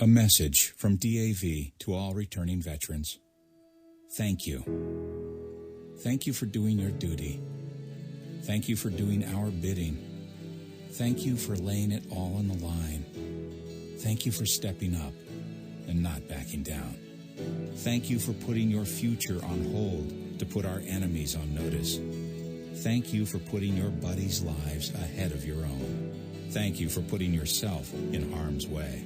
A message from DAV to all returning veterans. Thank you. Thank you for doing your duty. Thank you for doing our bidding. Thank you for laying it all on the line. Thank you for stepping up and not backing down. Thank you for putting your future on hold to put our enemies on notice. Thank you for putting your buddies' lives ahead of your own. Thank you for putting yourself in harm's way.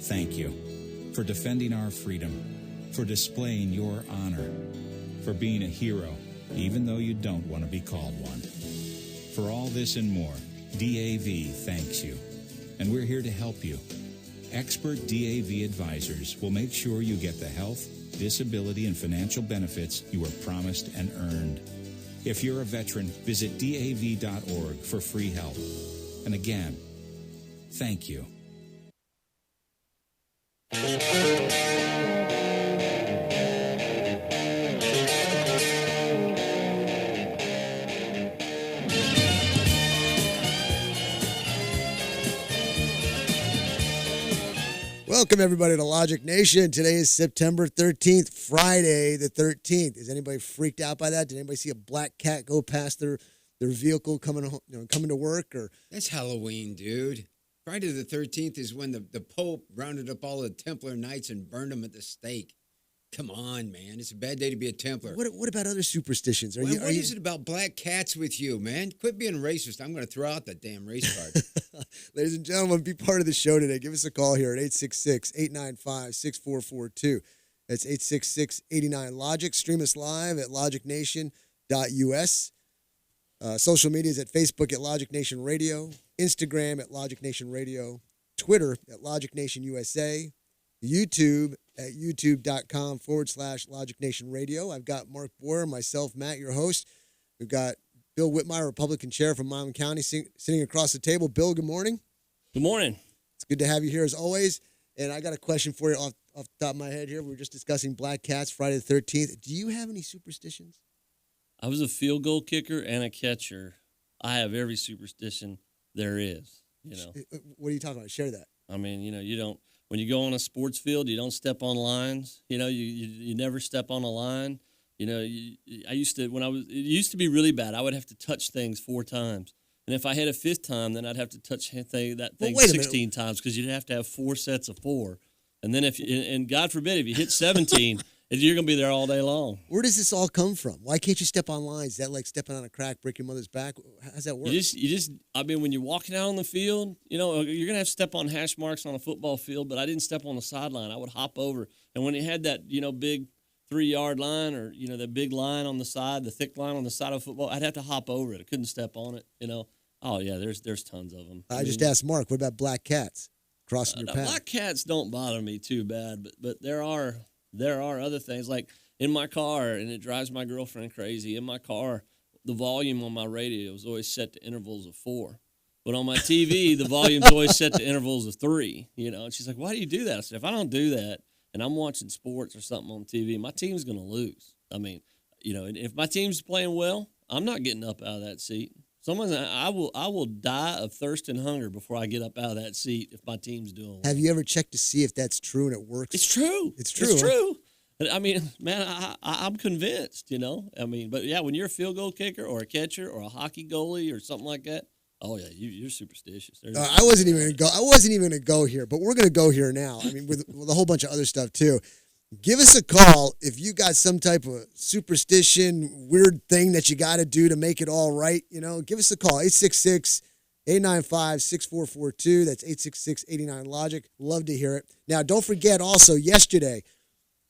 Thank you for defending our freedom, for displaying your honor, for being a hero, even though you don't want to be called one. For all this and more, DAV thanks you, and we're here to help you. Expert DAV advisors will make sure you get the health, disability, and financial benefits you were promised and earned. If you're a veteran, visit DAV.org for free help. And again, thank you. Welcome, everybody, to Logic Nation. Today is September 13th, Friday the 13th. Is anybody freaked out by that? Did anybody see a black cat go past their vehicle coming to work? Or that's Halloween, dude. Friday the 13th is when the Pope rounded up all the Templar Knights and burned them at the stake. Come on, man. It's a bad day to be a Templar. What about other superstitions? What is it about black cats with you, man? Quit being racist. I'm going to throw out that damn race card. Ladies and gentlemen, be part of the show today. Give us a call here at 866-895-6442. That's 866-89-LOGIC. Stream us live at logicnation.us. Social media is at Facebook at Logic Nation Radio, Instagram at Logic Nation Radio, Twitter at Logic Nation USA, YouTube at youtube.com/Logic Nation Radio. I've got Mark Boyer, myself, Matt, your host. We've got Bill Whitmire, Republican chair from Milam County, sitting across the table. Bill, good morning. Good morning. It's good to have you here as always. And I got a question for you off the top of my head here. We were just discussing black cats, Friday the 13th. Do you have any superstitions? I was a field goal kicker and a catcher. I have every superstition there is, you know. What are you talking about? Share that. I mean, you don't, when you go on a sports field, you don't step on lines. You never step on a line. It used to be really bad. I would have to touch things 4 times. And if I had a 5th time, then I'd have to touch that thing 16 times because you'd have to have 4 sets of 4. And then and God forbid, if you hit 17, you're going to be there all day long. Where does this all come from? Why can't you step on lines? Is that like stepping on a crack, break your mother's back? How does that work? When you're walking out on the field, you're going to have to step on hash marks on a football field, but I didn't step on the sideline. I would hop over. And when you had that, big 3-yard line or, the big line on the side, the thick line on the side of football, I'd have to hop over it. I couldn't step on it, Oh, yeah, there's tons of them. I just asked Mark, what about black cats crossing your path? Black cats don't bother me too bad, but there are other things, like in my car, and it drives my girlfriend crazy. In my car, the volume on my radio is always set to intervals of 4. But on my TV, the volume's always set to intervals of 3, And she's like, why do you do that? I said, if I don't do that and I'm watching sports or something on TV, my team's going to lose. I mean, if my team's playing well, I'm not getting up out of that seat. I will die of thirst and hunger before I get up out of that seat if my team's doing well. Have you ever checked to see if that's true and it works? It's true. It's true. It's true. I mean, man, I'm convinced, but yeah, when you're a field goal kicker or a catcher or a hockey goalie or something like that, oh yeah, you're superstitious. I wasn't even going to go here, but we're going to go here now. I mean, with a whole bunch of other stuff too. Give us a call if you got some type of superstition, weird thing that you got to do to make it all right. Give us a call, 866-895-6442. That's 866-89-LOGIC. Love to hear it. Now, don't forget also, yesterday,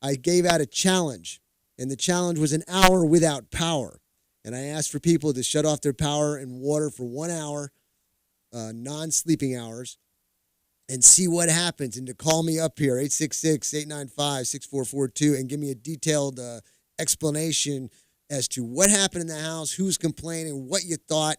I gave out a challenge, and the challenge was an hour without power. And I asked for people to shut off their power and water for 1 hour, non-sleeping hours, and see what happens, and to call me up here, 866-895-6442, and give me a detailed explanation as to what happened in the house, who's complaining, what you thought.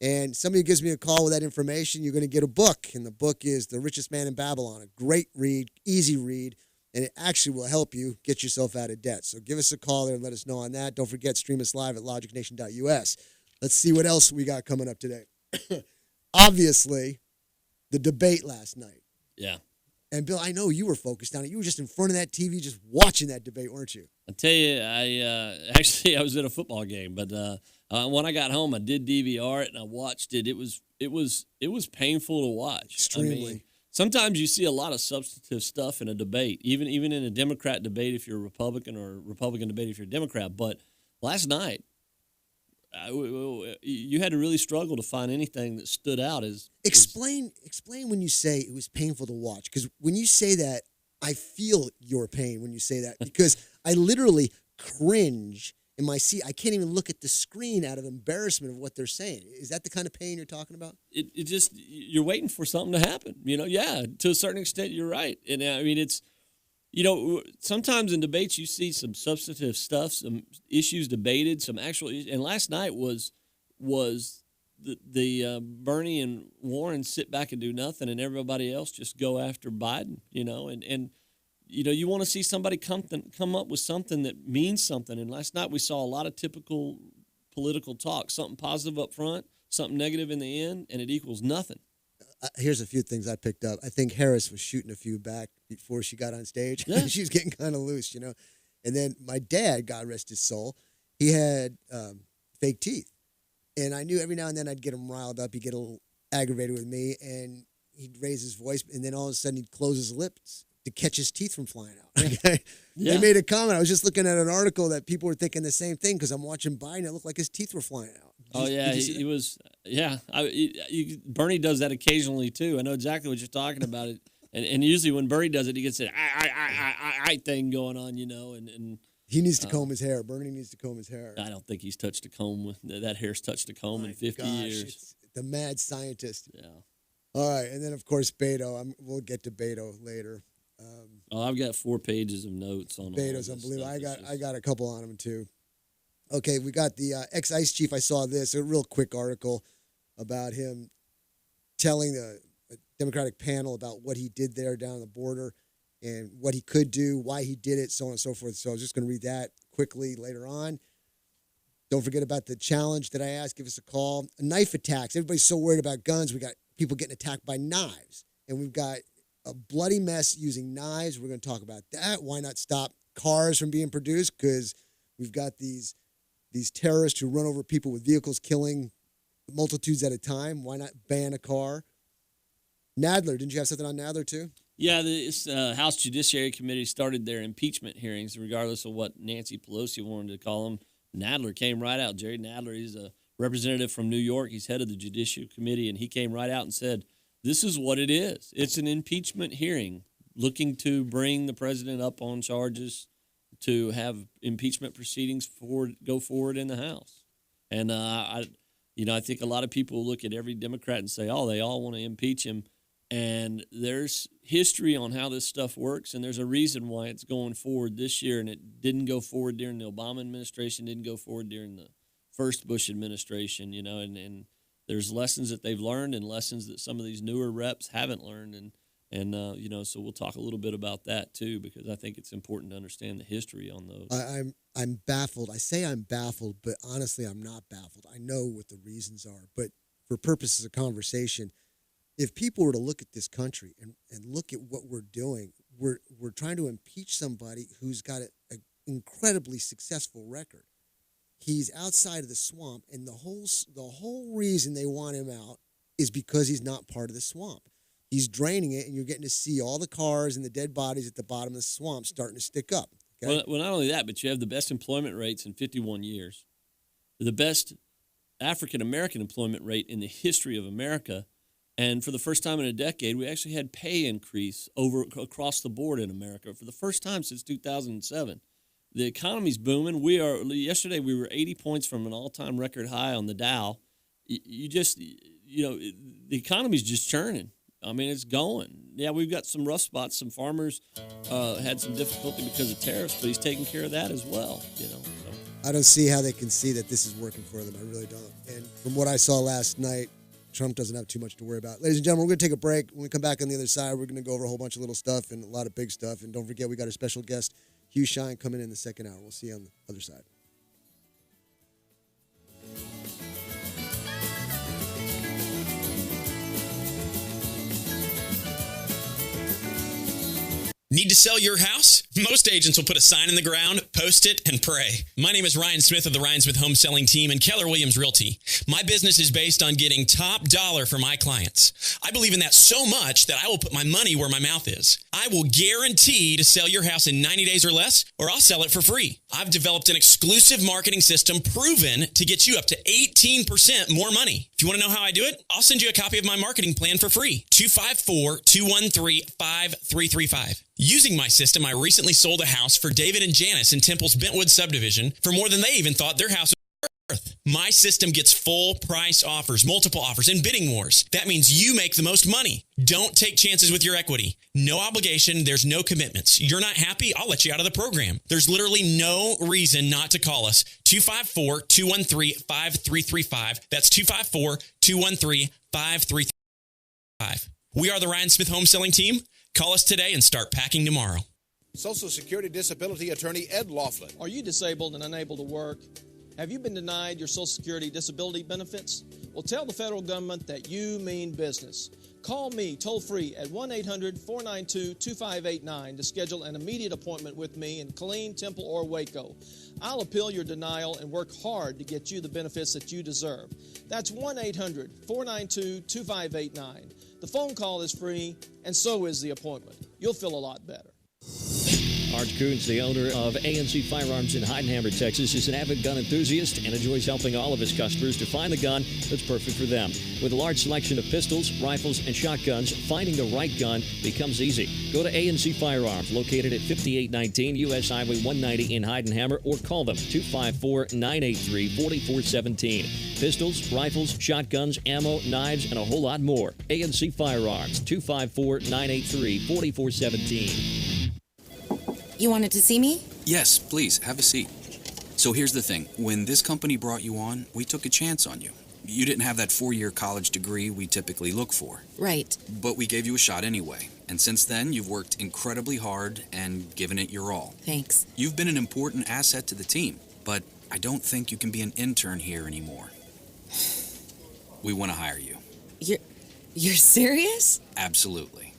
And somebody gives me a call with that information, you're going to get a book. And the book is The Richest Man in Babylon, a great read, easy read, and it actually will help you get yourself out of debt. So give us a call there and let us know on that. Don't forget, stream us live at logicnation.us. Let's see what else we got coming up today. Obviously, the debate last night. Yeah. And Bill, I know you were focused on it. You were just in front of that TV, just watching that debate, weren't you? I tell you, I was at a football game, but when I got home, I did DVR it and I watched it. It was painful to watch. Extremely. I mean, sometimes you see a lot of substantive stuff in a debate, even in a Democrat debate if you're a Republican, or a Republican debate if you're a Democrat. But last night, you had to really struggle to find anything that stood out as Explain when you say it was painful to watch, because when you say that, I feel your pain when you say that, because I literally cringe in my seat. I can't even look at the screen out of embarrassment of what they're saying. Is that the kind of pain you're talking about? It just, you're waiting for something to happen. Yeah, to a certain extent, you're right. And I mean, it's, sometimes in debates you see some substantive stuff, some issues debated, some actual. And last night was the Bernie and Warren sit back and do nothing, and everybody else just go after Biden. And you want to see somebody come up with something that means something. And last night we saw a lot of typical political talk, something positive up front, something negative in the end, and it equals nothing. Here's a few things I picked up. I think Harris was shooting a few back before she got on stage. Yeah. She was getting kind of loose, And then my dad, God rest his soul, he had fake teeth. And I knew every now and then I'd get him riled up. He'd get a little aggravated with me, and he'd raise his voice, and then all of a sudden he'd close his lips to catch his teeth from flying out. Okay? Yeah. They made a comment. I was just looking at an article that people were thinking the same thing, because I'm watching Biden. It looked like his teeth were flying out. He was. Yeah, Bernie does that occasionally too. I know exactly what you're talking about. It, and usually when Bernie does it, he gets that I thing going on, and he needs to comb his hair. Bernie needs to comb his hair. I don't think he's touched a comb. That hair's touched a comb in 50 years. It's the mad scientist. Yeah. All right, and then of course Beto. We'll get to Beto later. I've got 4 pages of notes on Beto's all this unbelievable. stuff. I got a couple on him too. Okay, we got the ex-ICE chief. I saw this, a real quick article about him telling the Democratic panel about what he did there down the border and what he could do, why he did it, so on and so forth. So I was just going to read that quickly later on. Don't forget about the challenge that I asked. Give us a call. Knife attacks. Everybody's so worried about guns. We got people getting attacked by knives, and we've got a bloody mess using knives. We're going to talk about that. Why not stop cars from being produced? Because we've got these terrorists who run over people with vehicles, killing multitudes at a time. Why not ban a car? Nadler, didn't you have something on Nadler too? Yeah, the House Judiciary Committee started their impeachment hearings, regardless of what Nancy Pelosi wanted to call them. Nadler came right out. Jerry Nadler, he's a representative from New York. He's head of the Judiciary Committee, and he came right out and said, this is what it is. It's an impeachment hearing looking to bring the president up on charges to have impeachment proceedings go forward in the House. And I think a lot of people look at every Democrat and say, oh, they all want to impeach him. And there's history on how this stuff works, and there's a reason why it's going forward this year, and it didn't go forward during the Obama administration, didn't go forward during the first Bush administration, and there's lessons that they've learned and lessons that some of these newer reps haven't learned, and so we'll talk a little bit about that too, because I think it's important to understand the history on those. I'm baffled. I say I'm baffled, but honestly, I'm not baffled. I know what the reasons are, but for purposes of conversation, if people were to look at this country and look at what we're doing, we're trying to impeach somebody who's got an incredibly successful record. He's outside of the swamp, and the whole reason they want him out is because he's not part of the swamp. He's draining it, and you're getting to see all the cars and the dead bodies at the bottom of the swamp starting to stick up. Okay? Well, not only that, but you have the best employment rates in 51 years, the best African-American employment rate in the history of America, and for the first time in a decade, we actually had pay increase across the board in America for the first time since 2007. The economy's booming. Yesterday we were 80 points from an all-time record high on the Dow. The economy's just churning. I mean, it's going. Yeah, we've got some rough spots. Some farmers had some difficulty because of tariffs, but he's taking care of that as well. So. I don't see how they can see that this is working for them. I really don't. And from what I saw last night, Trump doesn't have too much to worry about. Ladies and gentlemen, we're going to take a break. When we come back on the other side, we're going to go over a whole bunch of little stuff and a lot of big stuff. And don't forget, we got our special guest, Hugh Shine, coming in the second hour. We'll see you on the other side. Need to sell your house? Most agents will put a sign in the ground, post it, and pray. My name is Ryan Smith of the Ryan Smith Home Selling Team and Keller Williams Realty. My business is based on getting top dollar for my clients. I believe in that so much that I will put my money where my mouth is. I will guarantee to sell your house in 90 days or less, or I'll sell it for free. I've developed an exclusive marketing system proven to get you up to 18% more money. If you want to know how I do it, I'll send you a copy of my marketing plan for free. 254-213-5335. Using my system, I recently sold a house for David and Janice in Temple's Bentwood subdivision for more than they even thought their house was worth. My system gets full price offers, multiple offers, and bidding wars. That means you make the most money. Don't take chances with your equity. No obligation. There's no commitments. You're not happy? I'll let you out of the program. There's literally no reason not to call us. 254-213-5335. That's 254-213-5335. We are the Ryan Smith Home Selling Team. Call us today and start packing tomorrow. Social Security Disability Attorney Ed Laughlin. Are you disabled and unable to work? Have you been denied your Social Security disability benefits? Well, tell the federal government that you mean business. Call me toll-free at 1-800-492-2589 to schedule an immediate appointment with me in Killeen, Temple, or Waco. I'll appeal your denial and work hard to get you the benefits that you deserve. That's 1-800-492-2589. The phone call is free, and so is the appointment. You'll feel a lot better. Arch Coons, the owner of A&C Firearms in Heidenhammer, Texas, is an avid gun enthusiast and enjoys helping all of his customers to find the gun that's perfect for them. With a large selection of pistols, rifles, and shotguns, finding the right gun becomes easy. Go to A&C Firearms, located at 5819 U.S. Highway 190 in Heidenhammer, or call them 254-983-4417. Pistols, rifles, shotguns, ammo, knives, and a whole lot more. A&C Firearms, 254-983-4417. You wanted to see me? Yes, please, have a seat. So here's the thing. When this company brought you on, we took a chance on you. You didn't have that 4-year college degree we typically look for. Right. But we gave you a shot anyway. And since then, you've worked incredibly hard and given it your all. Thanks. You've been an important asset to the team, but I don't think you can be an intern here anymore. We want to hire you. You're serious? Absolutely.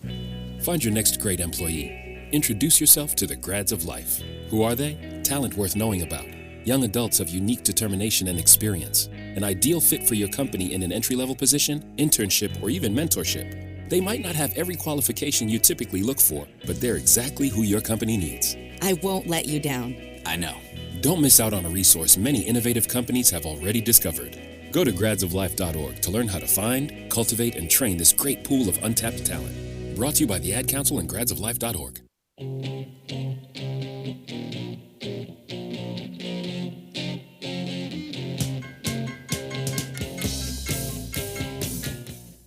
Find your next great employee. Introduce yourself to the grads of life. Who are they? Talent worth knowing about. Young adults of unique determination and experience. An ideal fit for your company in an entry-level position, internship, or even mentorship. They might not have every qualification you typically look for, but they're exactly who your company needs. I won't let you down. I know. Don't miss out on a resource many innovative companies have already discovered. Go to gradsoflife.org to learn how to find, cultivate, and train this great pool of untapped talent. Brought to you by the Ad Council and gradsoflife.org.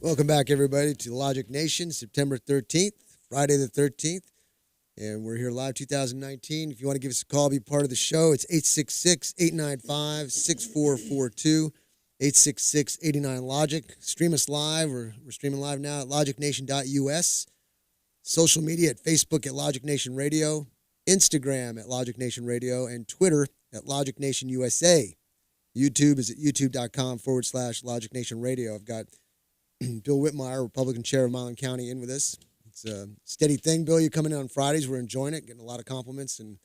Welcome back, everybody, to Logic Nation, September 13th, Friday the 13th. And we're here live 2019. If you want to give us a call, be part of the show, it's 866-895-6442, 866-89-LOGIC. Stream us live. We're streaming live now at logicnation.us. Social media at Facebook at Logic Nation Radio, Instagram at Logic Nation Radio, and Twitter at Logic Nation USA. YouTube is at youtube.com/Logic Nation Radio. I've got Bill Whitmire, Republican Chair of Milan County, in with us. It's a steady thing. Bill, you coming in on Fridays. We're enjoying it, getting a lot of compliments and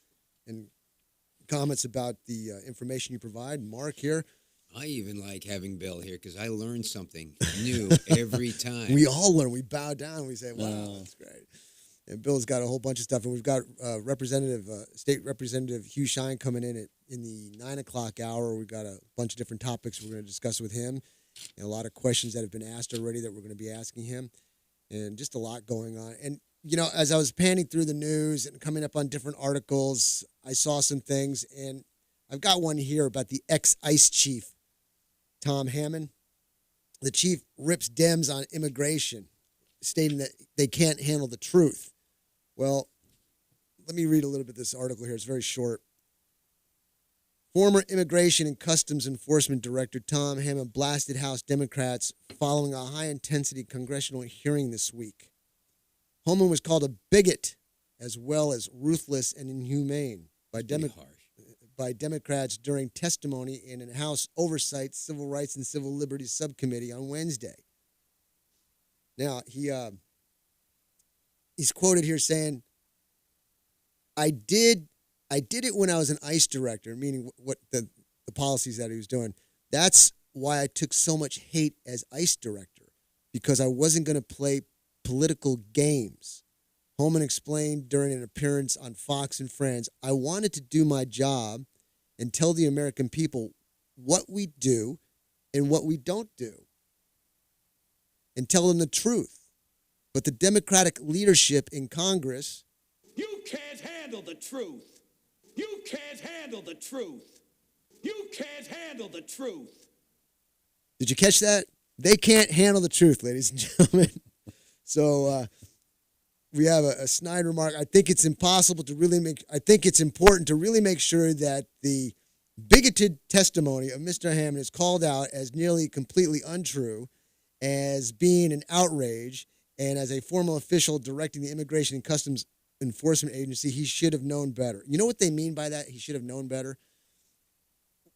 comments about the information you provide. Mark here. I even like having Bill here because I learn something new every time. We all learn. We bow down. We say, wow, that's great. And Bill's got a whole bunch of stuff. And we've got State Representative Hugh Shine coming in in the 9 o'clock hour. We've got a bunch of different topics we're going to discuss with him and a lot of questions that have been asked already that we're going to be asking him, and just a lot going on. And, you know, as I was panning through the news and coming up on different articles, I saw some things, and I've got one here about the ex-ICE chief, Tom Hammond. The chief rips Dems on immigration, stating that they can't handle the truth. Well, let me read a little bit of this article here. It's very short. Former Immigration and Customs Enforcement Director Tom Hammond blasted House Democrats following a high-intensity congressional hearing this week. Hammond was called a bigot as well as ruthless and inhumane by Democrats during testimony in a House Oversight, Civil Rights, and Civil Liberties Subcommittee on Wednesday. Now, he's quoted here saying, I did it when I was an ICE director, meaning what the policies that he was doing. That's why I took so much hate as ICE director, because I wasn't going to play political games. Holman explained during an appearance on Fox and Friends, I wanted to do my job and tell the American people what we do and what we don't do, and tell them the truth. But the Democratic leadership in Congress... You can't handle the truth. You can't handle the truth. You can't handle the truth. Did you catch that? They can't handle the truth, ladies and gentlemen. So we have a snide remark. I think it's important to really make sure that the bigoted testimony of Mr. Hammond is called out as nearly completely untrue, as being an outrage, and as a formal official directing the Immigration and Customs Enforcement Agency, he should have known better. You know what they mean by that? He should have known better.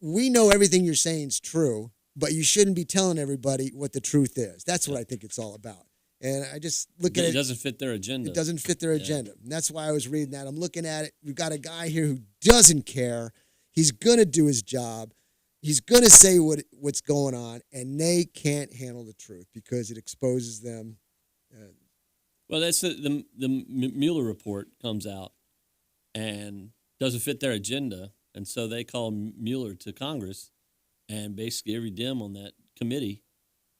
We know everything you're saying is true, but you shouldn't be telling everybody what the truth is. That's what I think it's all about. And I just look at it. It doesn't fit their agenda. It doesn't fit their agenda. And that's why I was reading that. I'm looking at it. We've got a guy here who doesn't care. He's going to do his job. He's going to say what's going on, and they can't handle the truth because it exposes them. Well, that's the Mueller report comes out and doesn't fit their agenda, and so they call Mueller to Congress, and basically every Dem on that committee,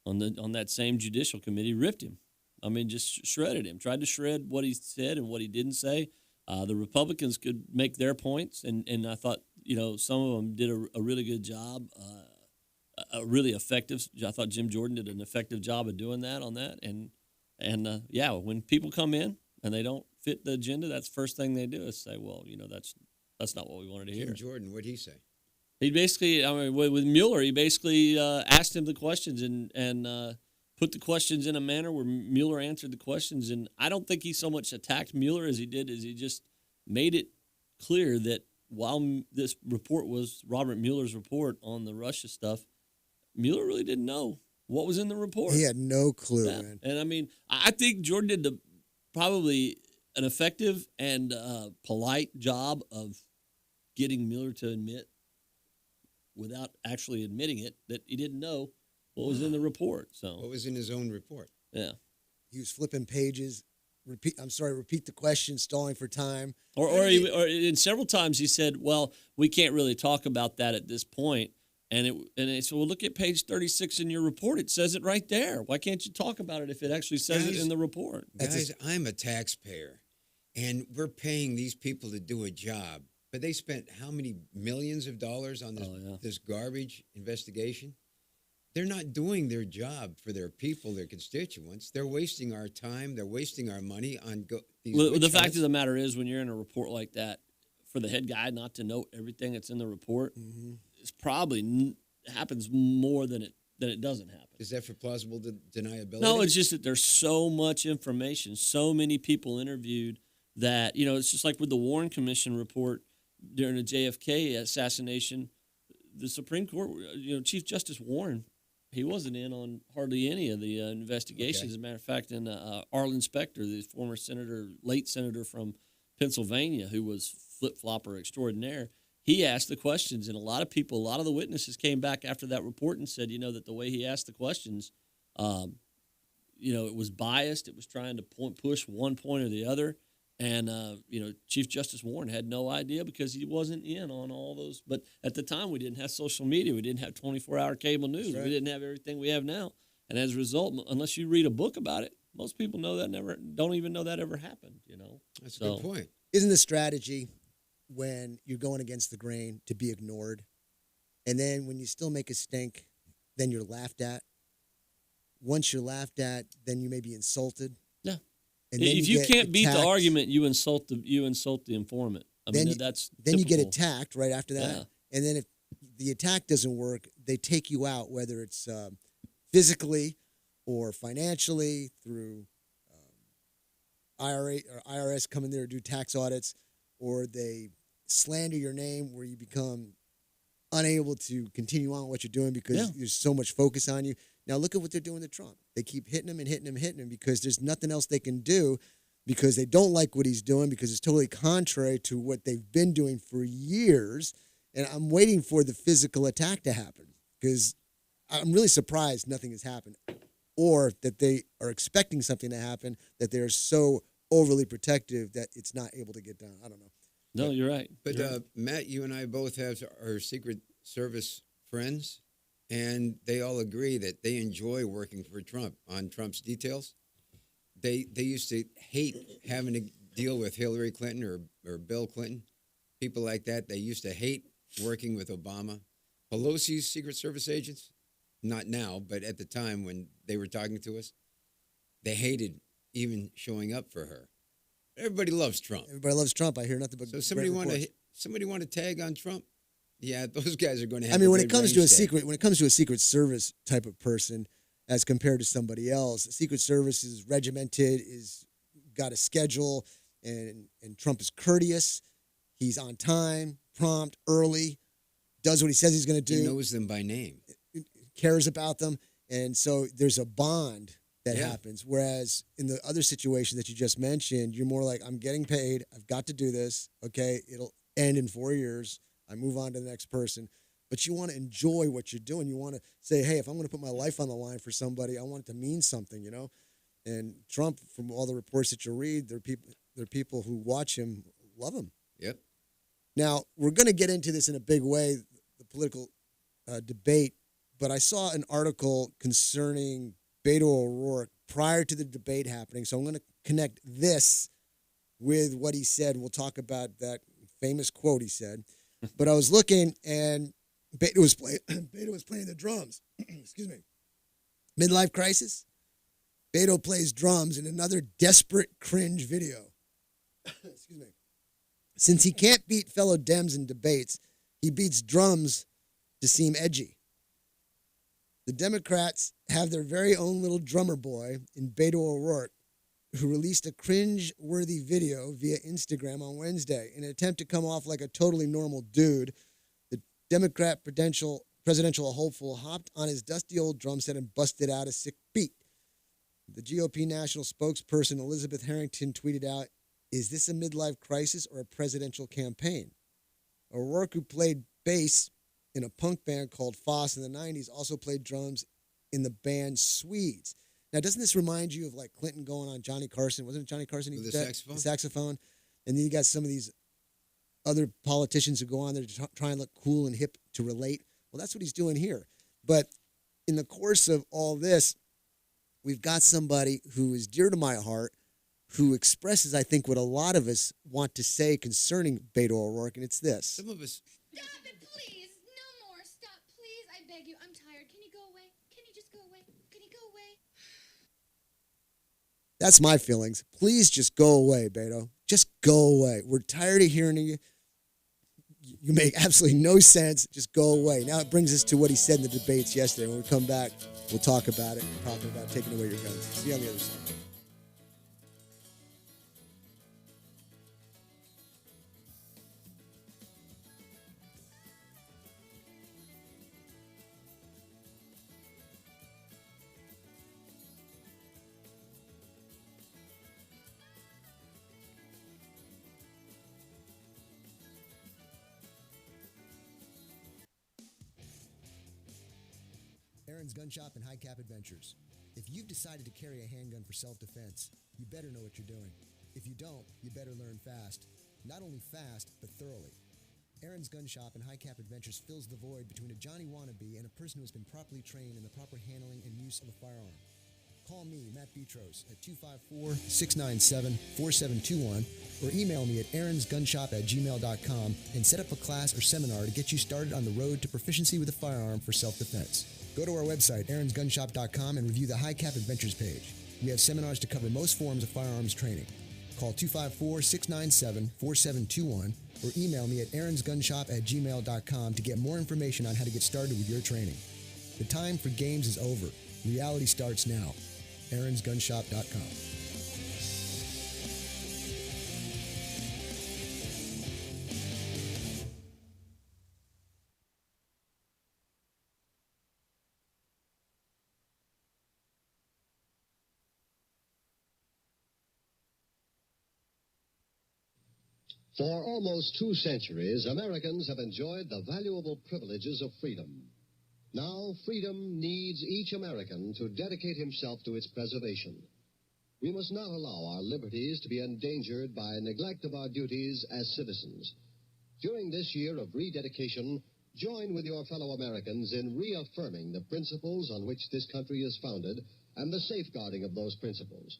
on that same judicial committee, ripped him. I mean, just shredded him. Tried to shred what he said and what he didn't say. The Republicans could make their points, and I thought some of them did a really good job, a really effective. I thought Jim Jordan did an effective job of doing that on that, and when people come in and they don't fit the agenda, that's the first thing they do is say, well, that's not what we wanted to hear. Jim Jordan, what'd he say? He basically, with Mueller, he basically asked him the questions and put the questions in a manner where Mueller answered the questions. And I don't think he so much attacked Mueller as he just made it clear that while this report was Robert Mueller's report on the Russia stuff, Mueller really didn't know what was in the report. He had no clue, man. And I mean, I think Jordan did probably an effective and polite job of getting Mueller to admit, without actually admitting it, that he didn't know what was in the report. So what was in his own report? Yeah. He was flipping pages. Repeat the question, stalling for time. Or several times he said, well, we can't really talk about that at this point. And it said, well, look at page 36 in your report. It says it right there. Why can't you talk about it if it actually says it in the report? Guys, I'm a taxpayer, and we're paying these people to do a job. But they spent how many millions of dollars on this garbage investigation? They're not doing their job for their people, their constituents. They're wasting our time. They're wasting our money on these. Well, the fact of the matter is, when you're in a report like that, for the head guy not to know everything that's in the report, it's probably happens more than it doesn't happen. Is that for plausible deniability? No, it's just that there's so much information, so many people interviewed that, it's just like with the Warren Commission report during the JFK assassination, the Supreme Court, Chief Justice Warren, he wasn't in on hardly any of the investigations. Okay. As a matter of fact, and Arlen Specter, the former late senator from Pennsylvania, who was flip-flopper extraordinaire, he asked the questions, and a lot of the witnesses came back after that report and said, that the way he asked the questions, it was biased. It was trying to push one point or the other. And, Chief Justice Warren had no idea because he wasn't in on all those. But at the time, we didn't have social media. We didn't have 24-hour cable news. Right. We didn't have everything we have now. And as a result, unless you read a book about it, most people don't even know that ever happened, That's a good point. Isn't the strategy when you're going against the grain to be ignored? And then when you still make a stink, then you're laughed at. Once you're laughed at, then you may be insulted. Yeah. And if you can't beat the argument, you insult the informant. Then you get attacked right after that. Yeah. And then if the attack doesn't work, they take you out, whether it's physically or financially through IRS coming there to do tax audits, or they slander your name where you become unable to continue on what you're doing because there's so much focus on you. Now look at what they're doing to Trump. They keep hitting him and hitting him and hitting him because there's nothing else they can do. because they don't like what he's doing because it's totally contrary to what they've been doing for years. And I'm waiting for the physical attack to happen because I'm really surprised nothing has happened, or that they are expecting something to happen, that they're so overly protective that it's not able to get done. I don't know. No, you're right. But You're right. Matt, you and I both have our Secret Service friends, and they all agree that they enjoy working for Trump on Trump's details. They used to hate having to deal with Hillary Clinton or Bill Clinton, people like that. They used to hate working with Obama. Pelosi's Secret Service agents, not now, but at the time when they were talking to us, they hated even showing up for her. Everybody loves Trump. Everybody loves Trump. I hear nothing but so somebody want to tag on Trump? Yeah, those guys are going to have. I mean, when it comes to a Secret Service type of person, as compared to somebody else, Secret Service is regimented, is got a schedule, and Trump is courteous. He's on time, prompt, early, does what he says he's going to do. He knows them by name, cares about them, and so there's a bond that happens. Whereas in the other situation that you just mentioned, you're more like, I'm getting paid. I've got to do this. Okay, it'll end in 4 years. I move on to the next person. But you want to enjoy what you're doing. You want to say, hey, if I'm going to put my life on the line for somebody, I want it to mean something, you know? And Trump, from all the reports that you read, there are people who watch him, love him. Yep. Now, we're going to get into this in a big way, the political debate, but I saw an article concerning Beto O'Rourke prior to the debate happening. So I'm going to connect this with what he said. We'll talk about that famous quote he said. But I was looking, and Beto was playing the drums. Excuse me. Midlife crisis. Beto plays drums in another desperate cringe video. Excuse me. Since he can't beat fellow Dems in debates, he beats drums to seem edgy. The Democrats have their very own little drummer boy in Beto O'Rourke, who released a cringe-worthy video via Instagram on Wednesday in an attempt to come off like a totally normal dude. The Democrat presidential hopeful hopped on his dusty old drum set and busted out a sick beat. The GOP national spokesperson Elizabeth Harrington tweeted out, "Is this a midlife crisis or a presidential campaign?" O'Rourke, who played bass in a punk band called Foss in the 90s, also played drums in the band Swedes. Now, doesn't this remind you of like Clinton going on Johnny Carson? Wasn't it Johnny Carson? With the saxophone? The saxophone. And then you got some of these other politicians who go on there to try and look cool and hip to relate. Well, that's what he's doing here. But in the course of all this, we've got somebody who is dear to my heart, who expresses, I think, what a lot of us want to say concerning Beto O'Rourke, and it's this. Some of us. Stop it, please. No more. Stop, please. I beg you. I'm tired. Can you go away? Can you just go away? Can you go away? That's my feelings. Please just go away, Beto. Just go away. We're tired of hearing you. You make absolutely no sense. Just go away. Now it brings us to what he said in the debates yesterday. When we come back, we'll talk about it. We're talking about taking away your guns. See you on the other side. Aaron's Gun Shop and High Cap Adventures. If you've decided to carry a handgun for self-defense, you better know what you're doing. If you don't, you better learn fast. Not only fast, but thoroughly. Aaron's Gun Shop and High Cap Adventures fills the void between a Johnny wannabe and a person who has been properly trained in the proper handling and use of a firearm. Call me, Matt Petros, at 254-697-4721 or email me at aaronsgunshop@gmail.com and set up a class or seminar to get you started on the road to proficiency with a firearm for self-defense. Go to our website, aaronsgunshop.com, and review the High Cap Adventures page. We have seminars to cover most forms of firearms training. Call 254-697-4721 or email me at aaronsgunshop@gmail.com to get more information on how to get started with your training. The time for games is over. Reality starts now. aaronsgunshop.com. For almost 2 centuries, Americans have enjoyed the valuable privileges of freedom. Now, freedom needs each American to dedicate himself to its preservation. We must not allow our liberties to be endangered by neglect of our duties as citizens. During this year of rededication, join with your fellow Americans in reaffirming the principles on which this country is founded and the safeguarding of those principles.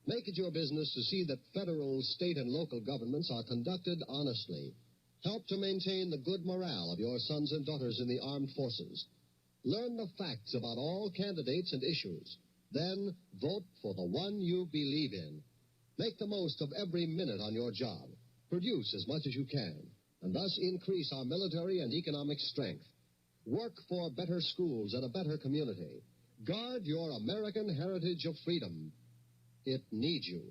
Make it your business to see that federal, state, and local governments are conducted honestly. Help to maintain the good morale of your sons and daughters in the armed forces. Learn the facts about all candidates and issues. Then vote for the one you believe in. Make the most of every minute on your job. Produce as much as you can, and thus increase our military and economic strength. Work for better schools and a better community. Guard your American heritage of freedom. It needs you.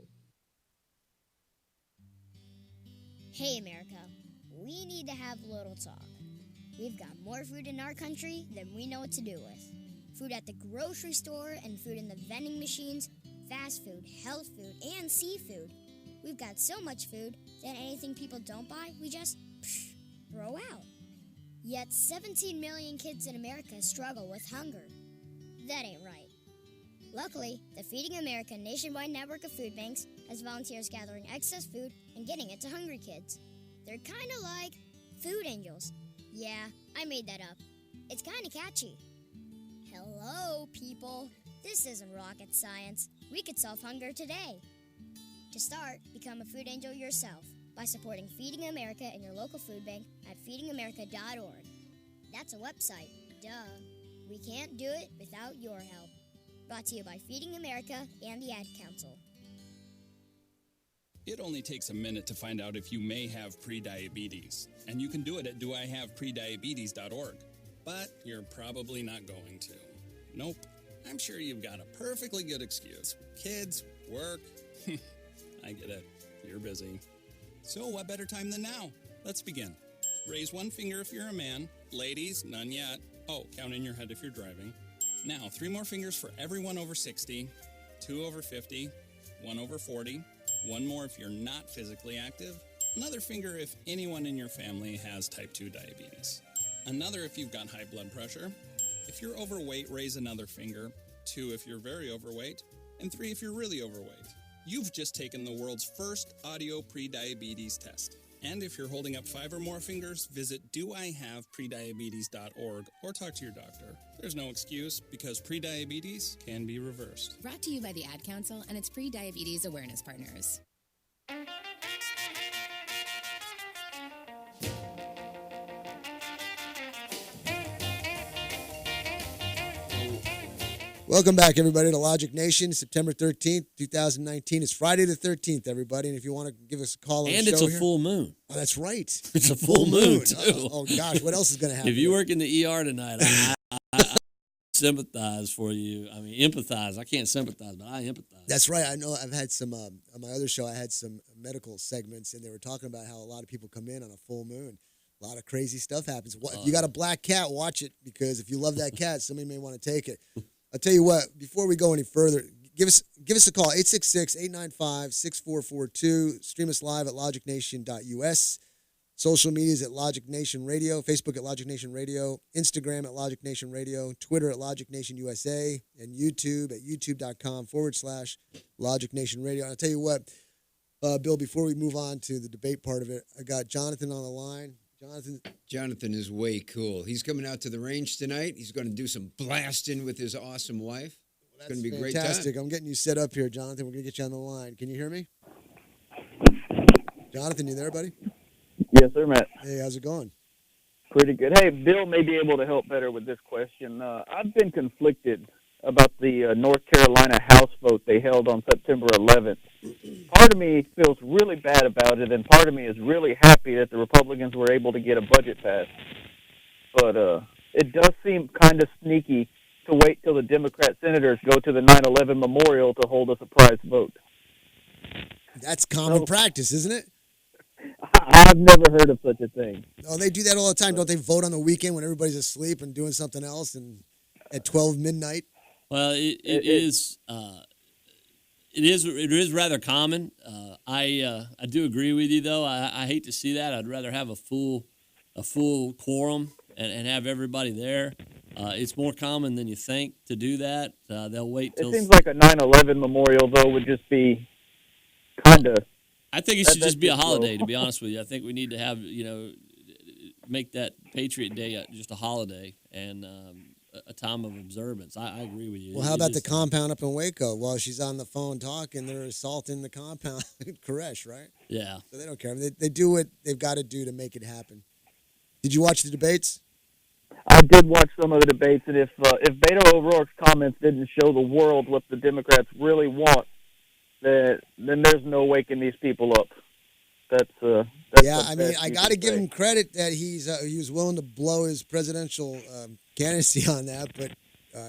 Hey, America. We need to have a little talk. We've got more food in our country than we know what to do with. Food at the grocery store and food in the vending machines, fast food, health food, and seafood. We've got so much food that anything people don't buy, we just throw out. Yet 17 million kids in America struggle with hunger. That ain't right. Luckily, the Feeding America nationwide network of food banks has volunteers gathering excess food and getting it to hungry kids. They're kind of like food angels. Yeah, I made that up. It's kind of catchy. Hello, people. This isn't rocket science. We could solve hunger today. To start, become a food angel yourself by supporting Feeding America in your local food bank at feedingamerica.org. That's a website. Duh. We can't do it without your help. Brought to you by Feeding America and the Ad Council. It only takes a minute to find out if you may have prediabetes, and you can do it at doihaveprediabetes.org. But you're probably not going to. Nope. I'm sure you've got a perfectly good excuse. Kids, work. I get it. You're busy. So what better time than now? Let's begin. Raise one finger if you're a man. Ladies, none yet. Oh, count in your head if you're driving. Now, 3 more fingers for everyone over 60, 2 over 50, 1 over 40, 1 more if you're not physically active, another finger if anyone in your family has type 2 diabetes, another if you've got high blood pressure. If you're overweight, raise another finger, 2 if you're very overweight, and 3 if you're really overweight. You've just taken the world's first audio prediabetes test. And if you're holding up 5 or more fingers, visit doihaveprediabetes.org or talk to your doctor. There's no excuse because prediabetes can be reversed. Brought to you by the Ad Council and its pre-diabetes awareness partners. Welcome back, everybody, to Logic Nation, September 13th, 2019. It's Friday the 13th, everybody, and if you want to give us a call on the show And it's a here, full moon. Oh, that's right. It's a full moon, too. Oh, gosh, what else is going to happen? If you work in the ER tonight, I sympathize for you. I mean, empathize. I can't sympathize, but I empathize. That's right. I know I've had some, on my other show, I had some medical segments, and they were talking about how a lot of people come in on a full moon. A lot of crazy stuff happens. If you got a black cat, watch it, because if you love that cat, somebody may want to take it. I'll tell you what, before we go any further, give us a call, 866-895-6442. Stream us live at logicnation.us. Social medias at Logic Nation Radio, Facebook at Logic Nation Radio, Instagram at Logic Nation Radio, Twitter at Logic Nation USA, and YouTube at youtube.com/Logic Nation Radio. And I'll tell you what, Bill, before we move on to the debate part of it, I got Jonathan on the line. Jonathan is way cool. He's coming out to the range tonight. He's going to do some blasting with his awesome wife. It's going to be a great time. Fantastic. I'm getting you set up here, Jonathan. We're going to get you on the line. Can you hear me? Jonathan, you there, buddy? Yes, sir, Matt. Hey, how's it going? Pretty good. Hey, Bill may be able to help better with this question. I've been conflicted about the North Carolina House vote they held on September 11th. Part of me feels really bad about it, and part of me is really happy that the Republicans were able to get a budget passed. But it does seem kind of sneaky to wait till the Democrat senators go to the 9/11 memorial to hold a surprise vote. That's common practice, isn't it? I've never heard of such a thing. Oh, they do that all the time. Don't they vote on the weekend when everybody's asleep and doing something else and at 12 midnight? Well, it is It is rather common. I do agree with you though. I hate to see that. I'd rather have a full quorum and have everybody there. It's more common than you think to do that. They'll wait till. It seems like a 9/11 memorial though would just be kind of. I think it should just be a holiday. To be honest with you, I think we need to have make that Patriot Day just a holiday and a time of observance. I agree with you. Well, how about the compound up in Waco? While she's on the phone talking, they're assaulting the compound in Koresh, right? Yeah. So they don't care. They do what they've got to do to make it happen. Did you watch the debates? I did watch some of the debates, and if Beto O'Rourke's comments didn't show the world what the Democrats really want, then there's no waking these people up. That's yeah. I mean, I got to give him credit that he was willing to blow his presidential candidacy on that, but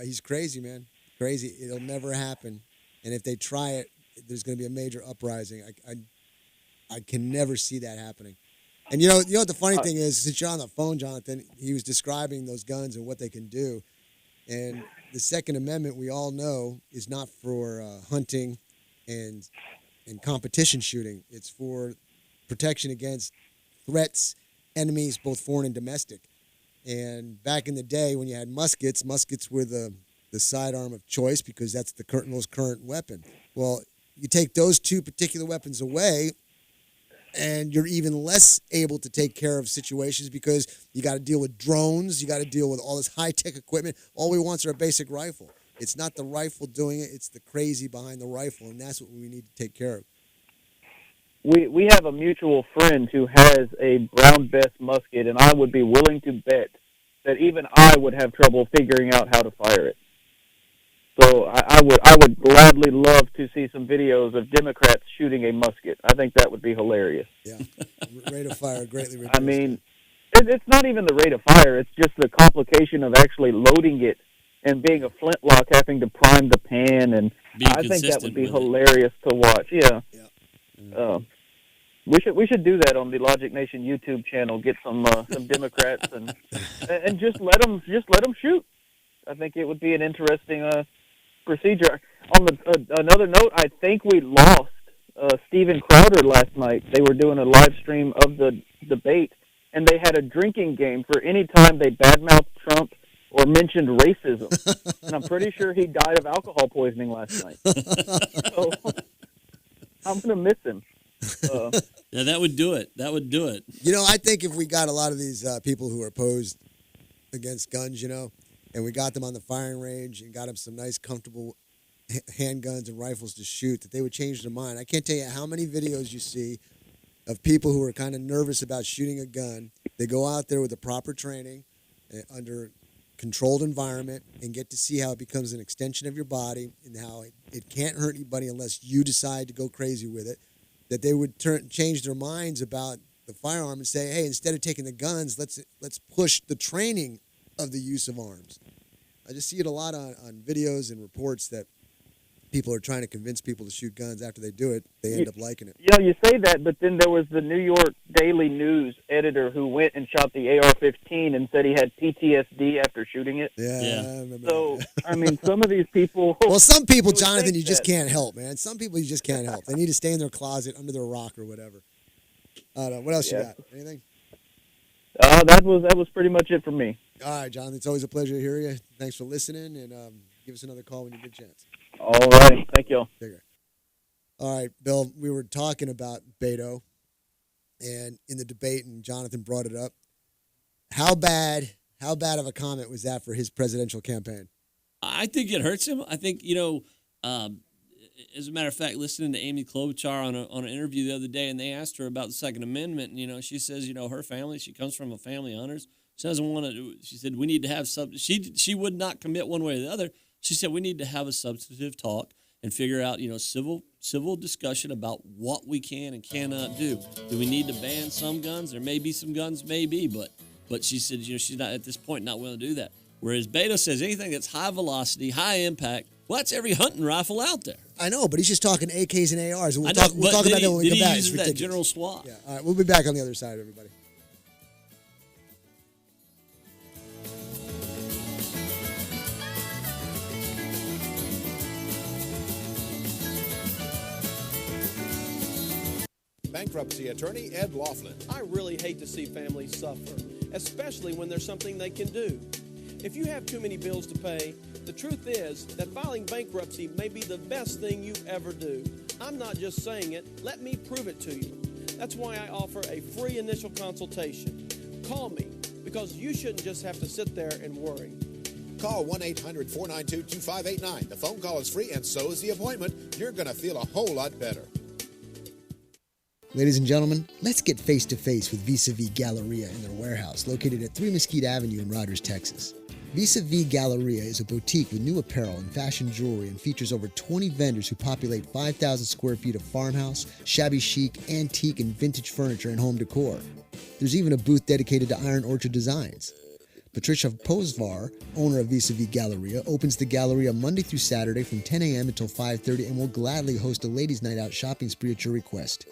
he's crazy, man. Crazy. It'll never happen. And if they try it, there's going to be a major uprising. I can never see that happening. And you know what the funny thing is, since you're on the phone, Jonathan, he was describing those guns and what they can do. And the Second Amendment, we all know, is not for hunting and competition shooting. It's for protection against threats, enemies, both foreign and domestic. And back in the day when you had muskets were the sidearm of choice because that's the most current weapon. Well, you take those two particular weapons away, and you're even less able to take care of situations because you got to deal with drones, you got to deal with all this high-tech equipment. All we want is a basic rifle. It's not the rifle doing it, it's the crazy behind the rifle, and that's what we need to take care of. We have a mutual friend who has a Brown Bess musket, and I would be willing to bet that even I would have trouble figuring out how to fire it. So I would gladly love to see some videos of Democrats shooting a musket. I think that would be hilarious. Yeah, rate of fire greatly reduced. I mean, it's not even the rate of fire. It's just the complication of actually loading it and being a flintlock, having to prime the pan, and I think that would be hilarious to watch. Yeah. We should do that on the Logic Nation YouTube channel. Get some Democrats and just let them shoot. I think it would be an interesting procedure. On another note, I think we lost Steven Crowder last night. They were doing a live stream of the debate, and they had a drinking game for any time they badmouthed Trump or mentioned racism. And I'm pretty sure he died of alcohol poisoning last night. So I'm going to miss him. Yeah, that would do it. You know, I think if we got a lot of these people who are opposed against guns, and we got them on the firing range and got them some nice, comfortable handguns and rifles to shoot, that they would change their mind. I can't tell you how many videos you see of people who are kind of nervous about shooting a gun. They go out there with the proper training under controlled environment and get to see how it becomes an extension of your body and how it can't hurt anybody unless you decide to go crazy with it. That they would change their minds about the firearm and say, hey, instead of taking the guns, let's push the training of the use of arms. I just see it a lot on videos and reports that people are trying to convince people to shoot guns. After they do it, they end up liking it. You say that, but then there was the New York Daily News editor who went and shot the AR-15 and said he had PTSD after shooting it. Yeah. I remember so, I mean, some of these people... Well, some people, Jonathan, you just can't help, man. Some people you just can't help. They need to stay in their closet, under their rock or whatever. I don't know. What else you got? Anything? That was pretty much it for me. All right, Jonathan. It's always a pleasure to hear you. Thanks for listening, and give us another call when you get a chance. All right. Thank you. Take care. All right, Bill, we were talking about Beto and in the debate, and Jonathan brought it up. How bad of a comment was that for his presidential campaign? I think it hurts him. I think, as a matter of fact, listening to Amy Klobuchar on an interview the other day, and they asked her about the Second Amendment, and, she says, her family, she comes from a family of hunters. She doesn't want to, she said, we need to have she would not commit one way or the other. She said, we need to have a substantive talk and figure out, civil discussion about what we can and cannot do. Do we need to ban some guns? There may be some guns, maybe, but she said, she's not at this point not willing to do that. Whereas Beto says anything that's high velocity, high impact, well, that's every hunting rifle out there. I know, but he's just talking AKs and ARs. We'll talk about that when we come back. He uses that general swap. Yeah. All right, we'll be back on the other side, everybody. bankruptcy attorney Ed Laughlin. I really hate to see families suffer, especially when there's something they can do. If you have too many bills to pay, the truth is that filing bankruptcy may be the best thing you ever do. I'm not just saying it. Let me prove it to you. That's why I offer a free initial consultation. Call me, because you shouldn't just have to sit there and worry. Call 1-800-492-2589. The phone call is free, and so is the appointment. You're going to feel a whole lot better. Ladies and gentlemen, let's get face-to-face with Vis-a-Vis Galleria in their warehouse located at 3 Mesquite Avenue in Rogers, Texas. Vis-a-Vis Galleria is a boutique with new apparel and fashion jewelry and features over 20 vendors who populate 5,000 square feet of farmhouse, shabby chic, antique, and vintage furniture and home decor. There's even a booth dedicated to Iron Orchard designs. Patricia Posvar, owner of Vis-a-Vis Galleria, opens the Galleria Monday through Saturday from 10 a.m. until 5:30 and will gladly host a ladies' night out shopping spree at your request.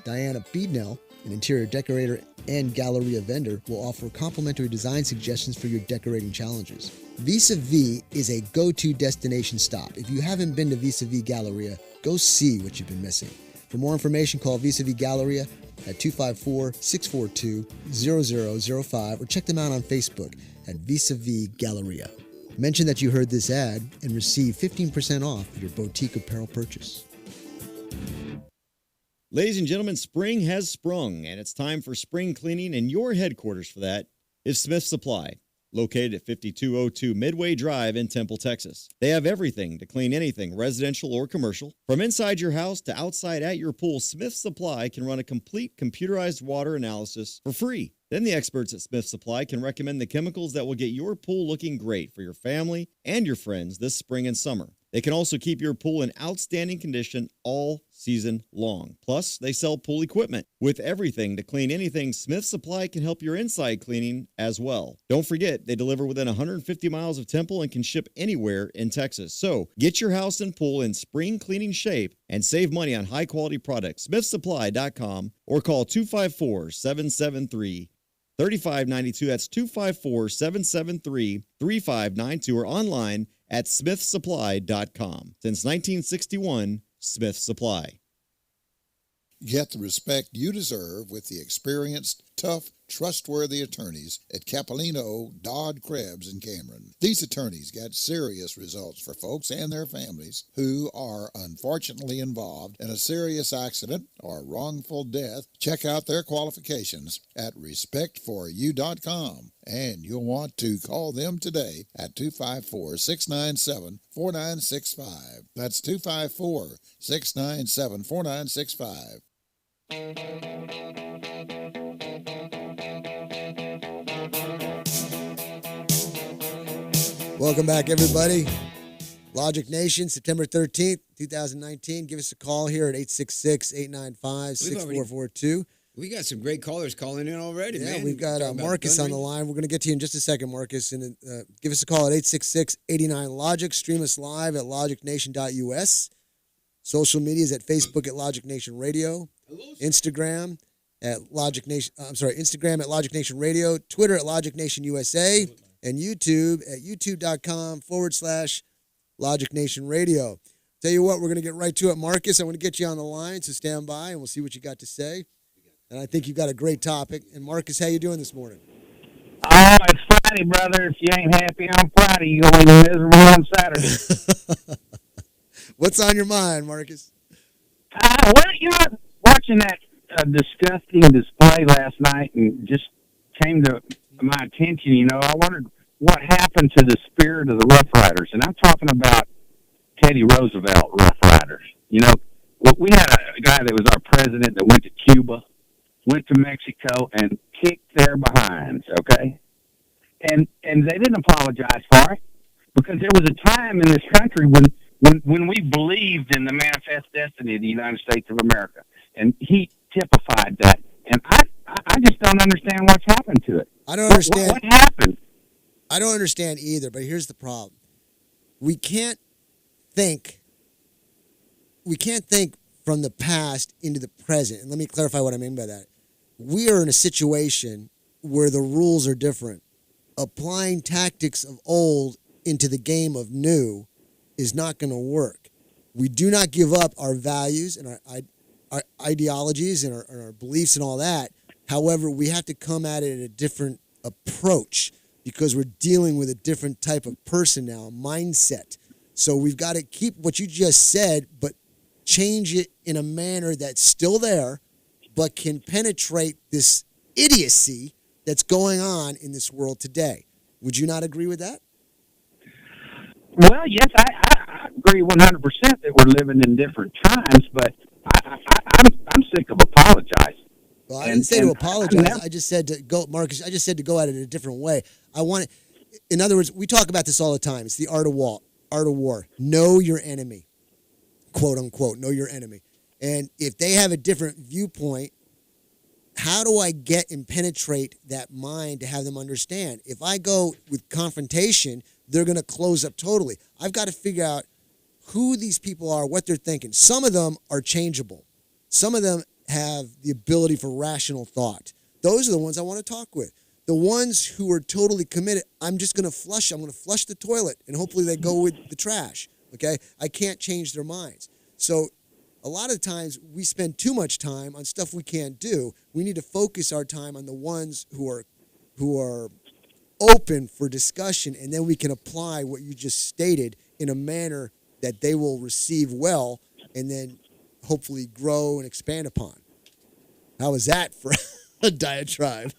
Diana Beednell, an interior decorator and Galleria vendor, will offer complimentary design suggestions for your decorating challenges. Vis-a-Vis is a go-to destination stop. If you haven't been to Vis-a-Vis Galleria, go see what you've been missing. For more information, call Vis-a-Vis Galleria at 254-642-0005 or check them out on Facebook at Vis-a-Vis Galleria. Mention that you heard this ad and receive 15% off your boutique apparel purchase. Ladies and gentlemen, spring has sprung, and it's time for spring cleaning, and your headquarters for that is Smith Supply, located at 5202 Midway Drive in Temple, Texas. They have everything to clean anything, residential or commercial. From inside your house to outside at your pool, Smith Supply can run a complete computerized water analysis for free. Then the experts at Smith Supply can recommend the chemicals that will get your pool looking great for your family and your friends this spring and summer. They can also keep your pool in outstanding condition all season long. Plus, they sell pool equipment. With everything to clean anything, Smith Supply can help your inside cleaning as well. Don't forget, they deliver within 150 miles of Temple and can ship anywhere in Texas. So, get your house and pool in spring cleaning shape and save money on high-quality products. SmithSupply.com or call 254-773-3592. That's 254-773-3592 or online at smithsupply.com. Since 1961, Smith Supply. Get the respect you deserve with the experienced, tough, trustworthy attorneys at Capolino, Dodd, Krebs, and Cameron. These attorneys got serious results for folks and their families who are unfortunately involved in a serious accident or wrongful death. Check out their qualifications at respectforyou.com, and you'll want to call them today at 254-697-4965. That's 254-697-4965. Welcome back, everybody. Logic Nation, September 13th, 2019. Give us a call here at 866-895-6442. We got some great callers calling in already, man. Yeah, we've got Marcus on the line. We're going to get to you in just a second, Marcus. And give us a call at 866-89-LOGIC. Stream us live at logicnation.us. Social media is at Facebook at Logic Nation Radio. Instagram at Instagram at Logic Nation Radio. Twitter at Logic Nation USA. And YouTube at youtube.com/Logic Nation Radio. Tell you what, we're going to get right to it. Marcus, I want to get you on the line, so stand by and we'll see what you got to say. And I think you've got a great topic. And Marcus, how you doing this morning? Oh, it's Friday, brother. If you ain't happy on Friday, you're going to be miserable on Saturday. What's on your mind, Marcus? Well, you know, watching that disgusting display last night and just came to my attention, you know, I wondered what happened to the spirit of the Rough Riders. And I'm talking about Teddy Roosevelt Rough Riders. You know, we had a guy that was our president that went to Cuba, went to Mexico, and kicked their behinds, okay? And they didn't apologize for it because there was a time in this country when we believed in the manifest destiny of the United States of America. And he typified that. And I just don't understand what's happened to it. I don't understand. What happened? I don't understand either, but here's the problem. We can't think from the past into the present. And let me clarify what I mean by that. We are in a situation where the rules are different. Applying tactics of old into the game of new is not going to work. We do not give up our values, and ideologies and our beliefs and all that. However, we have to come at it in a different approach because we're dealing with a different type of person now, a mindset. So we've got to keep what you just said, but change it in a manner that's still there, but can penetrate this idiocy that's going on in this world today. Would you not agree with that? Well, yes, I agree 100% that we're living in different times, but I'm sick of apologizing. Well, I didn't say to apologize. I just said to go, Marcus. I just said to go at it in a different way. I want it. In other words, we talk about this all the time. It's the art of war. Art of war. Know your enemy, quote unquote. Know your enemy. And if they have a different viewpoint, how do I get and penetrate that mind to have them understand? If I go with confrontation, they're going to close up totally. I've got to figure out who these people are, what they're thinking. Some of them are changeable. Some of them have the ability for rational thought. Those are the ones I want to talk with. The ones who are totally committed, I'm just going to flush. I'm going to flush the toilet, and hopefully they go with the trash, okay? I can't change their minds. So a lot of times we spend too much time on stuff we can't do. We need to focus our time on the ones who are open for discussion, and then we can apply what you just stated in a manner that they will receive well and then hopefully grow and expand upon. How is that for a diatribe?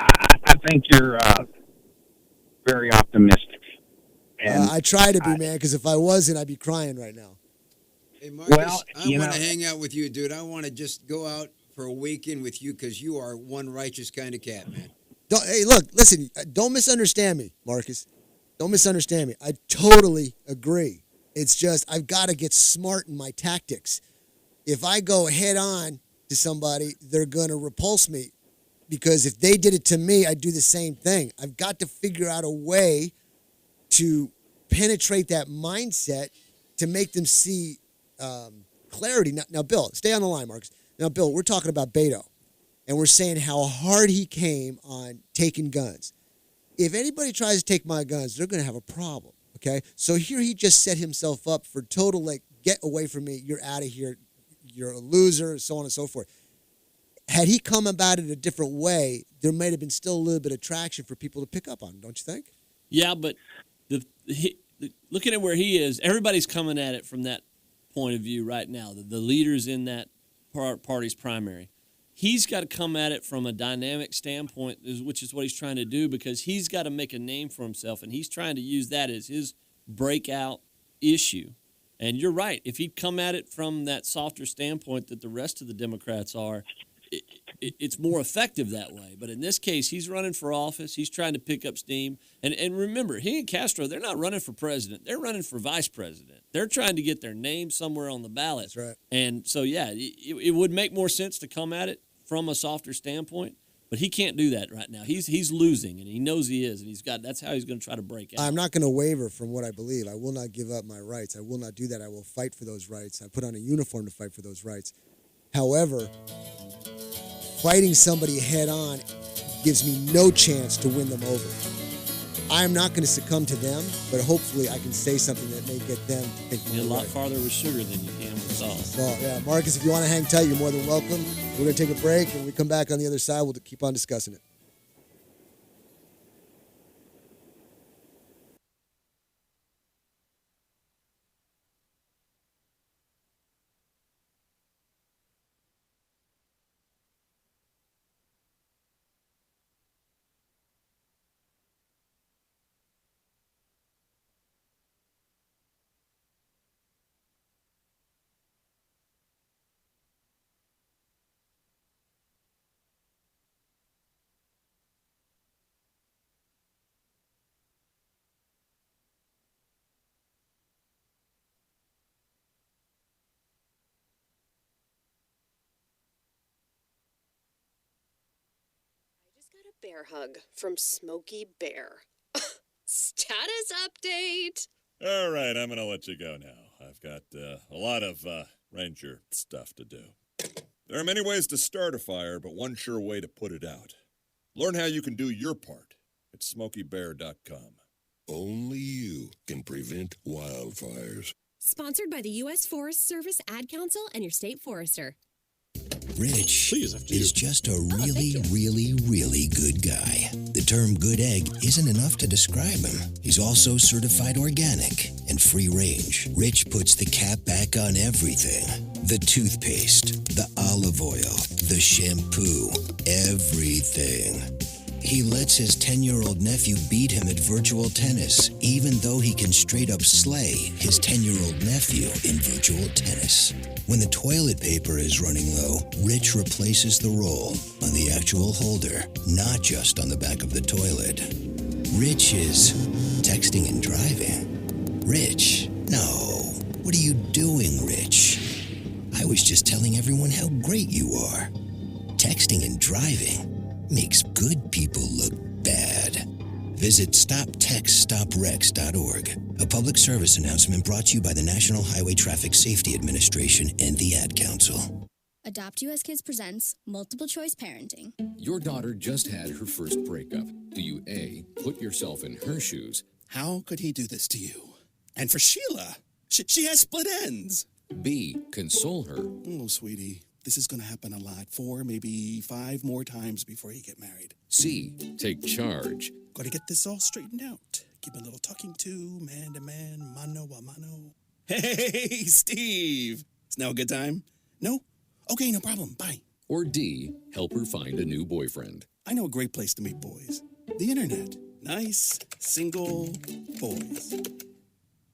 I think you're very optimistic. And I try to be, man, because if I wasn't, I'd be crying right now. Hey, Marcus, Well, I want to hang out with you, dude. I want to just go out for a weekend with you because you are one righteous kind of cat, man. Hey, look, listen, don't misunderstand me, Marcus. Don't misunderstand me. I totally agree. It's just I've got to get smart in my tactics. If I go head on to somebody, they're going to repulse me because if they did it to me, I'd do the same thing. I've got to figure out a way to penetrate that mindset to make them see clarity. Now, Bill, stay on the line, Marcus. Now, Bill, we're talking about Beto, and we're saying how hard he came on taking guns. If anybody tries to take my guns, they're going to have a problem, okay? So here he just set himself up for total, like, get away from me, you're out of here, you're a loser, so on and so forth. Had he come about it a different way, there might have been still a little bit of traction for people to pick up on, don't you think? Yeah, but looking at where he is, everybody's coming at it from that point of view right now, the leaders in that party's primary. He's got to come at it from a dynamic standpoint, which is what he's trying to do, because he's got to make a name for himself, and he's trying to use that as his breakout issue. And you're right. If he'd come at it from that softer standpoint that the rest of the Democrats are, it's more effective that way. But in this case, he's running for office. He's trying to pick up steam. And remember, he and Castro, they're not running for president. They're running for vice president. They're trying to get their name somewhere on the ballot. That's right. And so, yeah, it would make more sense to come at it from a softer standpoint. But he can't do that right now. He's losing, and he knows he is, and that's how he's going to try to break out. I'm not going to waver from what I believe. I will not give up my rights. I will not do that. I will fight for those rights. I put on a uniform to fight for those rights. However, fighting somebody head on gives me no chance to win them over. I am not going to succumb to them, but hopefully I can say something that may get them to think more. You're a lot farther with sugar than you can with salt. So, yeah, Marcus, if you want to hang tight, you're more than welcome. We're going to take a break, and when we come back on the other side, we'll keep on discussing it. Got a bear hug from Smokey Bear. Status update. All right, I'm going to let you go now. I've got a lot of ranger stuff to do. There are many ways to start a fire, but one sure way to put it out. Learn how you can do your part at SmokeyBear.com. Only you can prevent wildfires. Sponsored by the U.S. Forest Service Ad Council and your state forester. Rich is just a really good guy. The term good egg isn't enough to describe him. He's also certified organic and free range. Rich puts the cap back on everything. The toothpaste, the olive oil, the shampoo, everything. He lets his 10-year-old nephew beat him at virtual tennis, even though he can straight up slay his 10-year-old nephew in virtual tennis. When the toilet paper is running low, Rich replaces the roll on the actual holder, not just on the back of the toilet. Rich is texting and driving. Rich, no. What are you doing, Rich? I was just telling everyone how great you are. Texting and driving makes good people look bad. Visit StopTextStopWrecks.org, a public service announcement brought to you by the National Highway Traffic Safety Administration and the Ad Council. Adopt US Kids presents Multiple Choice Parenting. Your daughter just had her first breakup. Do you A, put yourself in her shoes? How could he do this to you? And for Sheila, she has split ends. B, console her? Oh, sweetie, this is going to happen a lot. 4, maybe 5 more times before you get married. C, take charge? Got to get this all straightened out. Give a little talking to, man to man, mano a mano. Hey, Steve! Is now a good time? No? Okay, no problem. Bye. Or D, help her find a new boyfriend? I know a great place to meet boys. The internet. Nice, single boys.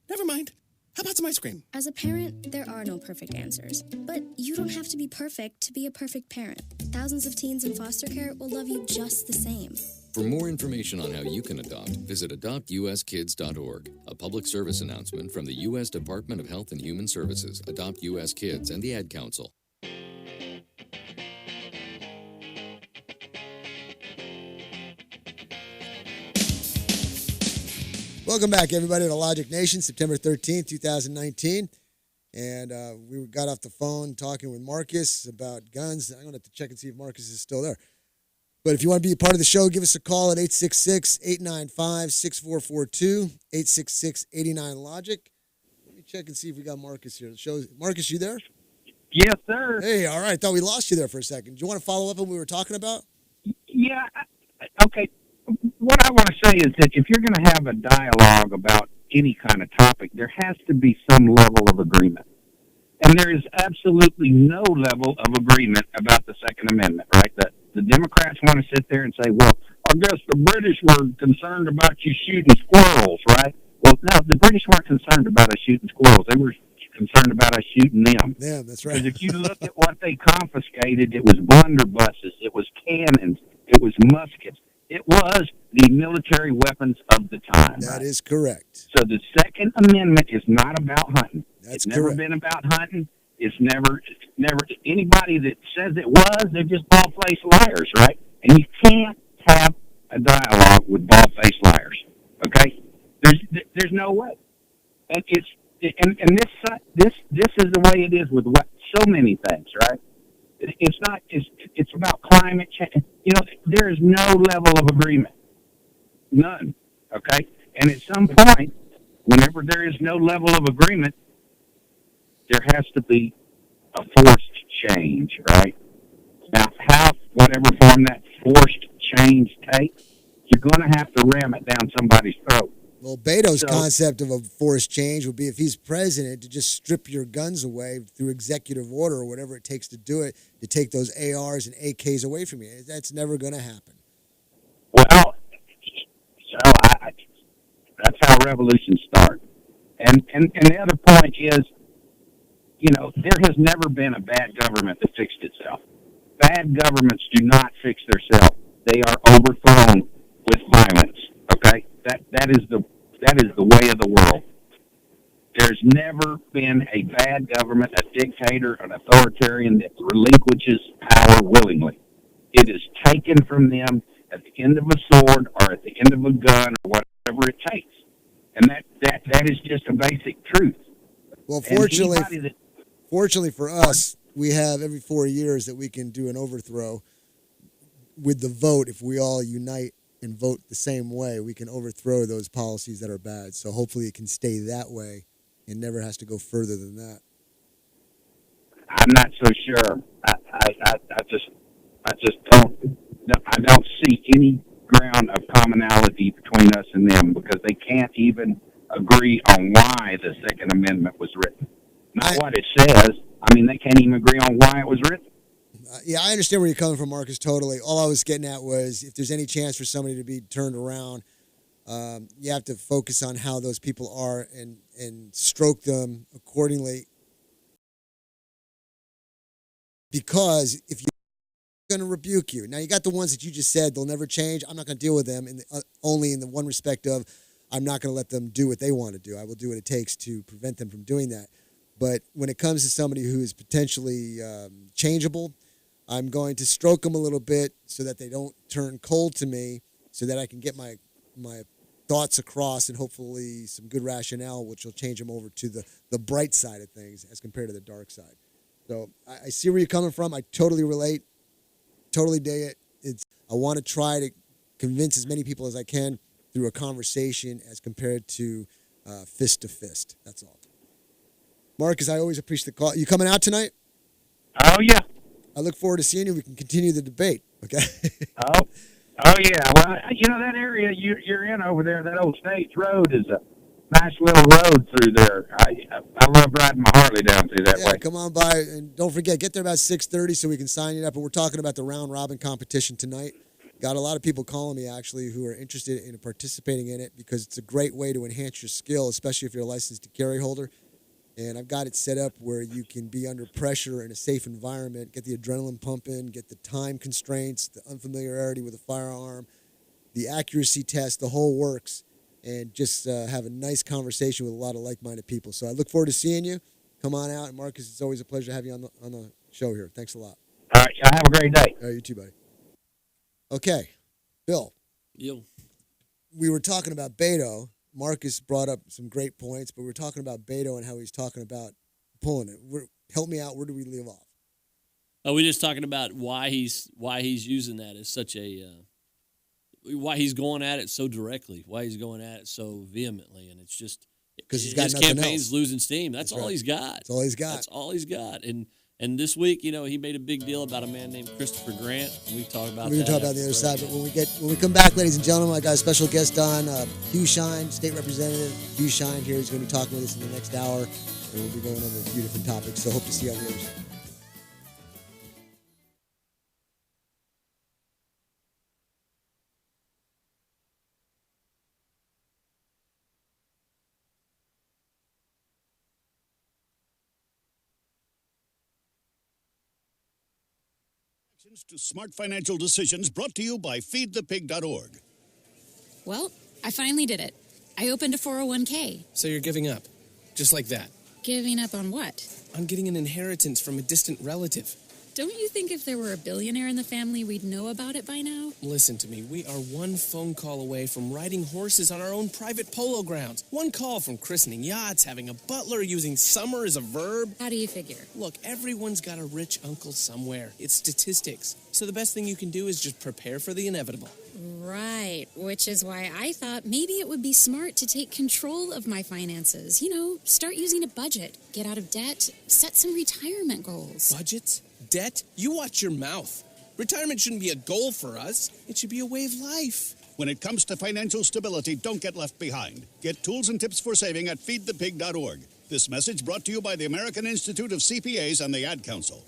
Never mind. How about some ice cream? As a parent, there are no perfect answers. But you don't have to be perfect to be a perfect parent. Thousands of teens in foster care will love you just the same. For more information on how you can adopt, visit adoptuskids.org. A public service announcement from the U.S. Department of Health and Human Services, Adopt U.S. Kids, and the Ad Council. Welcome back, everybody, to Logic Nation, September 13th, 2019. And we got off the phone talking with Marcus about guns. I'm going to have to check and see if Marcus is still there. But if you want to be a part of the show, give us a call at 866-895-6442, 866-89-LOGIC. Let me check and see if we got Marcus here. Marcus, you there? Yes, sir. Hey, all right. Thought we lost you there for a second. Do you want to follow up on what we were talking about? Yeah, okay. What I want to say is that if you're going to have a dialogue about any kind of topic, there has to be some level of agreement. And there is absolutely no level of agreement about the Second Amendment, right? The Democrats want to sit there and say, well, I guess the British were concerned about you shooting squirrels, right? Well, no, the British weren't concerned about us shooting squirrels. They were concerned about us shooting them. Yeah, that's right. Because if you look at what they confiscated, it was blunderbusses, it was cannons, it was muskets. It was the military weapons of the time. That is correct. So the Second Amendment is not about hunting. That's never correct. been about hunting. It's never anybody that says it was, they're just bald-faced liars, right? And you can't have a dialogue with bald-faced liars. Okay? There's no way. And this is the way it is with so many things, right? It's about climate change. You know, there is no level of agreement. None. Okay? And at some point, whenever there is no level of agreement, there has to be a forced change, right? Now, whatever form that forced change takes, you're going to have to ram it down somebody's throat. Well, Beto's concept of a forced change would be, if he's president, to just strip your guns away through executive order or whatever it takes to do it, to take those ARs and AKs away from you. That's never going to happen. Well, so that's how revolutions start. And the other point is, you know, there has never been a bad government that fixed itself. Bad governments do not fix themselves. They are overthrown with violence. Okay? That is the way of the world. There's never been a bad government, a dictator, an authoritarian that relinquishes power willingly. It is taken from them at the end of a sword or at the end of a gun or whatever it takes. And that is just a basic truth. Well, fortunately for us, we have every 4 years that we can do an overthrow with the vote. If we all unite and vote the same way, we can overthrow those policies that are bad. So hopefully it can stay that way and never has to go further than that. I'm not so sure. I just don't see any ground of commonality between us and them, because they can't even agree on why the Second Amendment was written. Not what it says. I mean, they can't even agree on why it was written. Yeah, I understand where you're coming from, Marcus, totally. All I was getting at was if there's any chance for somebody to be turned around, you have to focus on how those people are and stroke them accordingly. Because if you're going to rebuke you, now you got the ones that you just said they'll never change. I'm not going to deal with them only in the one respect of I'm not going to let them do what they want to do. I will do what it takes to prevent them from doing that. But when it comes to somebody who is potentially changeable, I'm going to stroke them a little bit so that they don't turn cold to me, so that I can get my thoughts across and hopefully some good rationale, which will change them over to the bright side of things as compared to the dark side. So I see where you're coming from. I totally relate, totally dig it. I want to try to convince as many people as I can through a conversation as compared to fist to fist. That's all. Marcus, I always appreciate the call. You coming out tonight? Oh, yeah. I look forward to seeing you. We can continue the debate, okay? Oh, yeah. Well, that area you're in over there, that old States Road is a nice little road through there. I love riding my Harley down through that way. Come on by, and don't forget, get there about 6:30 so we can sign you up. But we're talking about the round robin competition tonight. Got a lot of people calling me, actually, who are interested in participating in it because it's a great way to enhance your skill, especially if you're a licensed to carry holder. And I've got it set up where you can be under pressure in a safe environment, get the adrenaline pumping, get the time constraints, the unfamiliarity with a firearm, the accuracy test, the whole works, and just have a nice conversation with a lot of like-minded people. So I look forward to seeing you. Come on out. And Marcus, it's always a pleasure to have you on the show here. Thanks a lot. All right. Have a great day. All right, you too, buddy. Okay. Bill. Yo. We were talking about Beto. Marcus brought up some great points, but we were talking about Beto and how he's talking about pulling it. Help me out. Where do we leave off? Oh, we're just talking about why he's using that as such a why he's going at it so directly, why he's going at it so vehemently, and it's just because he's got his nothing campaign's else. losing steam. That's all right. he's got. That's all he's got. That's all he's got. And this week, he made a big deal about a man named Christopher Grant. We talk about We're going that. to talk about the other side, but when we come back, ladies and gentlemen, I got a special guest on, Hugh Shine, State Representative Hugh Shine here. He's going to be talking with us in the next hour, and we'll be going over a few different topics. So hope to see you on the other side. To smart financial decisions brought to you by feedthepig.org. Well, I finally did it. I opened a 401k. So you're giving up, just like that. Giving up on what? On getting an inheritance from a distant relative. Don't you think if there were a billionaire in the family, we'd know about it by now? Listen to me. We are one phone call away from riding horses on our own private polo grounds. One call from christening yachts, having a butler, using summer as a verb. How do you figure? Look, everyone's got a rich uncle somewhere. It's statistics. So the best thing you can do is just prepare for the inevitable. Right, which is why I thought maybe it would be smart to take control of my finances. Start using a budget, get out of debt, set some retirement goals. Budgets? Debt? You watch your mouth. Retirement shouldn't be a goal for us. It should be a way of life. When it comes to financial stability, don't get left behind. Get tools and tips for saving at feedthepig.org. This message brought to you by the American Institute of CPAs and the Ad Council.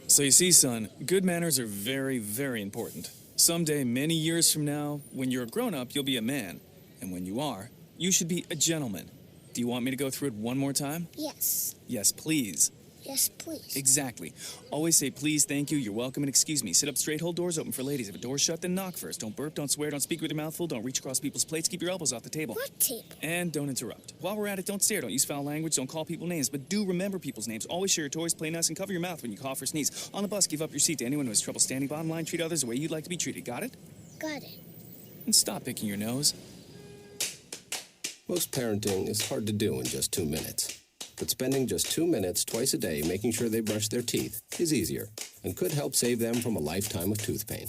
So you see, son, good manners are very, very important. Someday, many years from now, when you're a grown-up, you'll be a man. And when you are, you should be a gentleman. Do you want me to go through it one more time? Yes. Yes, please. Yes, please. Exactly. Always say please, thank you, you're welcome, and excuse me. Sit up straight, hold doors open for ladies. If a door's shut, then knock first. Don't burp, don't swear, don't speak with your mouth full, don't reach across people's plates, keep your elbows off the table. What table? And don't interrupt. While we're at it, don't stare, don't use foul language, don't call people names, but do remember people's names. Always share your toys, play nice, and cover your mouth when you cough or sneeze. On the bus, give up your seat to anyone who has trouble standing bottom line. Treat others the way you'd like to be treated. Got it? Got it. And stop picking your nose. Most parenting is hard to do in just 2 minutes. But spending just 2 minutes twice a day making sure they brush their teeth is easier and could help save them from a lifetime of tooth pain.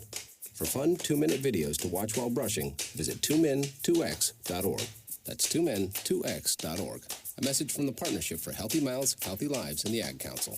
For fun 2-minute videos to watch while brushing, visit 2min2x.org. That's 2men2x.org. A message from the Partnership for Healthy Mouths, Healthy Lives, and the Ad Council.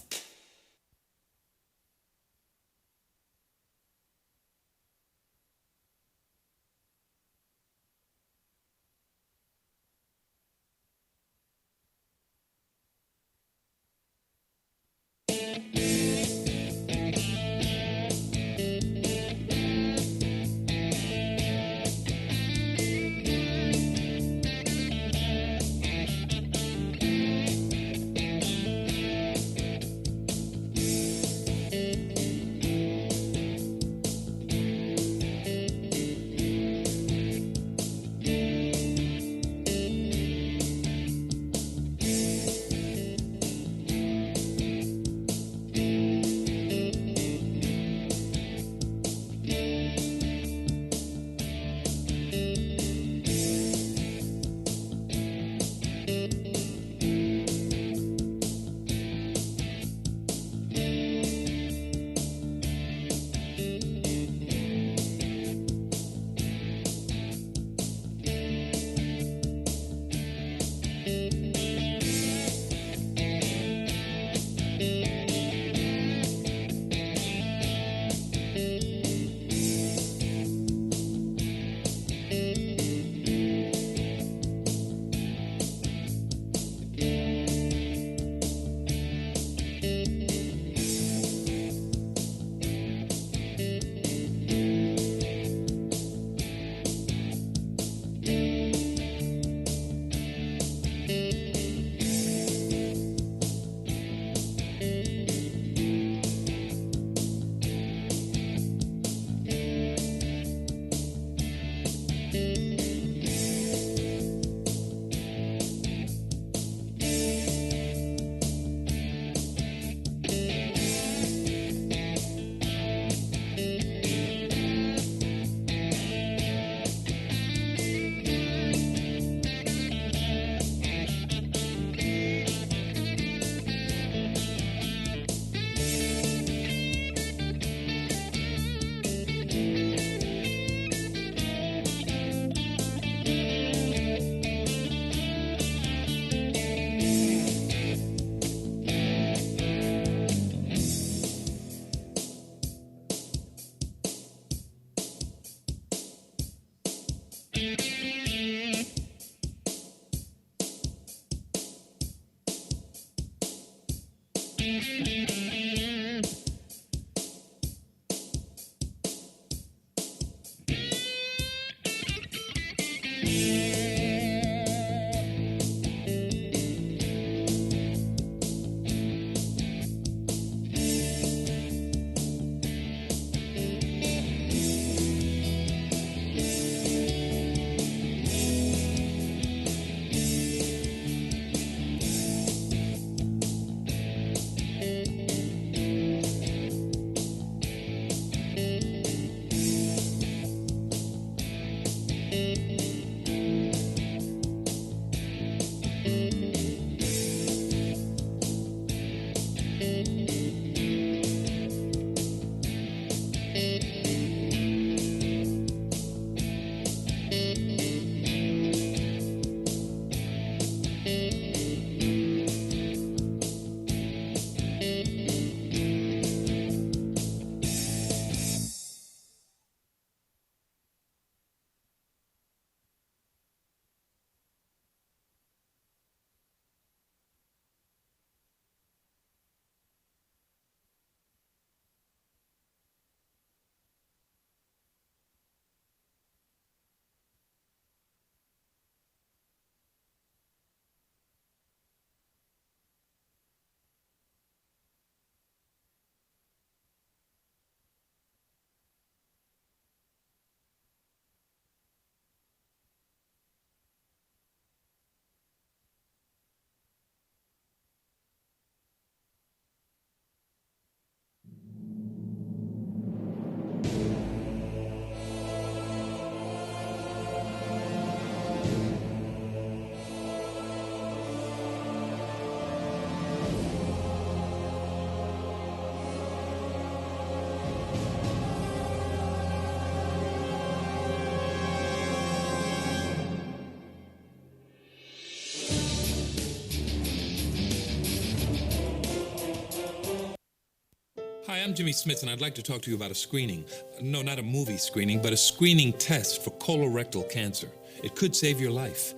Hi, I'm Jimmy Smith, and I'd like to talk to you about a screening. No, not a movie screening, but a screening test for colorectal cancer. It could save your life.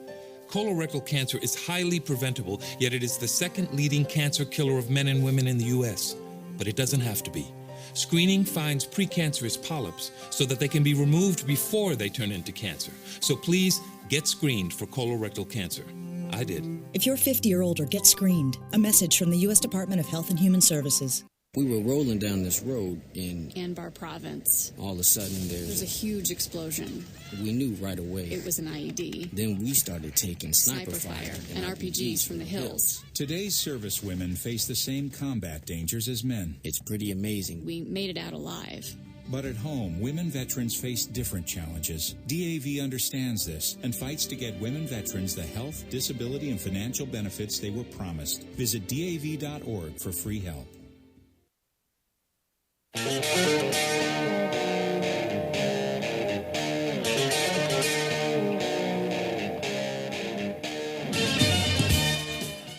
Colorectal cancer is highly preventable, yet it is the second leading cancer killer of men and women in the U.S. But it doesn't have to be. Screening finds precancerous polyps so that they can be removed before they turn into cancer. So please, get screened for colorectal cancer. I did. If you're 50 or older, get screened. A message from the U.S. Department of Health and Human Services. We were rolling down this road in Anbar Province. all of a sudden There's a huge explosion. we knew right away. It was an IED. Then we started taking Sniper fire and RPGs from the hills. Today's servicewomen face the same combat dangers as men. It's pretty amazing. We made it out alive. But at home, women veterans face different challenges. DAV understands this and fights to get women veterans the health, disability, and financial benefits they were promised. Visit DAV.org for free help.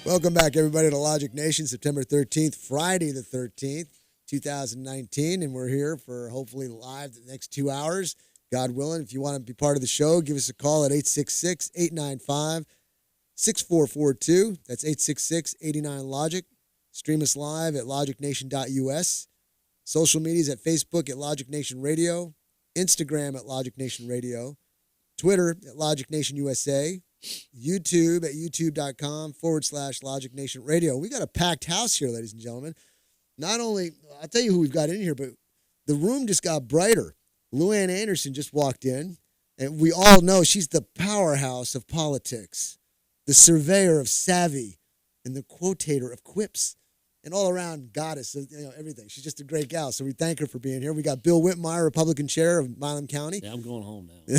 Welcome back, everybody, to Logic Nation, September 13th, Friday the 13th, 2019, and we're here for hopefully live the next 2 hours, God willing. If you want to be part of the show, give us a call at 866-895-6442. That's 866-89-LOGIC. Stream us live at logicnation.us. Social medias at Facebook at Logic Nation Radio, Instagram at Logic Nation Radio, Twitter at Logic Nation USA, YouTube at youtube.com/Logic Nation Radio. We got a packed house here, ladies and gentlemen. Not only, I'll tell you who we've got in here, but the room just got brighter. Luann Anderson just walked in, and we all know she's the powerhouse of politics, the surveyor of savvy, and the quotator of quips. An all-around goddess of everything. She's just a great gal, so we thank her for being here. We got Bill Whitmire, Republican chair of Milam County. Yeah, I'm going home now.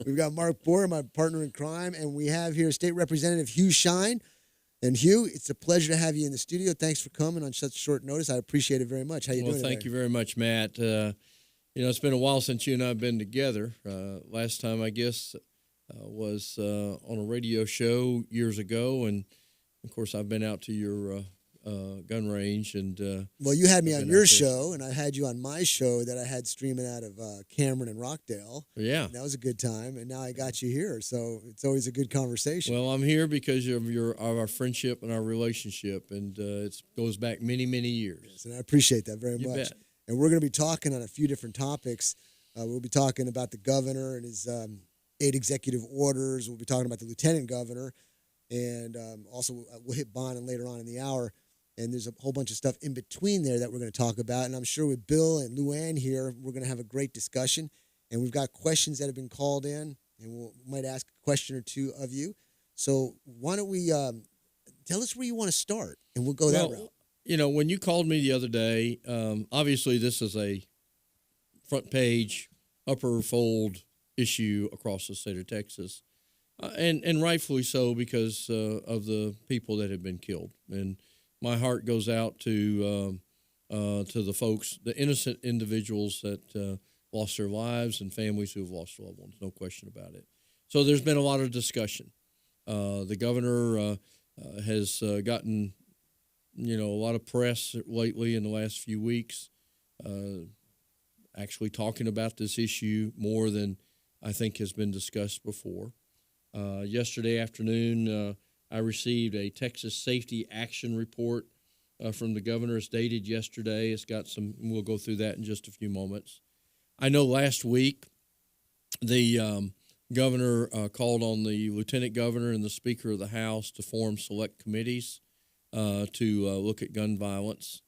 We've got Mark Boer, my partner in crime, and we have here State Representative Hugh Shine. And Hugh, it's a pleasure to have you in the studio. Thanks for coming on such short notice. I appreciate it very much. How you doing today? Thank you very much, Matt. It's been a while since you and I have been together. Last time, I guess, was on a radio show years ago, and of course, I've been out to your gun range. And well, you had me on your show, and I had you on my show that I had streaming out of Cameron and Rockdale. Yeah. And that was a good time, and now I got you here, so it's always a good conversation. Well, I'm here because of our friendship and our relationship, and it goes back many, many years. Yes, and I appreciate that very You much. bet. And we're going to be talking on a few different topics. We'll be talking about the governor and his 8 executive orders. We'll be talking about the lieutenant governor. And also, we'll hit Bonham later on in the hour. And there's a whole bunch of stuff in between there that we're going to talk about. And I'm sure with Bill and Luann here, we're going to have a great discussion. And we've got questions that have been called in, and we might ask a question or two of you. So why don't we tell us where you want to start, and we'll go that route. When you called me the other day, obviously this is a front page, upper fold issue across the state of Texas. And rightfully so, because of the people that have been killed. And my heart goes out to the folks, the innocent individuals that lost their lives and families who have lost loved ones, no question about it. So there's been a lot of discussion. The governor has gotten, a lot of press lately in the last few weeks, actually talking about this issue more than I think has been discussed before. Yesterday afternoon, I received a Texas Safety Action Report from the governor. It's dated yesterday. It's got we'll go through that in just a few moments. I know last week the governor called on the lieutenant governor and the Speaker of the House to form select committees to look at gun violence.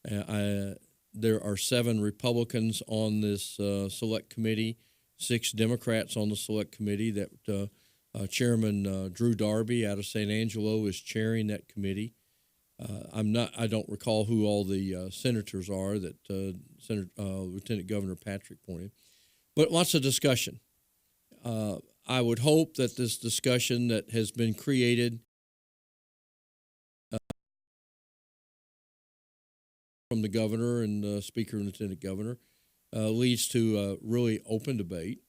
There are 7 Republicans on this select committee, 6 Democrats on the select committee that Chairman Drew Darby out of San Angelo is chairing that committee. I don't recall who all the senators are that Lieutenant Governor Patrick pointed, but lots of discussion. I would hope that this discussion that has been created from the governor and the Speaker and Lieutenant Governor leads to a really open debate.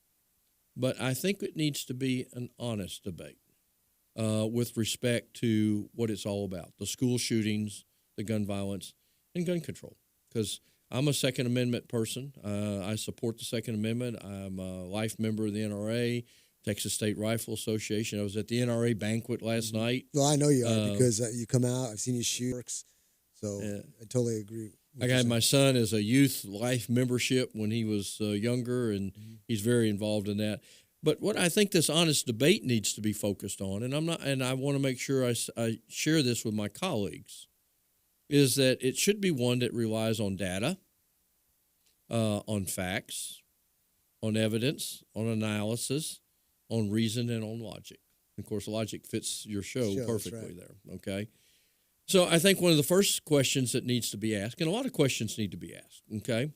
But I think it needs to be an honest debate with respect to what it's all about, the school shootings, the gun violence, and gun control. Because I'm a Second Amendment person. I support the Second Amendment. I'm a life member of the NRA, Texas State Rifle Association. I was at the NRA banquet last night. Well, I know you are because you come out. I've seen you shoot. So I totally agree. I got my son as a youth life membership when he was younger, and he's very involved in that. But what I think this honest debate needs to be focused on, and I want to make sure I share this with my colleagues, is that it should be one that relies on data, on facts, on evidence, on analysis, on reason, and on logic. Of course, logic fits your show perfectly there, okay? So I think one of the first questions that needs to be asked, and a lot of questions need to be asked, okay,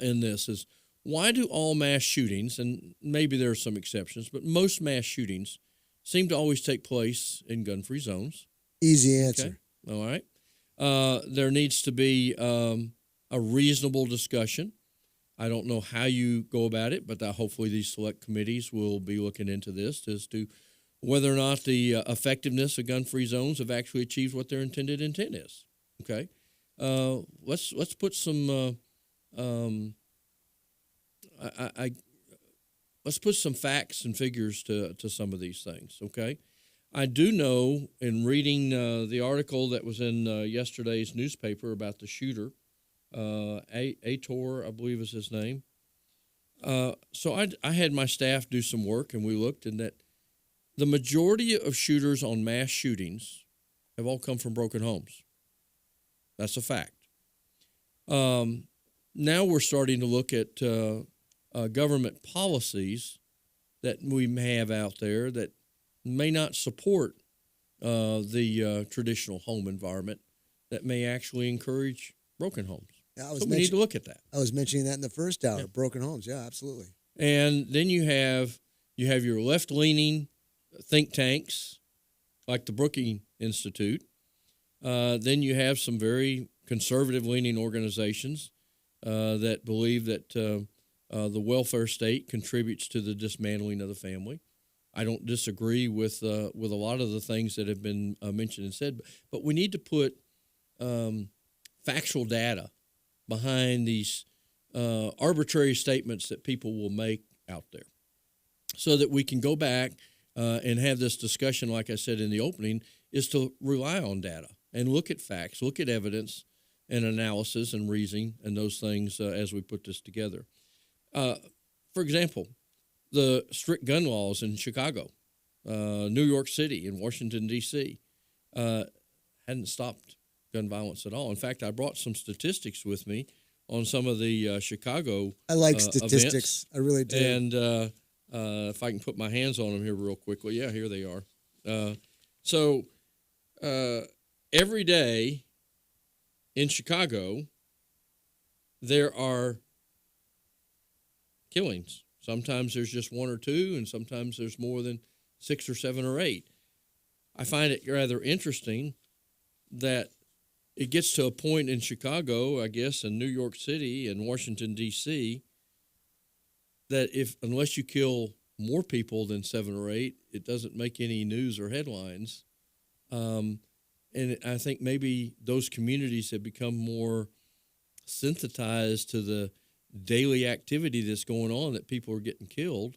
in this is, why do all mass shootings, and maybe there are some exceptions, but most mass shootings seem to always take place in gun-free zones? Easy answer. Okay? All right. There needs to be a reasonable discussion. I don't know how you go about it, but hopefully these select committees will be looking into this as to whether or not the effectiveness of gun-free zones have actually achieved what their intended intent is. Okay, let's put some let's put some facts and figures to some of these things. Okay, I do know in reading the article that was in yesterday's newspaper about the shooter, Ator, I believe is his name. So I had my staff do some work, and we looked, and that the majority of shooters on mass shootings have all come from broken homes. That's a fact. Now we're starting to look at government policies that we may have out there that may not support the traditional home environment, that may actually encourage broken homes. Yeah, so we need to look at that. I was mentioning that in the first hour, broken homes. Yeah, absolutely. And then you have your left-leaning think tanks like the Brookings Institute. Then you have some very conservative-leaning organizations that believe that the welfare state contributes to the dismantling of the family. I don't disagree with a lot of the things that have been mentioned and said, but we need to put factual data behind these arbitrary statements that people will make out there, so that we can go back and have this discussion, like I said in the opening, is to rely on data and look at facts, look at evidence and analysis and reasoning and those things as we put this together. For example, the strict gun laws in Chicago, New York City, and Washington, D.C. Hadn't stopped gun violence at all. In fact, I brought some statistics with me on some of the Chicago I like statistics. Events. I really do. And if I can put my hands on them here real quickly. Yeah, here they are. So every day in Chicago, there are killings. Sometimes there's just one or two, and sometimes there's more than 6 or 7 or 8. I find it rather interesting that it gets to a point in Chicago, I guess, and New York City and Washington, D.C., that unless you kill more people than 7 or 8, it doesn't make any news or headlines. And I think maybe those communities have become more sensitized to the daily activity that's going on, that people are getting killed,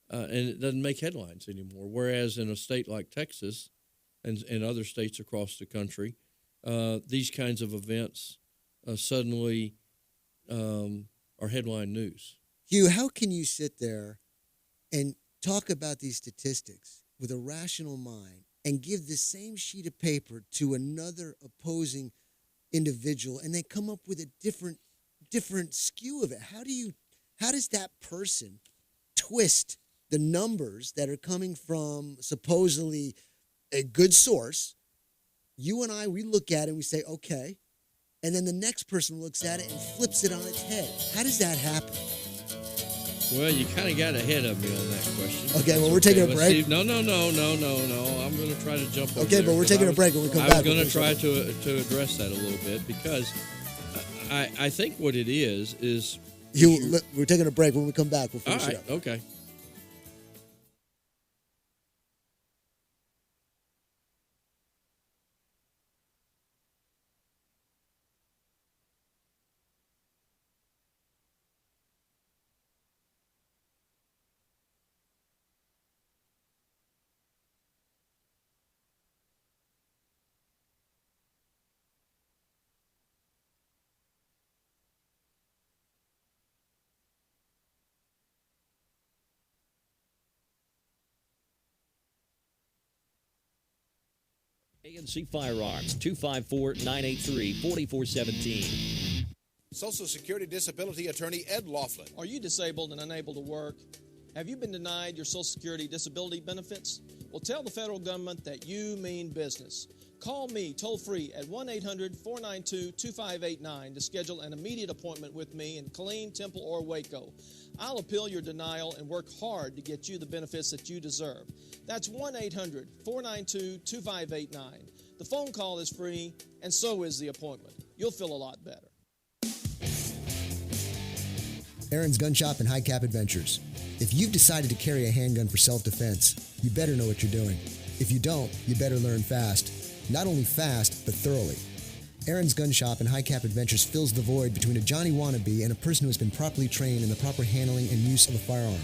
and it doesn't make headlines anymore. Whereas in a state like Texas and other states across the country, these kinds of events suddenly are headline news. Hugh, how can you sit there and talk about these statistics with a rational mind and give the same sheet of paper to another opposing individual and they come up with a different skew of it? How does that person twist the numbers that are coming from supposedly a good source? You and I, we look at it and we say, okay. And then the next person looks at it and flips it on its head. How does that happen? Well, you kind of got ahead of me on that question. Okay, well, we're taking a break. No. I'm going to try to jump over Okay, but we're taking a break when we come back. I was going to try to address that a little bit because I think what it is Hugh, we're taking a break. When we come back, we'll finish it up. Okay. ANC Firearms, 254-983-4417. Social Security Disability Attorney Ed Laughlin. Are you disabled and unable to work? Have you been denied your Social Security disability benefits? Well, tell the federal government that you mean business. Call me toll-free at 1-800-492-2589 to schedule an immediate appointment with me in Killeen, Temple, or Waco. I'll appeal your denial and work hard to get you the benefits that you deserve. That's 1-800-492-2589. The phone call is free, and so is the appointment. You'll feel a lot better. Aaron's Gun Shop and High Cap Adventures. If you've decided to carry a handgun for self-defense, you better know what you're doing. If you don't, you better learn fast. Not only fast, but thoroughly. Aaron's Gun Shop and High Cap Adventures fills the void between a Johnny wannabe and a person who has been properly trained in the proper handling and use of a firearm.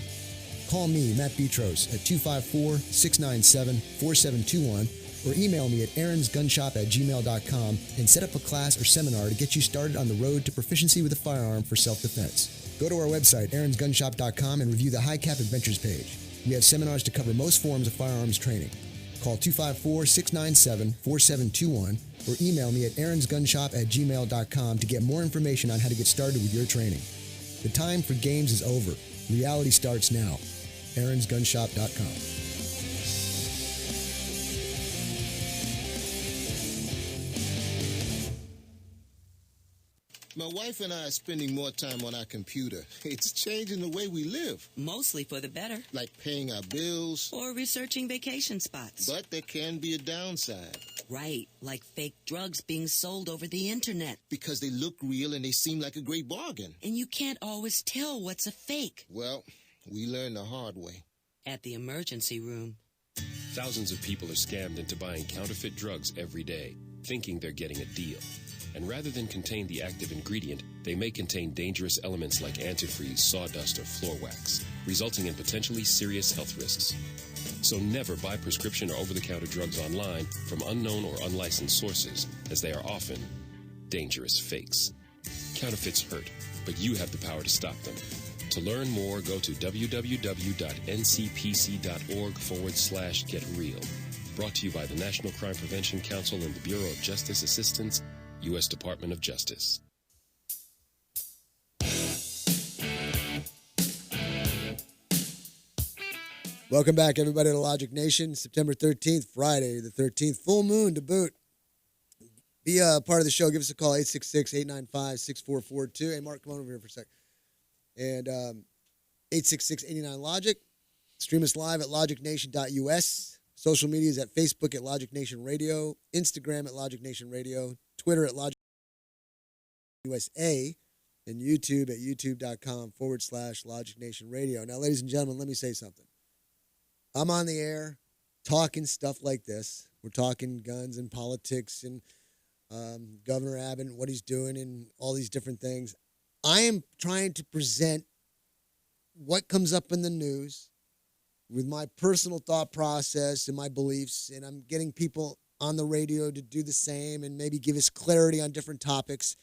Call me, Matt Petros, at 254-697-4721 or email me at aaronsgunshop@gmail.com and set up a class or seminar to get you started on the road to proficiency with a firearm for self-defense. Go to our website, aaronsgunshop.com, and review the High Cap Adventures page. We have seminars to cover most forms of firearms training. Call 254-697-4721 or email me at aaronsgunshop@gmail.com to get more information on how to get started with your training. The time for games is over. Reality starts now. aaronsgunshop.com. My wife and I are spending more time on our computer. It's changing the way we live. Mostly for the better. Like paying our bills. Or researching vacation spots. But there can be a downside. Right, like fake drugs being sold over the internet. Because they look real and they seem like a great bargain. And you can't always tell what's a fake. Well, we learned the hard way. At the emergency room. Thousands of people are scammed into buying counterfeit drugs every day, thinking they're getting a deal. And rather than contain the active ingredient, they may contain dangerous elements like antifreeze, sawdust, or floor wax, resulting in potentially serious health risks. So never buy prescription or over-the-counter drugs online from unknown or unlicensed sources, as they are often dangerous fakes. Counterfeits hurt, but you have the power to stop them. To learn more, go to www.ncpc.org/getreal. Brought to you by the National Crime Prevention Council and the Bureau of Justice Assistance, U.S. Department of Justice. Welcome back, everybody, to Logic Nation. September 13th, Friday the 13th, full moon to boot. Be a part of the show. Give us a call, 866-895-6442. Hey, Mark, come on over here for a sec. And 866-89-LOGIC. Stream us live at logicnation.us. Social media is at Facebook at Logic Nation Radio, Instagram at Logic Nation Radio, Twitter at Logic USA, and YouTube at youtube.com/Logic Nation Radio. Now, ladies and gentlemen, let me say something. I'm on the air talking stuff like this. We're talking guns and politics and Governor Abbott and what he's doing and all these different things. I am trying to present what comes up in the news with my personal thought process and my beliefs, and I'm getting people on the radio to do the same and maybe give us clarity on different topics.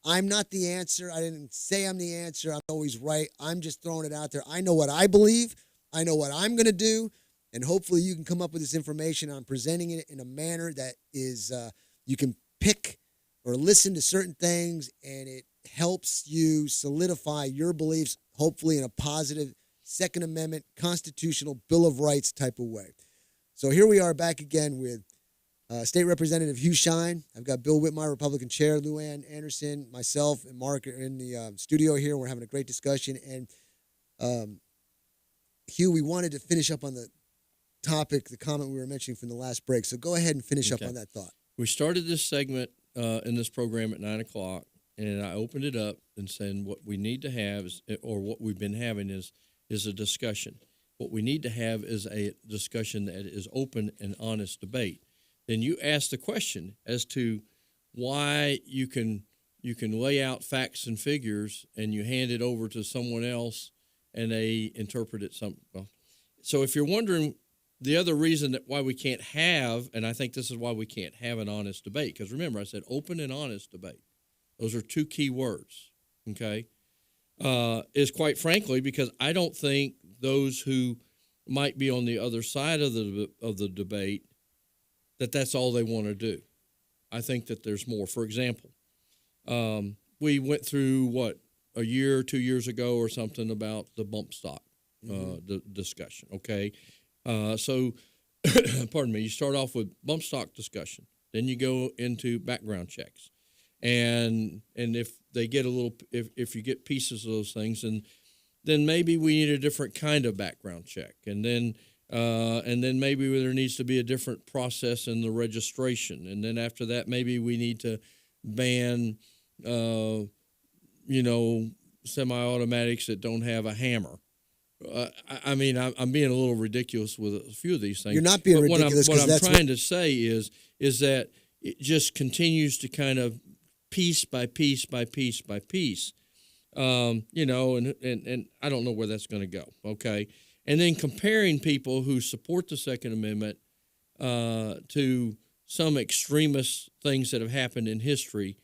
I'm not the answer. I didn't say I'm the answer. I'm always right. I'm just throwing it out there. I know what I believe. I know what I'm going to do, and hopefully you can come up with this information. I'm presenting it in a manner that is you can pick or listen to certain things, and it helps you solidify your beliefs, hopefully in a positive Second Amendment, constitutional Bill of Rights type of way. So here we are back again with State Representative Hugh Shine. I've got Bill Whitmire, Republican Chair, Lou Ann Anderson, myself, and Mark are in the studio here. We're having a great discussion. And Hugh, we wanted to finish up on the topic, the comment we were mentioning from the last break. So go ahead and finish up on that thought. We started this segment in this program at 9 o'clock, and I opened it up and saying what we need to have is, or what we've been having is a discussion. What we need to have is a discussion that is open and honest debate. Then you ask the question as to why you can lay out facts and figures and you hand it over to someone else and they interpret it well. So if you're wondering the other reason that why we can't have, and I think this is why we can't have an honest debate, because remember I said open and honest debate. Those are two key words, okay? Is quite frankly because I don't think those who might be on the other side of the debate, that's all they want to do. I think that there's more. For example, we went through a year or 2 years ago or something about the bump stock the discussion. Okay, so pardon me. You start off with bump stock discussion, then you go into background checks, and if they get if you get pieces of those things, and then maybe we need a different kind of background check, and then maybe there needs to be a different process in the registration, and then after that maybe we need to ban semi-automatics that don't have a hammer. I'm being a little ridiculous with a few of these things. You're not being ridiculous. What I'm trying to say is that it just continues to kind of piece by piece by piece by piece, and I don't know where that's going to go. Okay, and then comparing people who support the Second Amendment to some extremist things that have happened in history.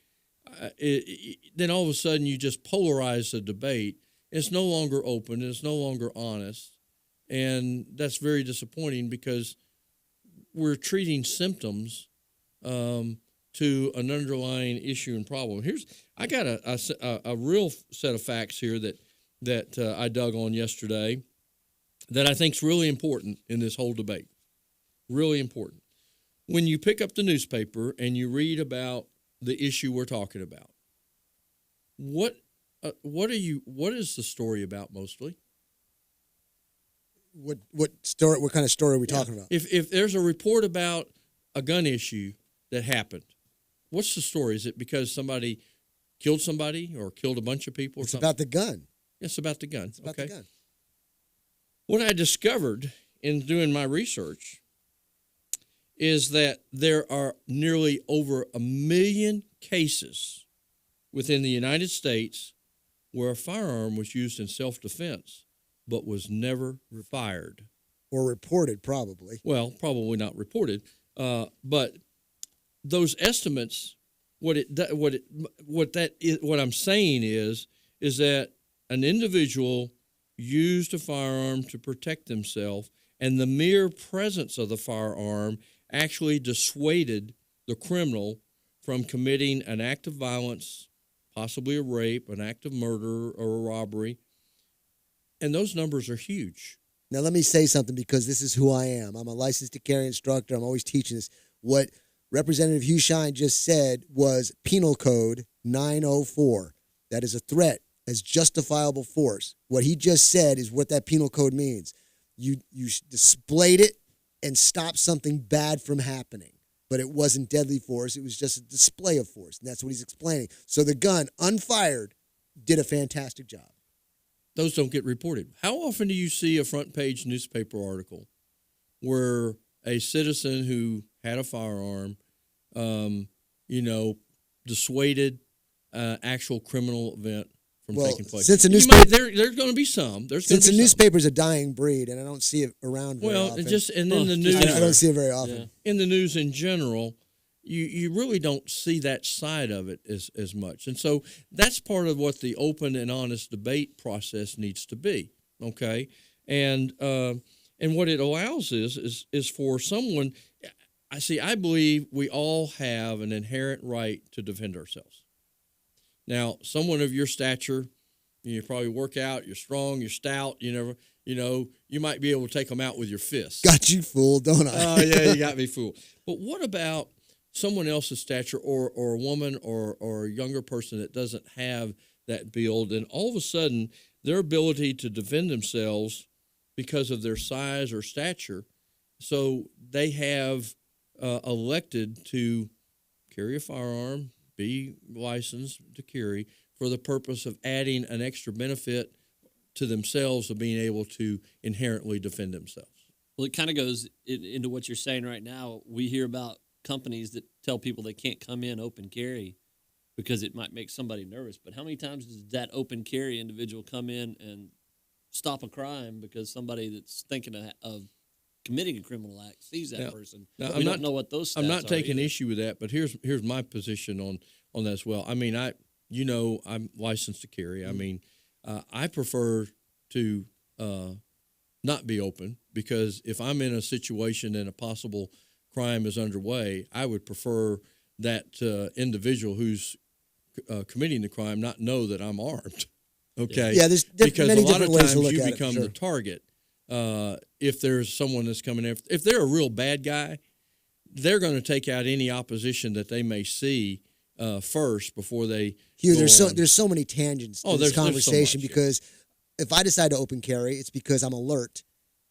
Then all of a sudden you just polarize the debate. It's no longer open. It's no longer honest. And that's very disappointing because we're treating symptoms to an underlying issue and problem. I got a real set of facts here that I dug on yesterday that I think is really important in this whole debate. Really important. When you pick up the newspaper and you read about the issue we're talking about, what is the story about mostly? What story? What kind of story are we talking about? If there's a report about a gun issue that happened, what's the story? Is it because somebody killed somebody or killed a bunch of people? It's about the gun. It's about the gun. It's about the gun. What I discovered in doing my research is that there are nearly over 1 million cases within the United States where a firearm was used in self-defense but was never fired. Or reported, probably. Well, probably not reported. But those estimates, what I'm saying is that an individual used a firearm to protect themselves, and the mere presence of the firearm actually dissuaded the criminal from committing an act of violence, possibly a rape, an act of murder, or a robbery. And those numbers are huge. Now, let me say something because this is who I am. I'm a licensed to carry instructor. I'm always teaching this. What Representative Hugh just said was Penal Code 904. That is a threat as justifiable force. What he just said is what that penal code means. You displayed it and stopped something bad from happening. But it wasn't deadly force. It was just a display of force. And that's what he's explaining. So the gun, unfired, did a fantastic job. Those don't get reported. How often do you see a front page newspaper article where a citizen who had a firearm, dissuaded actual criminal event from taking place? Since the newspaper, there's going to be some. Since the newspaper's a dying breed, and I don't see it around very often. And in the news, I don't see it very often. Yeah. In the news in general, you really don't see that side of it as much. And so that's part of what the open and honest debate process needs to be, okay? And what it allows is for someone, I believe we all have an inherent right to defend ourselves. Now, someone of your stature, you probably work out, you're strong, you're stout, you might be able to take them out with your fists. Got you fooled, don't I? Oh, yeah, you got me fooled. But what about someone else's stature or a woman or a younger person that doesn't have that build, and all of a sudden their ability to defend themselves because of their size or stature, so they have elected to carry a firearm, be licensed to carry for the purpose of adding an extra benefit to themselves of being able to inherently defend themselves. Well, it kind of goes into what you're saying right now. We hear about companies that tell people they can't come in open carry because it might make somebody nervous. But how many times does that open carry individual come in and stop a crime because somebody that's thinking of committing a criminal act sees that person? Now, we don't know what those stats I'm not taking either. issue with that, but here's my position on that as well. I mean, I'm licensed to carry. I mean, I prefer to not be open because if I'm in a situation and a possible crime is underway, I would prefer that individual who's committing the crime not know that I'm armed. Okay. Yeah, there's because many a lot different of ways times to look you at it, become sure. the target. If there's someone that's coming after, if they're a real bad guy, they're going to take out any opposition that they may see first before they. Hugh, go there's on. so many tangents to this there's so conversation much, because if I decide to open carry, it's because I'm alert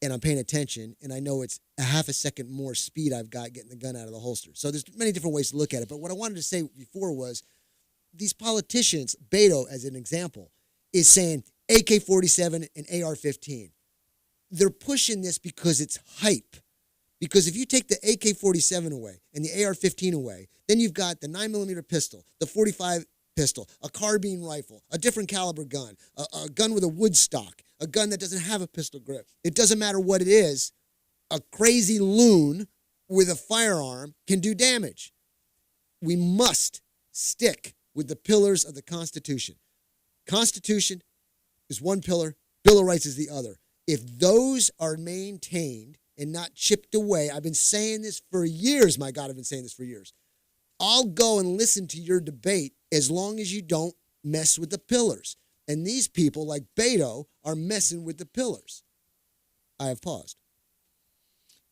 and I'm paying attention and I know it's a half a second more speed I've got getting the gun out of the holster. So there's many different ways to look at it. But what I wanted to say before was these politicians, Beto as an example, is saying AK-47 and AR-15. They're pushing this because it's hype. Because if you take the AK-47 away and the AR-15 away, then you've got the 9mm pistol, the .45 pistol, a carbine rifle, a different caliber gun, a gun with a wood stock, a gun that doesn't have a pistol grip. It doesn't matter what it is. A crazy loon with a firearm can do damage. We must stick with the pillars of the Constitution. Constitution is one pillar, Bill of Rights is the other. If those are maintained and not chipped away, I've been saying this for years, my God, I've been saying this for years. I'll go and listen to your debate as long as you don't mess with the pillars. And these people, like Beto, are messing with the pillars. I have paused.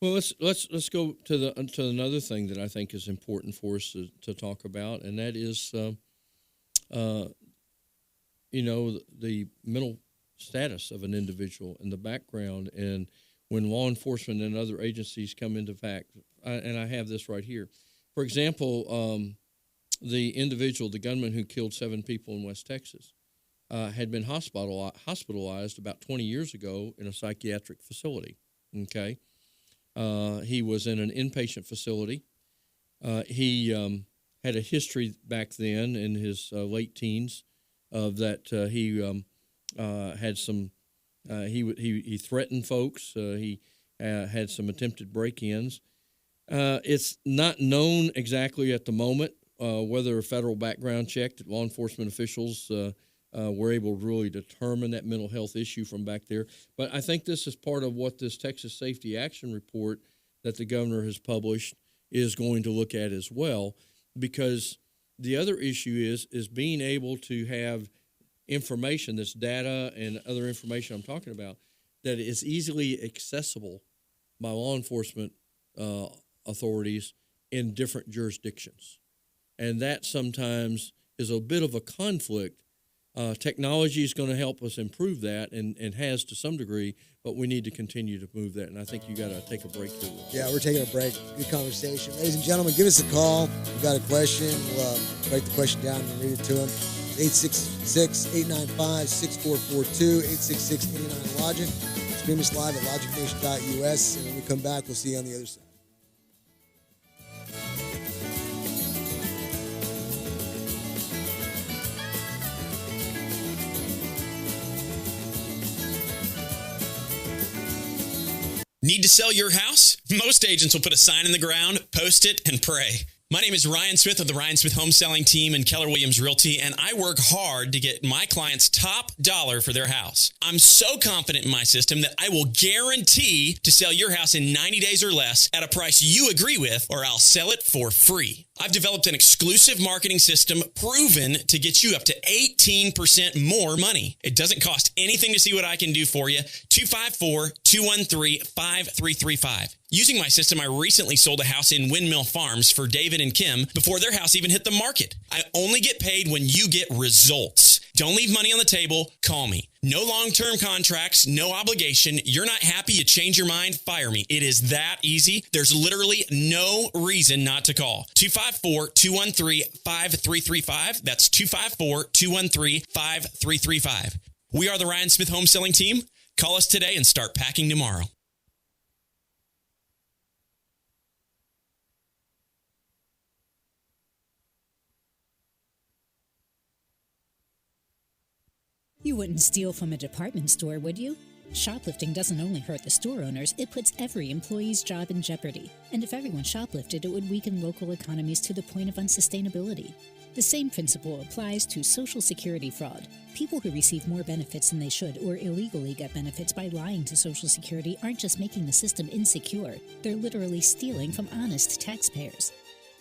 Well, let's go to another thing that I think is important for us to talk about, and that is, the mental status of an individual and the background, and when law enforcement and other agencies come into fact. And I have this right here. For example, the individual, the gunman who killed 7 people in West Texas, had been hospitalized about 20 years ago in a psychiatric facility. Okay. He was in an inpatient facility. He had a history back then in his late teens of that he had some. He threatened folks. He had some attempted break-ins. It's not known exactly at the moment whether a federal background check that law enforcement officials were able to really determine that mental health issue from back there. But I think this is part of what this Texas Safety Action Report that the governor has published is going to look at as well, because the other issue is being able to have information, this data and other information I'm talking about, that is easily accessible by law enforcement authorities in different jurisdictions. And that sometimes is a bit of a conflict. Technology is going to help us improve that and has to some degree, but we need to continue to move that. And I think you got to take a break here. Yeah, we're taking a break. Good conversation. Ladies and gentlemen, give us a call. If you've got a question, we'll write the question down and read it to them. 866-895-6442, 866-89-LOGIC. Stream us live at logicnation.us. And when we come back, we'll see you on the other side. Need to sell your house? Most agents will put a sign in the ground, post it, and pray. My name is Ryan Smith of the Ryan Smith Home Selling Team and Keller Williams Realty, and I work hard to get my clients top dollar for their house. I'm so confident in my system that I will guarantee to sell your house in 90 days or less at a price you agree with, or I'll sell it for free. I've developed an exclusive marketing system proven to get you up to 18% more money. It doesn't cost anything to see what I can do for you. 254-213-5335. Using my system, I recently sold a house in Windmill Farms for David and Kim before their house even hit the market. I only get paid when you get results. Don't leave money on the table. Call me. No long-term contracts, no obligation. You're not happy, you change your mind, fire me. It is that easy. There's literally no reason not to call. 254-213-5335. That's 254-213-5335. We are the Ryan Smith Home Selling Team. Call us today and start packing tomorrow. You wouldn't steal from a department store, would you? Shoplifting doesn't only hurt the store owners, it puts every employee's job in jeopardy. And if everyone shoplifted, it would weaken local economies to the point of unsustainability. The same principle applies to Social Security fraud. People who receive more benefits than they should or illegally get benefits by lying to Social Security aren't just making the system insecure, they're literally stealing from honest taxpayers.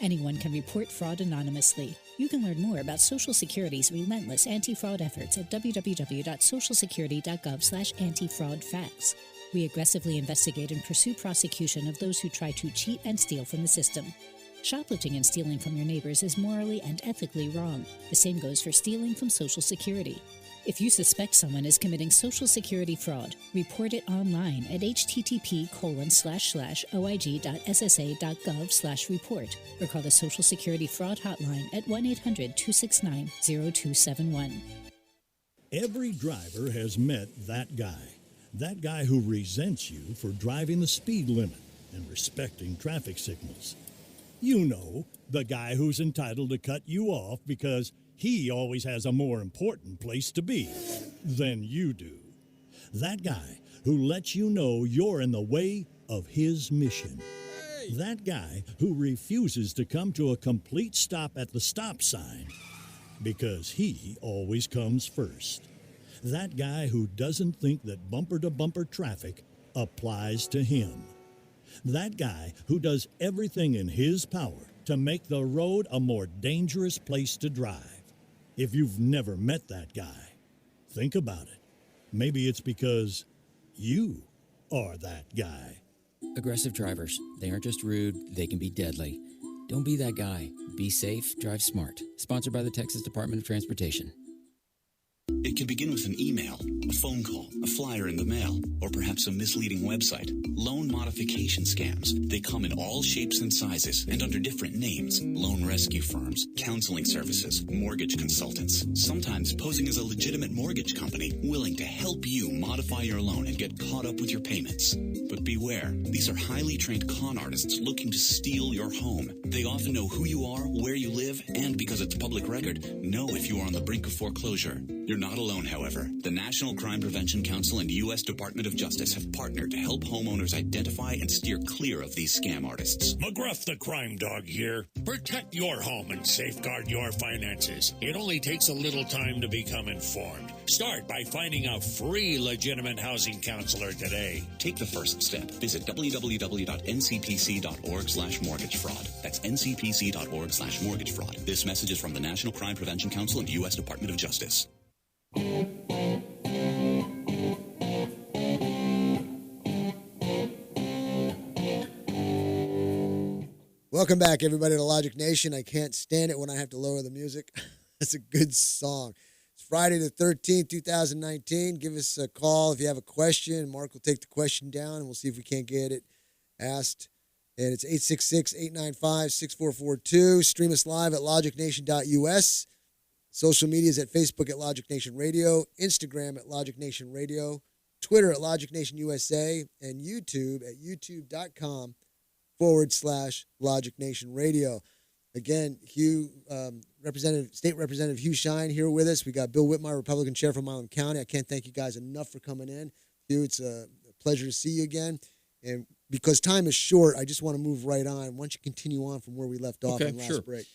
Anyone can report fraud anonymously. You can learn more about Social Security's relentless anti-fraud efforts at www.socialsecurity.gov/anti-fraud-facts. We aggressively investigate and pursue prosecution of those who try to cheat and steal from the system. Shoplifting and stealing from your neighbors is morally and ethically wrong. The same goes for stealing from Social Security. If you suspect someone is committing Social Security fraud, report it online at http://oig.ssa.gov/report or call the Social Security Fraud Hotline at 1-800-269-0271. Every driver has met that guy who resents you for driving the speed limit and respecting traffic signals. You know, the guy who's entitled to cut you off because he always has a more important place to be than you do. That guy who lets you know you're in the way of his mission. That guy who refuses to come to a complete stop at the stop sign because he always comes first. That guy who doesn't think that bumper-to-bumper traffic applies to him. That guy who does everything in his power to make the road a more dangerous place to drive. If you've never met that guy, think about it. Maybe it's because you are that guy. Aggressive drivers, they aren't just rude, they can be deadly. Don't be that guy. Be safe, drive smart. Sponsored by the Texas Department of Transportation. It can begin with an email, a phone call, a flyer in the mail, or perhaps a misleading website. Loan modification scams. They come in all shapes and sizes and under different names. Loan rescue firms, counseling services, mortgage consultants, sometimes posing as a legitimate mortgage company willing to help you modify your loan and get caught up with your payments. But beware, these are highly trained con artists looking to steal your home. They often know who you are, where you live, and because it's public record, know if you are on the brink of foreclosure. You're not alone, however. The National Crime Prevention Council and U.S. Department of Justice have partnered to help homeowners identify and steer clear of these scam artists. McGruff the Crime Dog here. Protect your home and safeguard your finances. It only takes a little time to become informed. Start by finding a free legitimate housing counselor today. Take the first step. Visit www.ncpc.org/mortgage-fraud. That's ncpc.org/mortgage-fraud. This message is from the National Crime Prevention Council and U.S. Department of Justice. Welcome back, everybody, to Logic Nation. I can't stand it when I have to lower the music. That's a good song. It's Friday the 13th, 2019. Give us a call if you have a question. Mark will take the question down, and we'll see if we can't get it asked. And it's 866-895-6442. Stream us live at logicnation.us. Social media is at Facebook at Logic Nation Radio, Instagram at Logic Nation Radio, Twitter at Logic Nation USA, and YouTube at youtube.com/Logic Nation Radio. Again, Hugh, State Representative Hugh Shine here with us. We got Bill Whitmire, Republican Chair from Milam County. I can't thank you guys enough for coming in. Hugh, it's a pleasure to see you again. And because time is short, I just want to move right on. Why don't you continue on from where we left off on last break?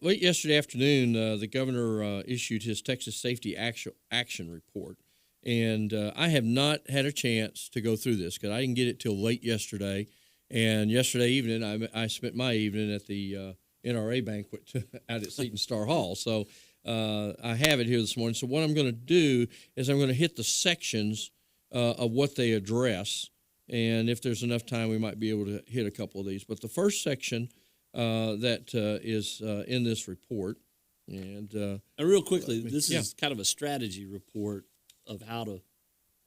Late yesterday afternoon, the governor issued his Texas Safety Action Report, and I have not had a chance to go through this because I didn't get it till late yesterday. And yesterday evening, I spent my evening at the NRA banquet out at Seton Star Hall. So I have it here this morning. So what I'm going to do is I'm going to hit the sections of what they address, and if there's enough time, we might be able to hit a couple of these. But the first section that is in this report. And real quickly, this is kind of a strategy report of how to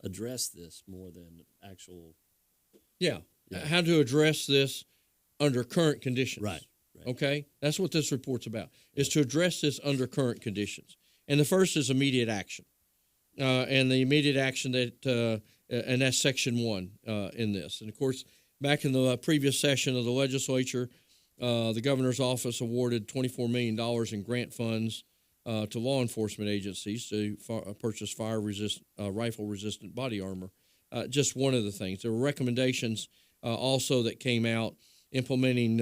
address this more than actual. How to address this under current conditions. Right. Okay? That's what this report's about, is to address this under current conditions. And the first is immediate action. And the immediate action that, and that's section 1 in this. And, of course, back in the previous session of the legislature, the governor's office awarded $24 million in grant funds to law enforcement agencies to purchase rifle-resistant body armor. Just one of the things. There were recommendations also that came out implementing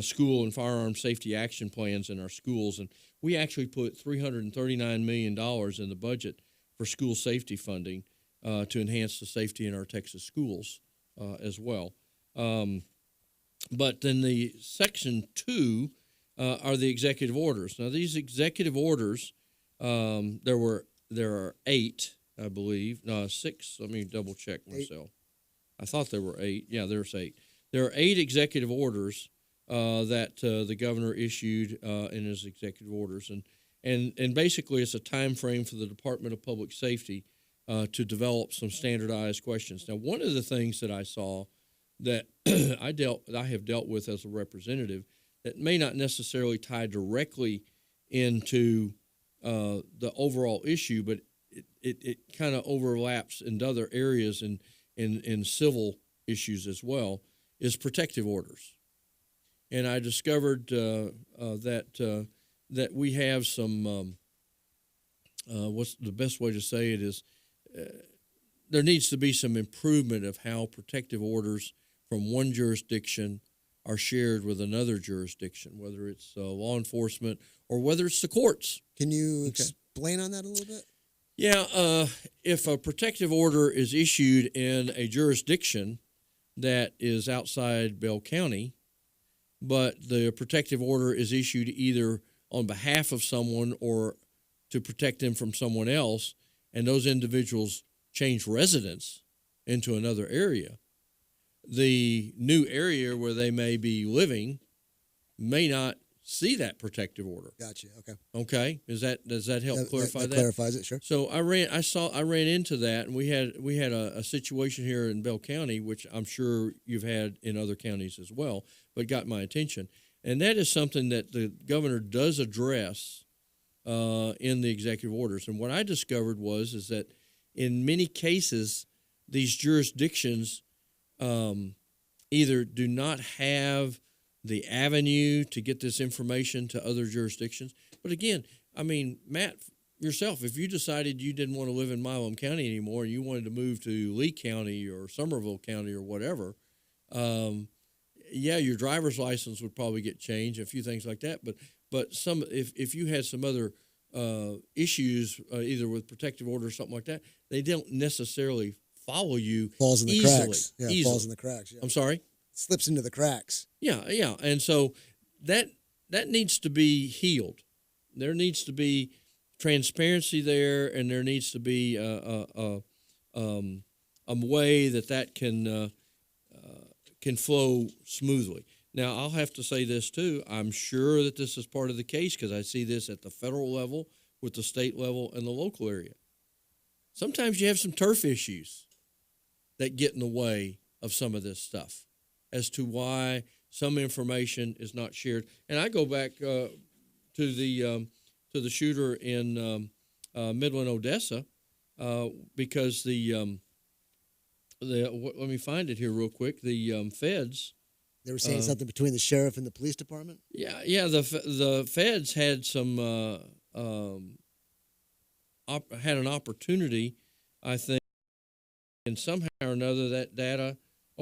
school and firearm safety action plans in our schools, and we actually put $339 million in the budget for school safety funding to enhance the safety in our Texas schools as well. But then the Section 2 are the executive orders. Now, these executive orders, there are 8, I believe. No, 6. Let me double check myself. 8. I thought there were 8. Yeah, there's 8. There are 8 executive orders that the governor issued in his executive orders, and basically it's a time frame for the Department of Public Safety to develop some standardized questions. Now, one of the things that I saw that I have dealt with as a representative that may not necessarily tie directly into the overall issue, but it kind of overlaps in other areas in civil issues as well, is protective orders. And I discovered that we have some, what's the best way to say it is, there needs to be some improvement of how protective orders from one jurisdiction are shared with another jurisdiction, whether it's law enforcement or whether it's the courts. Can you explain on that a little bit? Yeah, if a protective order is issued in a jurisdiction that is outside Bell County, but the protective order is issued either on behalf of someone or to protect them from someone else, and those individuals change residence into another area, the new area where they may be living may not see that protective order. Gotcha. Okay. Okay. Does that help clarify that? Clarifies it. Sure. So I ran into that, and we had a situation here in Bell County, which I'm sure you've had in other counties as well, but got my attention, and that is something that the governor does address in the executive orders. And what I discovered is that in many cases, these jurisdictions either do not have the avenue to get this information to other jurisdictions. But again, I mean, Matt, yourself, if you decided you didn't want to live in Milam County anymore and you wanted to move to Lee County or Somerville County or whatever, your driver's license would probably get changed, a few things like that. But some if you had some other issues, either with protective order or something like that, they don't necessarily follow you falls in the easily. cracks. Yeah, easily. Falls in the cracks. Yeah. I'm sorry? Slips into the cracks. Yeah, and so that needs to be healed. There needs to be transparency there, and there needs to be a way that can flow smoothly. Now, I'll have to say this too. I'm sure that this is part of the case because I see this at the federal level, with the state level, and the local area. Sometimes you have some turf issues that get in the way of some of this stuff as to why some information is not shared. And I go back to the shooter in Midland, Odessa, because let me find it here real quick. The feds. They were saying something between the sheriff and the police department. Yeah. The feds had some had an opportunity, I think, and somehow or another that data.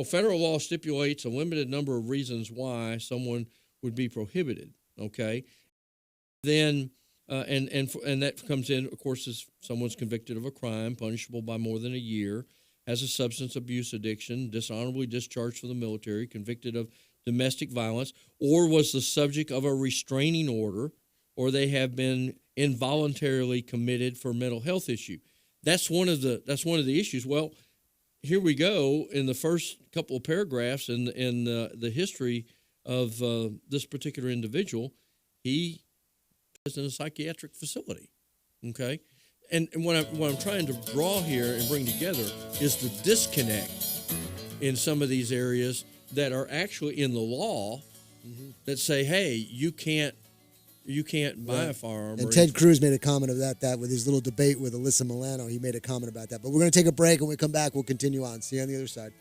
Federal law stipulates a limited number of reasons why someone would be prohibited. Okay, then and that comes in, of course, as someone's convicted of a crime punishable by more than a year, has a substance abuse addiction, dishonorably discharged from the military, convicted of domestic violence, or was the subject of a restraining order, or they have been involuntarily committed for mental health issue. That's one of the issues. Well, here we go in the first couple of paragraphs in the history of this particular individual. He is in a psychiatric facility. Okay, and what I'm trying to draw here and bring together is the disconnect in some of these areas that are actually in the law that say, hey, you can't buy a firearm. And Ted Cruz made a comment of that with his little debate with Alyssa Milano. He made a comment about that. But we're going to take a break, and when we come back, we'll continue on. See you on the other side.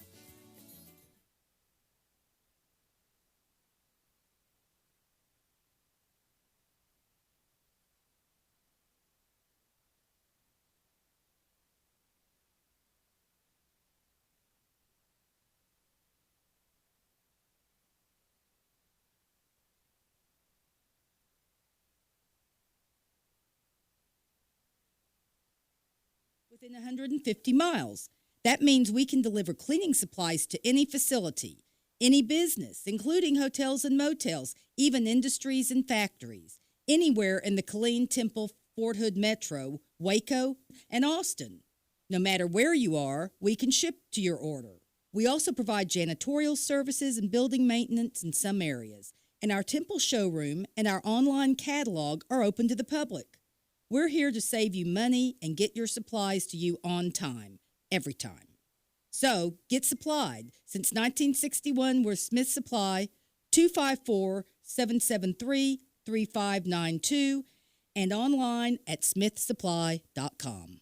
within 150 miles. That means we can deliver cleaning supplies to any facility, any business, including hotels and motels, even industries and factories, anywhere in the Killeen, Temple, Fort Hood Metro, Waco, and Austin. No matter where you are, we can ship to your order. We also provide janitorial services and building maintenance in some areas, and our Temple showroom and our online catalog are open to the public. We're here to save you money and get your supplies to you on time, every time. So, get supplied. Since 1961, we're Smith Supply, 254-773-3592, and online at smithsupply.com.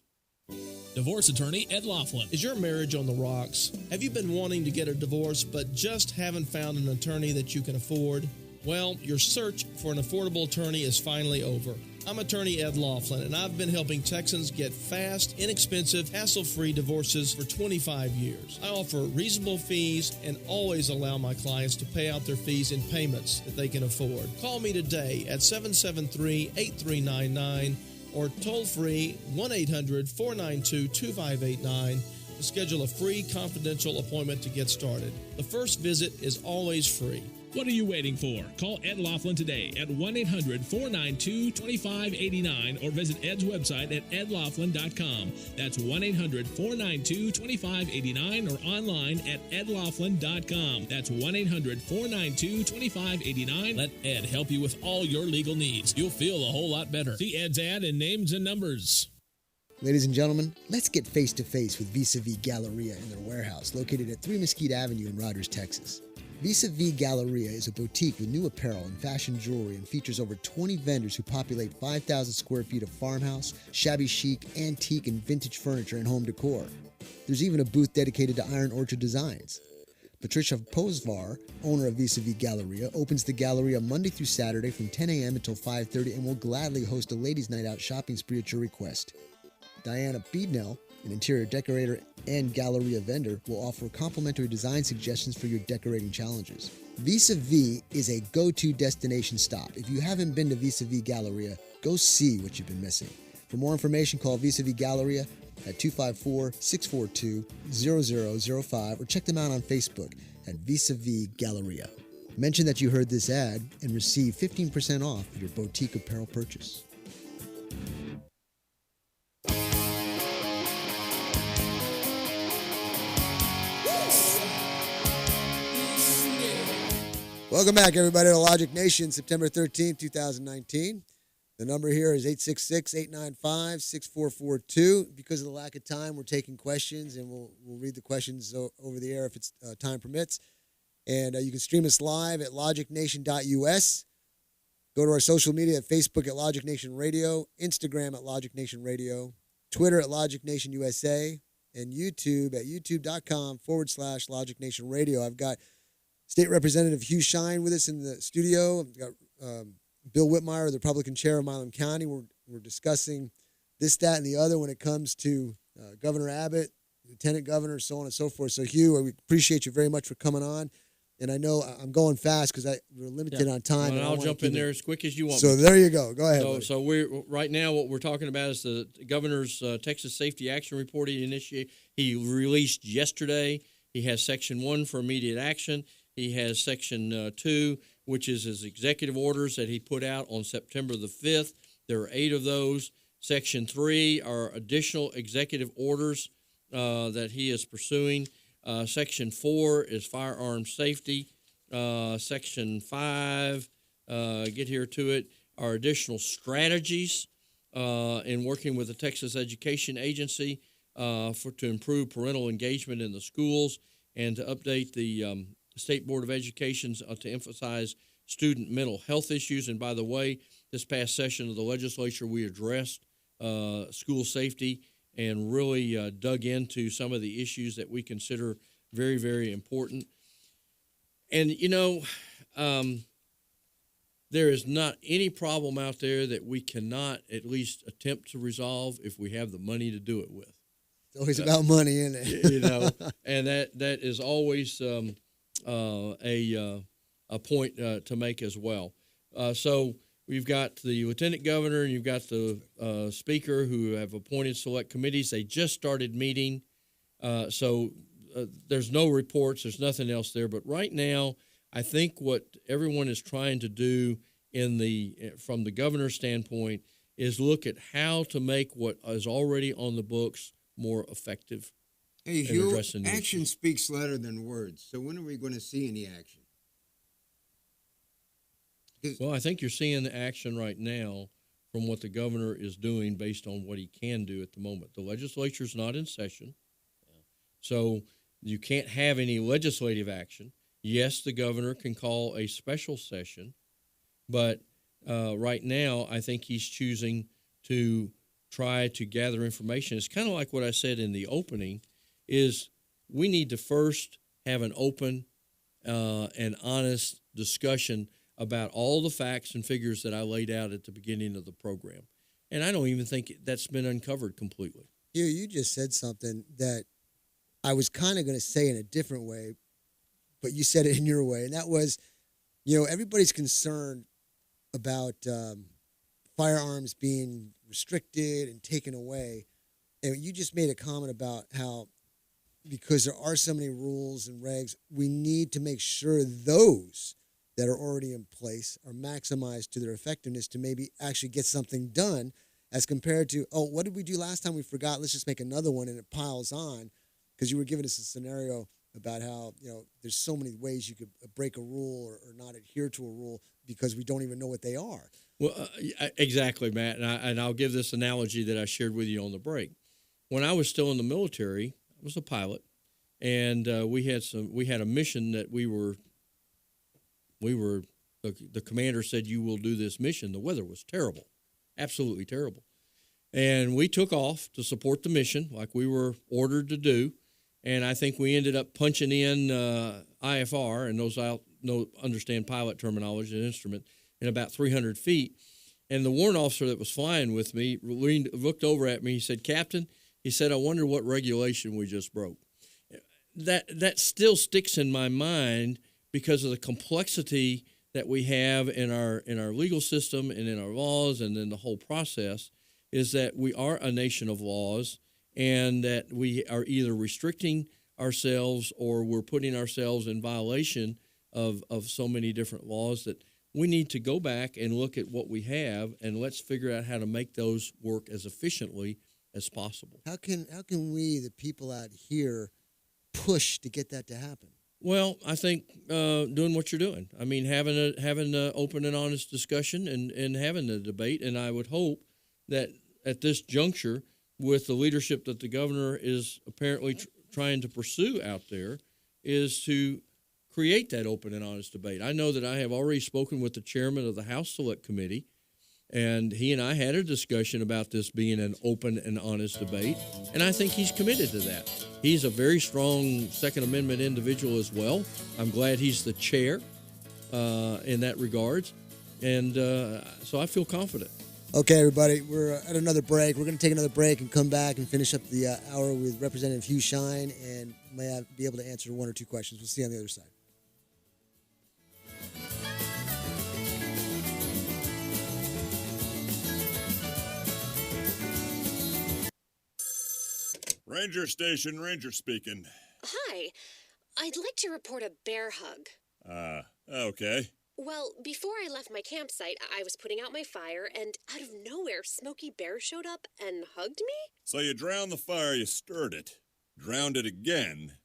Divorce attorney Ed Laughlin. Is your marriage on the rocks? Have you been wanting to get a divorce but just haven't found an attorney that you can afford? Well, your search for an affordable attorney is finally over. I'm attorney Ed Laughlin, and I've been helping Texans get fast, inexpensive, hassle-free divorces for 25 years. I offer reasonable fees and always allow my clients to pay out their fees in payments that they can afford. Call me today at 773-8399 or toll-free 1-800-492-2589 to schedule a free confidential appointment to get started. The first visit is always free. What are you waiting for? Call Ed Laughlin today at 1-800-492-2589 or visit Ed's website at edlaughlin.com. That's 1-800-492-2589 or online at edlaughlin.com. That's 1-800-492-2589. Let Ed help you with all your legal needs. You'll feel a whole lot better. See Ed's ad in names and numbers. Ladies and gentlemen, let's get face-to-face with Vis-a-Vis Galleria in their warehouse located at 3 Mesquite Avenue in Rogers, Texas. Vis-a-Vis Galleria is a boutique with new apparel and fashion jewelry and features over 20 vendors who populate 5,000 square feet of farmhouse, shabby chic, antique, and vintage furniture and home decor. There's even a booth dedicated to Iron Orchard Designs. Patricia Posvar, owner of Vis-a-Vis Galleria, opens the Galleria Monday through Saturday from 10 a.m. until 5:30 and will gladly host a ladies' night out shopping spree at your request. Diana Beednell, an interior decorator and Galleria vendor, will offer complimentary design suggestions for your decorating challenges. Vis-a-Vis is a go-to destination stop. If you haven't been to Vis-a-Vis Galleria, go see what you've been missing. For more information, call Vis-a-Vis Galleria at 254-642-0005 or check them out on Facebook at Vis-a-Vis Galleria. Mention that you heard this ad and receive 15% off your boutique apparel purchase. Welcome back, everybody, to Logic Nation, September 13th, 2019. The number here is 866-895-6442. Because of the lack of time, we're taking questions, and we'll read the questions over the air if it's time permits. And you can stream us live at logicnation.us. Go to our social media at Facebook at Logic Nation Radio, Instagram at Logic Nation Radio, Twitter at Logic Nation USA, and YouTube at youtube.com/Logic Nation Radio. I've got State Representative Hugh Shine with us in the studio. I've got Bill Whitmire, the Republican chair of Milam County. We're discussing this, that, and the other when it comes to Governor Abbott, Lieutenant Governor, so on and so forth. So, Hugh, we appreciate you very much for coming on. And I know I'm going fast because we're limited on time. Well, I'll jump in there as quick as you want. So there you go. Go ahead. So we're right now. What we're talking about is the governor's Texas Safety Action Report he released yesterday. He has Section 1 for immediate action. He has Section 2, which is his executive orders that he put out on September the 5th. There are 8 of those. Section 3 are additional executive orders that he is pursuing. Section 4 is firearm safety. Section 5, get here to it, are additional strategies in working with the Texas Education Agency to improve parental engagement in the schools and to update the State Board of Education to emphasize student mental health issues. And by the way, this past session of the legislature, we addressed school safety and really dug into some of the issues that we consider very, very important. And, there is not any problem out there that we cannot at least attempt to resolve if we have the money to do it with. It's always about money, isn't it? And that is always a point to make as well. So we've got the lieutenant governor and you've got the speaker who have appointed select committees. They just started meeting. So there's no reports. There's nothing else there. But right now, I think what everyone is trying to do from the governor's standpoint is look at how to make what is already on the books more effective. Hey, Hugh, action speaks louder than words. So when are we going to see any action? Well, I think you're seeing the action right now from what the governor is doing based on what he can do at the moment. The legislature's not in session, so you can't have any legislative action. Yes, the governor can call a special session, but right now I think he's choosing to try to gather information. It's kind of like what I said in the opening, is we need to first have an open and honest discussion about all the facts and figures that I laid out at the beginning of the program. And I don't even think that's been uncovered completely. You just said something that I was kind of going to say in a different way, but you said it in your way. And that was, everybody's concerned about firearms being restricted and taken away. And you just made a comment about how, because there are so many rules and regs, we need to make sure those that are already in place are maximized to their effectiveness to maybe actually get something done, as compared to, oh, what did we do last time? We forgot. Let's just make another one, and it piles on. Because you were giving us a scenario about how, there's so many ways you could break a rule or not adhere to a rule because we don't even know what they are. Well, exactly, Matt. And I'll give this analogy that I shared with you on the break. When I was still in the military, I was a pilot, and we had a mission that the commander said, you will do this mission. The weather was terrible, absolutely terrible. And we took off to support the mission like we were ordered to do. And I think we ended up punching in IFR, and those understand pilot terminology and instrument, in about 300 feet. And the warrant officer that was flying with me looked over at me. He said, "Captain," he said, "I wonder what regulation we just broke." That still sticks in my mind because of the complexity that we have in our legal system and in our laws, and in the whole process, is that we are a nation of laws, and that we are either restricting ourselves or we're putting ourselves in violation of so many different laws that we need to go back and look at what we have, and let's figure out how to make those work as efficiently as possible. How can we, the people out here, push to get that to happen? Well, I think doing what you're doing. I mean, having an open and honest discussion and having the debate. And I would hope that at this juncture, with the leadership that the governor is apparently trying to pursue out there, is to create that open and honest debate. I know that I have already spoken with the chairman of the House Select Committee, and he and I had a discussion about this being an open and honest debate, and I think he's committed to that. He's a very strong Second Amendment individual as well. I'm glad he's the chair in that regards, and so I feel confident. Okay, everybody, we're at another break. We're going to take another break and come back and finish up the hour with Representative Hugh Shine, and may be able to answer one or two questions. We'll see you on the other side. Ranger Station, Ranger speaking. Hi. I'd like to report a bear hug. Okay. Well, before I left my campsite, I was putting out my fire, and out of nowhere, Smokey Bear showed up and hugged me? So you drowned the fire, you stirred it, drowned it again,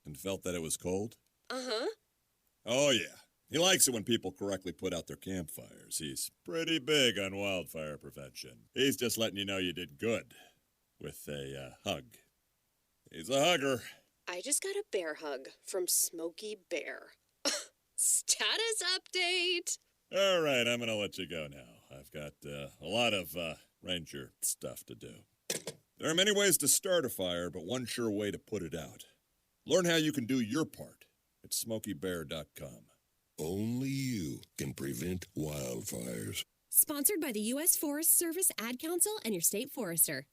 and felt that it was cold? Uh-huh. Oh, yeah. He likes it when people correctly put out their campfires. He's pretty big on wildfire prevention. He's just letting you know you did good with a hug. He's a hugger. I just got a bear hug from Smokey Bear. Status update. All right, I'm going to let you go now. I've got a lot of ranger stuff to do. There are many ways to start a fire, but one sure way to put it out. Learn how you can do your part at SmokeyBear.com. Only you can prevent wildfires. Sponsored by the U.S. Forest Service Ad Council and your state forester.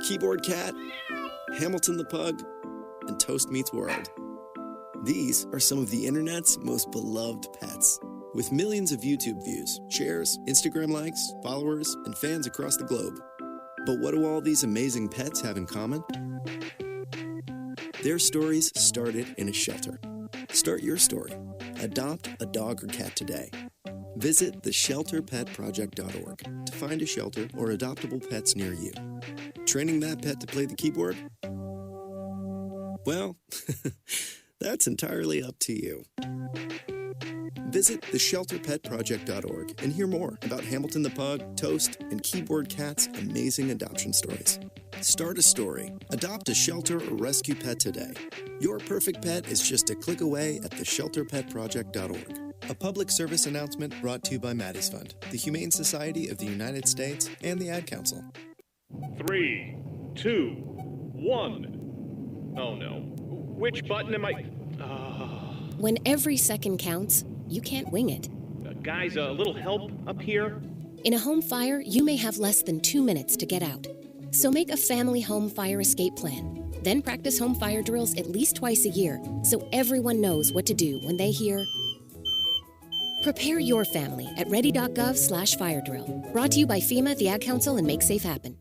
Keyboard Cat, Hamilton the Pug, and Toast Meets World. These are some of the internet's most beloved pets. With millions of YouTube views, shares, Instagram likes, followers, and fans across the globe. But what do all these amazing pets have in common? Their stories started in a shelter. Start your story. Adopt a dog or cat today. Visit theshelterpetproject.org to find a shelter or adoptable pets near you. Training that pet to play the keyboard? Well, that's entirely up to you. Visit theshelterpetproject.org and hear more about Hamilton the Pug, Toast, and Keyboard Cat's amazing adoption stories. Start a story. Adopt a shelter or rescue pet today. Your perfect pet is just a click away at theshelterpetproject.org. A public service announcement brought to you by Maddie's Fund, the Humane Society of the United States, and the Ad Council. 3, 2, 1. Oh no. Which button am I? When every second counts, you can't wing it. Guys, a little help up here? In a home fire, you may have less than 2 minutes to get out. So make a family home fire escape plan. Then practice home fire drills at least twice a year so everyone knows what to do when they hear. Prepare your family at ready.gov/fire drill. Brought to you by FEMA, the Ad Council, and Make Safe Happen.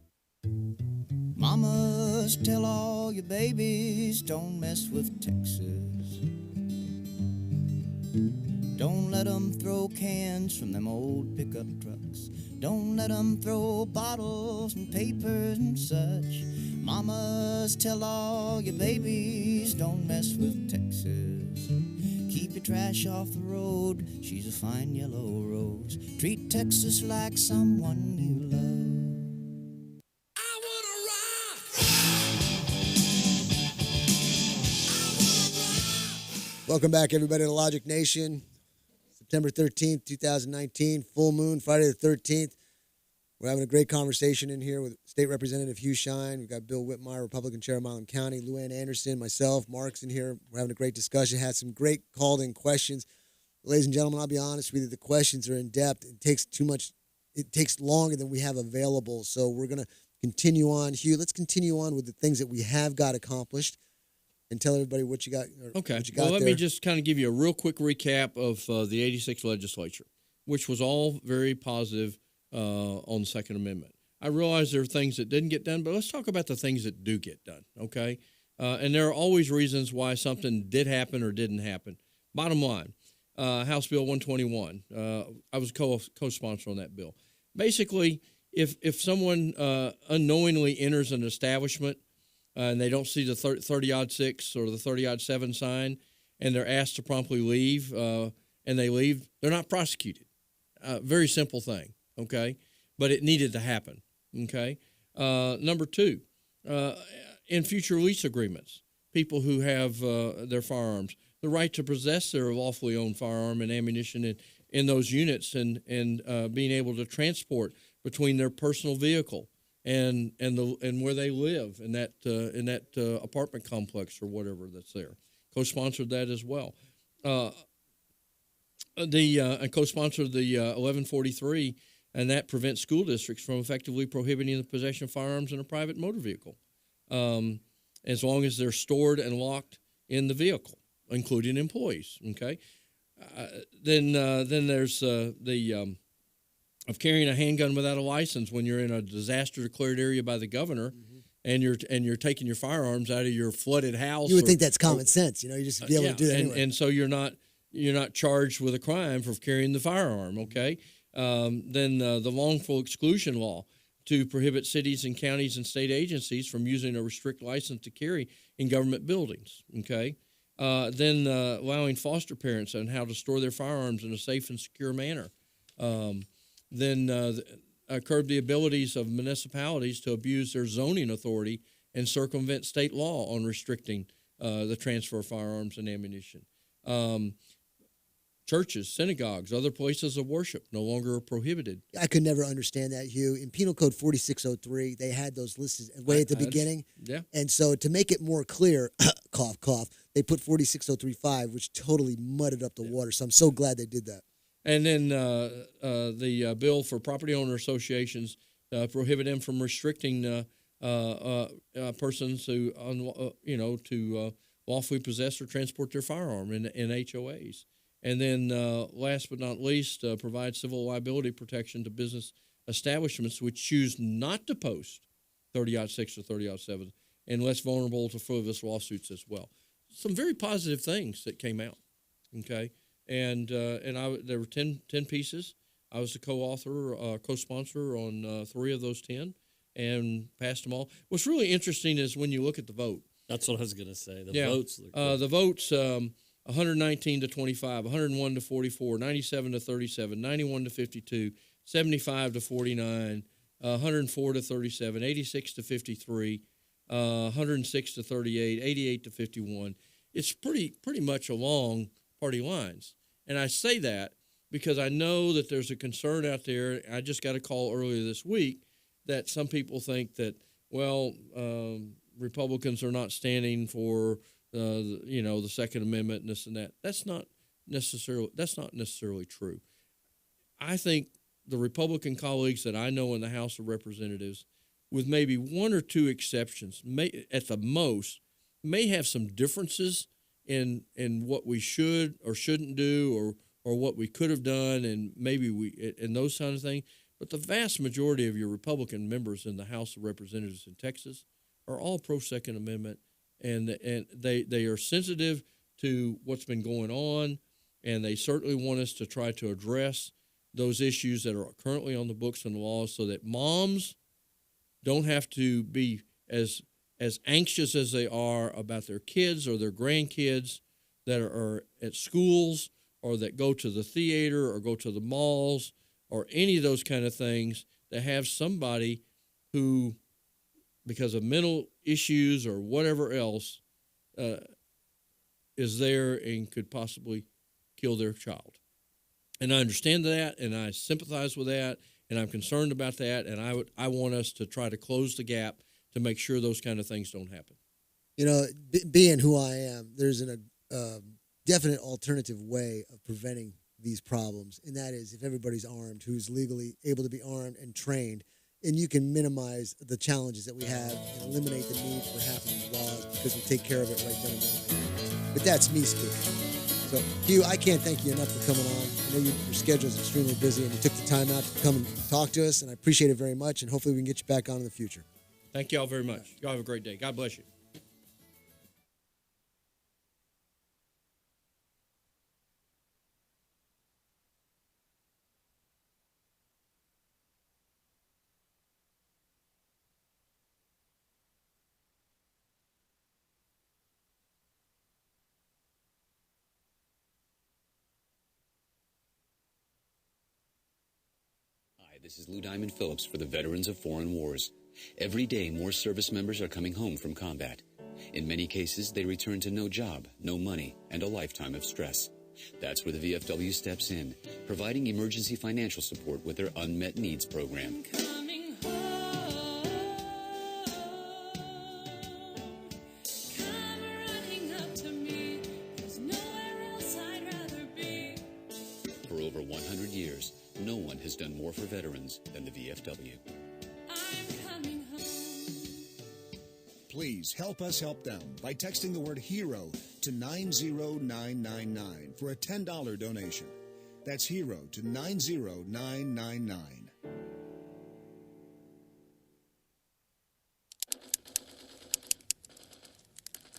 Mamas, tell all your babies, don't mess with Texas. Don't let them throw cans from them old pickup trucks. Don't let them throw bottles and papers and such. Mamas, tell all your babies, don't mess with Texas. Keep your trash off the road, she's a fine yellow rose. Treat Texas like someone you love. Welcome back, everybody, to Logic Nation. September 13th, 2019, full moon, Friday the 13th. We're having a great conversation in here with State Representative Hugh Shine. We've got Bill Whitmire, Republican Chair of Milam County, Luann Anderson, myself, Mark's in here. We're having a great discussion. Had some great called-in questions. Ladies and gentlemen, I'll be honest with you, the questions are in-depth. It takes too much. It takes longer than we have available. So we're going to continue on. Hugh, let's continue on with the things that we have got accomplished. And tell everybody what you got. Okay. What you got let there. me just kind of give you a real quick recap of the 86th legislature, which was all very positive on the Second Amendment. I realize there are things that didn't get done, but let's talk about the things that do get done, okay? And there are always reasons why something did happen or didn't happen. Bottom line, House Bill 121, I was co-sponsor on that bill. Basically, if someone unknowingly enters an establishment and they don't see the 30-6 or the 30-7 sign, and they're asked to promptly leave, and they leave, they're not prosecuted. Very simple thing, okay? But it needed to happen, okay? Number two, in future lease agreements, people who have their firearms, the right to possess their lawfully owned firearm and ammunition in those units and being able to transport between their personal vehicle and where they live in that apartment complex or whatever that's there. Co-sponsored that as well. And co-sponsored the 1143, and that prevents school districts from effectively prohibiting the possession of firearms in a private motor vehicle, as long as they're stored and locked in the vehicle, including employees. Okay. Then there's the of carrying a handgun without a license when you're in a disaster declared area by the governor, and you're taking your firearms out of your flooded house. You would think that's common sense, you just be able to do that anyway. And so you're not charged with a crime for carrying the firearm. Okay. Then the lawful exclusion law to prohibit cities and counties and state agencies from using a restrict license to carry in government buildings. Okay. Then allowing foster parents on how to store their firearms in a safe and secure manner. Then curb the abilities of municipalities to abuse their zoning authority and circumvent state law on restricting the transfer of firearms and ammunition. Churches, synagogues, other places of worship no longer are prohibited. I could never understand that, Hugh. In Penal Code 4603, they had those listed way at the beginning. Yeah. And so to make it more clear, cough, cough, they put 46035, which totally mudded up the water. So I'm so glad they did that. And then the bill for property owner associations prohibit them from restricting persons who, to lawfully possess or transport their firearm in HOAs. And then last but not least, provide civil liability protection to business establishments which choose not to post 30-6 or 30-7 and less vulnerable to frivolous lawsuits as well. Some very positive things that came out, okay? And there were 10 pieces. I was the co-author, co-sponsor on 3 of those 10 and passed them all. What's really interesting is when you look at the vote. That's what I was going to say. The votes. The votes, 119 to 25, 101 to 44, 97 to 37, 91 to 52, 75 to 49, 104 to 37, 86 to 53, 106 to 38, 88 to 51. It's pretty much along party lines. And I say that because I know that there's a concern out there. I just got a call earlier this week that some people think that, Republicans are not standing for the Second Amendment and this and that. That's not necessarily true. I think the Republican colleagues that I know in the House of Representatives, with maybe 1 or 2 exceptions, may at the most, may have some differences in what we should or shouldn't do or what we could have done and those kind of things. But the vast majority of your Republican members in the House of Representatives in Texas are all pro-Second Amendment, and they are sensitive to what's been going on, and they certainly want us to try to address those issues that are currently on the books and the laws so that moms don't have to be as anxious as they are about their kids or their grandkids that are at schools or that go to the theater or go to the malls or any of those kind of things, that have somebody who, because of mental issues or whatever else, is there and could possibly kill their child. And I understand that, and I sympathize with that, and I'm concerned about that, and I want us to try to close the gap to make sure those kind of things don't happen. Being who I am, there's a definite alternative way of preventing these problems, and that is if everybody's armed, who's legally able to be armed and trained, and you can minimize the challenges that we have and eliminate the need for half of these laws because we take care of it right then and there. But that's me speaking. So, Hugh, I can't thank you enough for coming on. I know your schedule is extremely busy, and you took the time out to come and talk to us, and I appreciate it very much, and hopefully we can get you back on in the future. Thank you all very much. Y'all have a great day. God bless you. This is Lou Diamond Phillips for the Veterans of Foreign Wars. Every day, more service members are coming home from combat. In many cases, they return to no job, no money, and a lifetime of stress. That's where the VFW steps in, providing emergency financial support with their Unmet Needs program. For over 100 years, no one has done more for veterans than the VFW. Please help us help them by texting the word HERO to 90999 for a $10 donation. That's HERO to 90999.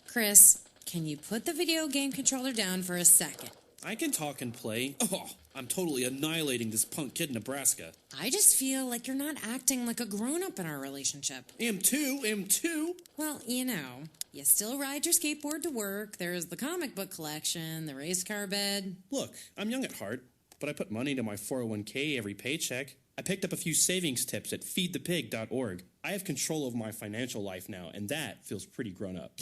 Chris, can you put the video game controller down for a second? I can talk and play. Oh, I'm totally annihilating this punk kid in Nebraska. I just feel like you're not acting like a grown-up in our relationship. Am too. Well, you still ride your skateboard to work, there's the comic book collection, the race car bed. Look, I'm young at heart, but I put money into my 401k every paycheck. I picked up a few savings tips at feedthepig.org. I have control over my financial life now, and that feels pretty grown up.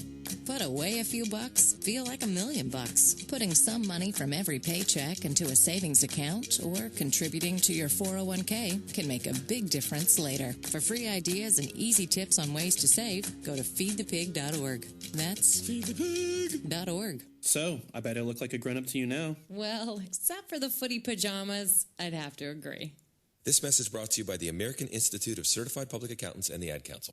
Put away a few bucks, feel like $1 million. Putting some money from every paycheck into a savings account or contributing to your 401k can make a big difference later. For free ideas and easy tips on ways to save, go to feedthepig.org. That's feedthepig.org. So, I bet I look like a grown-up to you now. Well, except for the footy pajamas, I'd have to agree. This message brought to you by the American Institute of Certified Public Accountants and the Ad Council.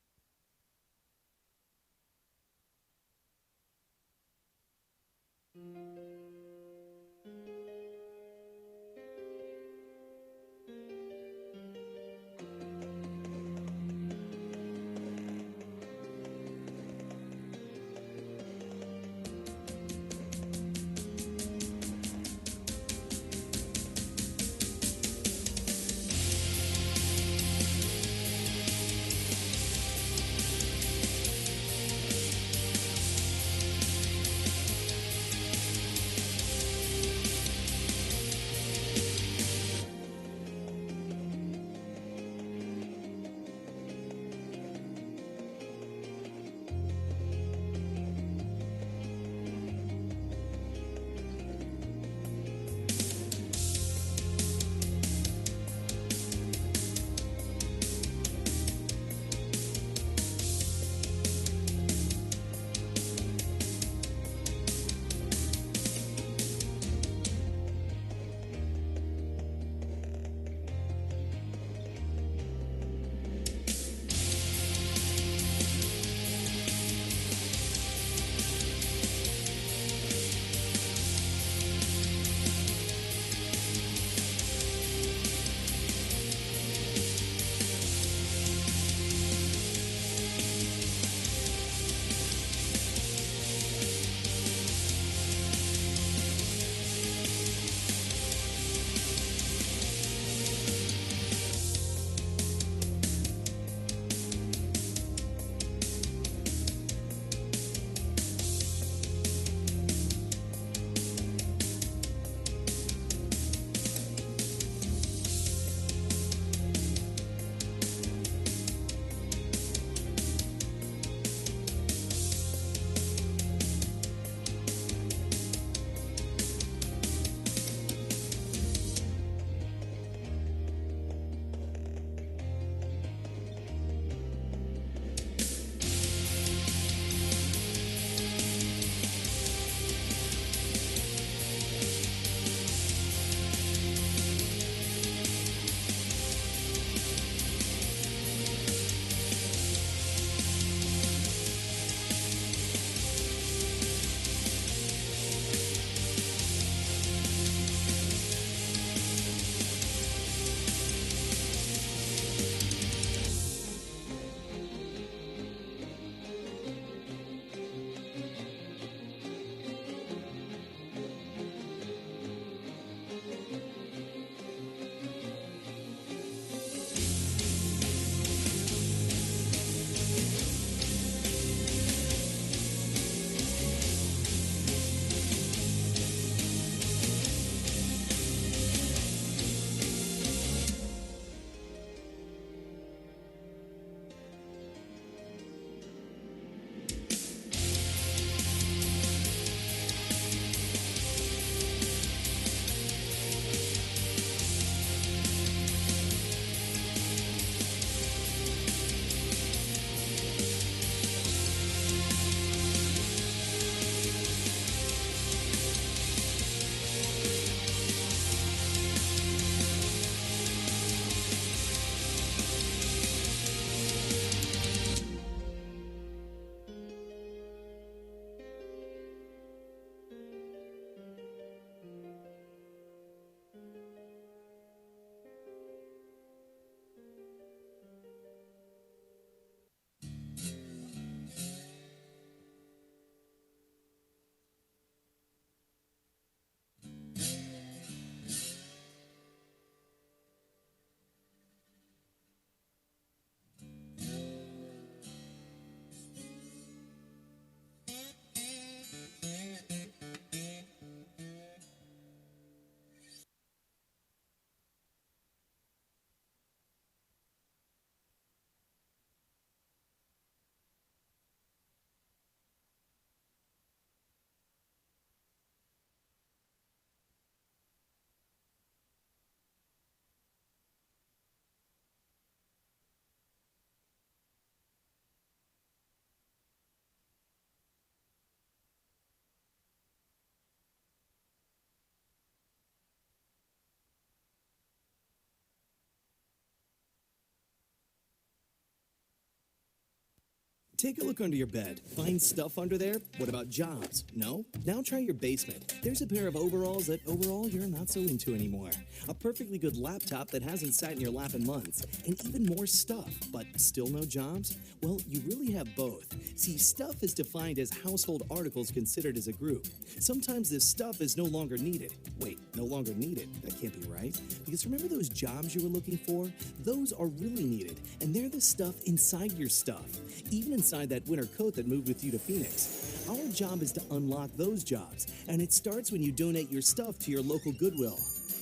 Take a look under your bed. Find stuff under there? What about jobs? No? Now try your basement. There's a pair of overalls that overall you're not so into anymore. A perfectly good laptop that hasn't sat in your lap in months. And even more stuff, but still no jobs? Well, you really have both. See, stuff is defined as household articles considered as a group. Sometimes this stuff is no longer needed. Wait, no longer needed? That can't be right. Because remember those jobs you were looking for? Those are really needed, and they're the stuff inside your stuff. Even inside that winter coat that moved with you to Phoenix. Our job is to unlock those jobs, and it starts when you donate your stuff to your local Goodwill.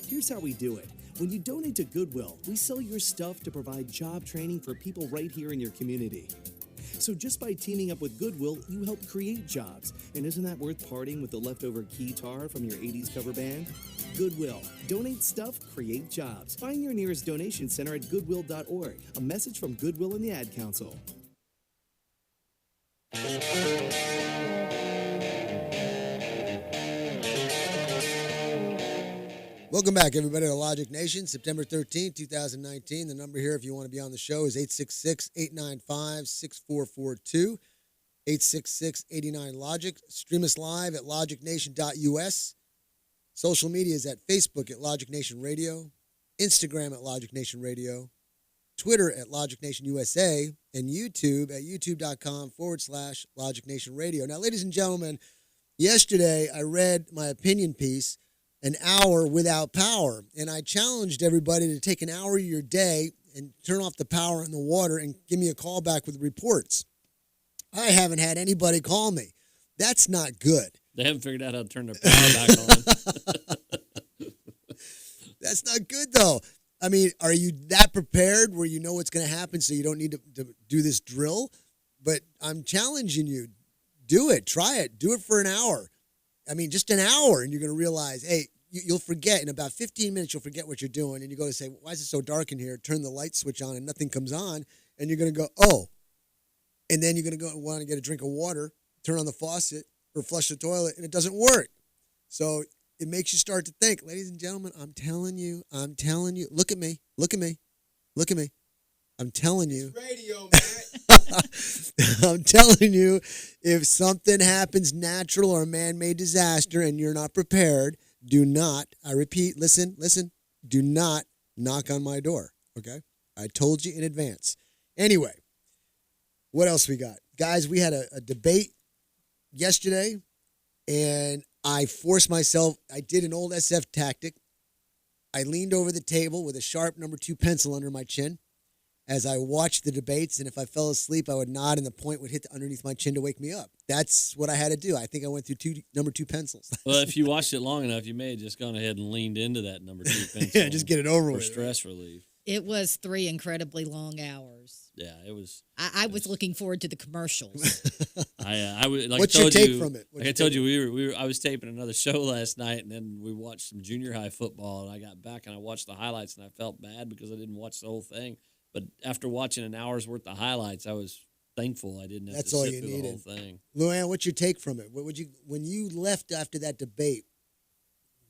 Here's how we do it. When you donate to Goodwill, we sell your stuff to provide job training for people right here in your community. So just by teaming up with Goodwill, you help create jobs. And isn't that worth parting with the leftover keytar from your 80s cover band? Goodwill. Donate stuff, create jobs. Find your nearest donation center at goodwill.org. A message from Goodwill and the Ad Council. Welcome back, everybody, to Logic Nation, September 13th, 2019. The number here, if you want to be on the show, is 866-895-6442, 866-89-LOGIC. Stream us live at logicnation.us. Social media is at Facebook at Logic Nation Radio, Instagram at Logic Nation Radio, Twitter at Logic Nation USA, and YouTube at youtube.com/Logic Nation Radio. Now, ladies and gentlemen, yesterday I read my opinion piece, An Hour Without Power, and I challenged everybody to take an hour of your day and turn off the power and the water and give me a call back with reports. I haven't had anybody call me. That's not good. They haven't figured out how to turn their power back on. That's not good, though. I mean, are you that prepared where you know what's going to happen so you don't need to do this drill? But I'm challenging you. Do it. Try it. Do it for an hour. I mean, just an hour, and you're going to realize, hey, you'll forget. In about 15 minutes, you'll forget what you're doing, and you go to say, why is it so dark in here? Turn the light switch on, and nothing comes on, and you're going to go, oh. And then you're going to go and want to get a drink of water, turn on the faucet, or flush the toilet, and it doesn't work. So it makes you start to think, ladies and gentlemen, I'm telling you, look at me. I'm telling you. It's radio, man. I'm telling you, if something happens natural or man-made disaster and you're not prepared, do not, I repeat, listen, do not knock on my door, okay? I told you in advance. Anyway, what else we got? Guys, we had a debate yesterday, and I forced myself, I did an old SF tactic. I leaned over the table with a sharp number 2 pencil under my chin as I watched the debates, and if I fell asleep, I would nod, and the point would hit underneath my chin to wake me up. That's what I had to do. I think I went through number 2 pencils. Well, if you watched it long enough, you may have just gone ahead and leaned into that number 2 pencil. Yeah, just get it over with. For stress relief. It was 3 incredibly long hours. Yeah, it was. I was looking forward to the commercials. I like What's I told your take you, from it? Like I told you, I was taping another show last night, and then we watched some junior high football, and I got back and I watched the highlights, and I felt bad because I didn't watch the whole thing. But after watching an hour's worth of highlights, I was thankful I didn't have That's to all sit you through needed. the whole thing. Luann, what's your take from it? When you left after that debate,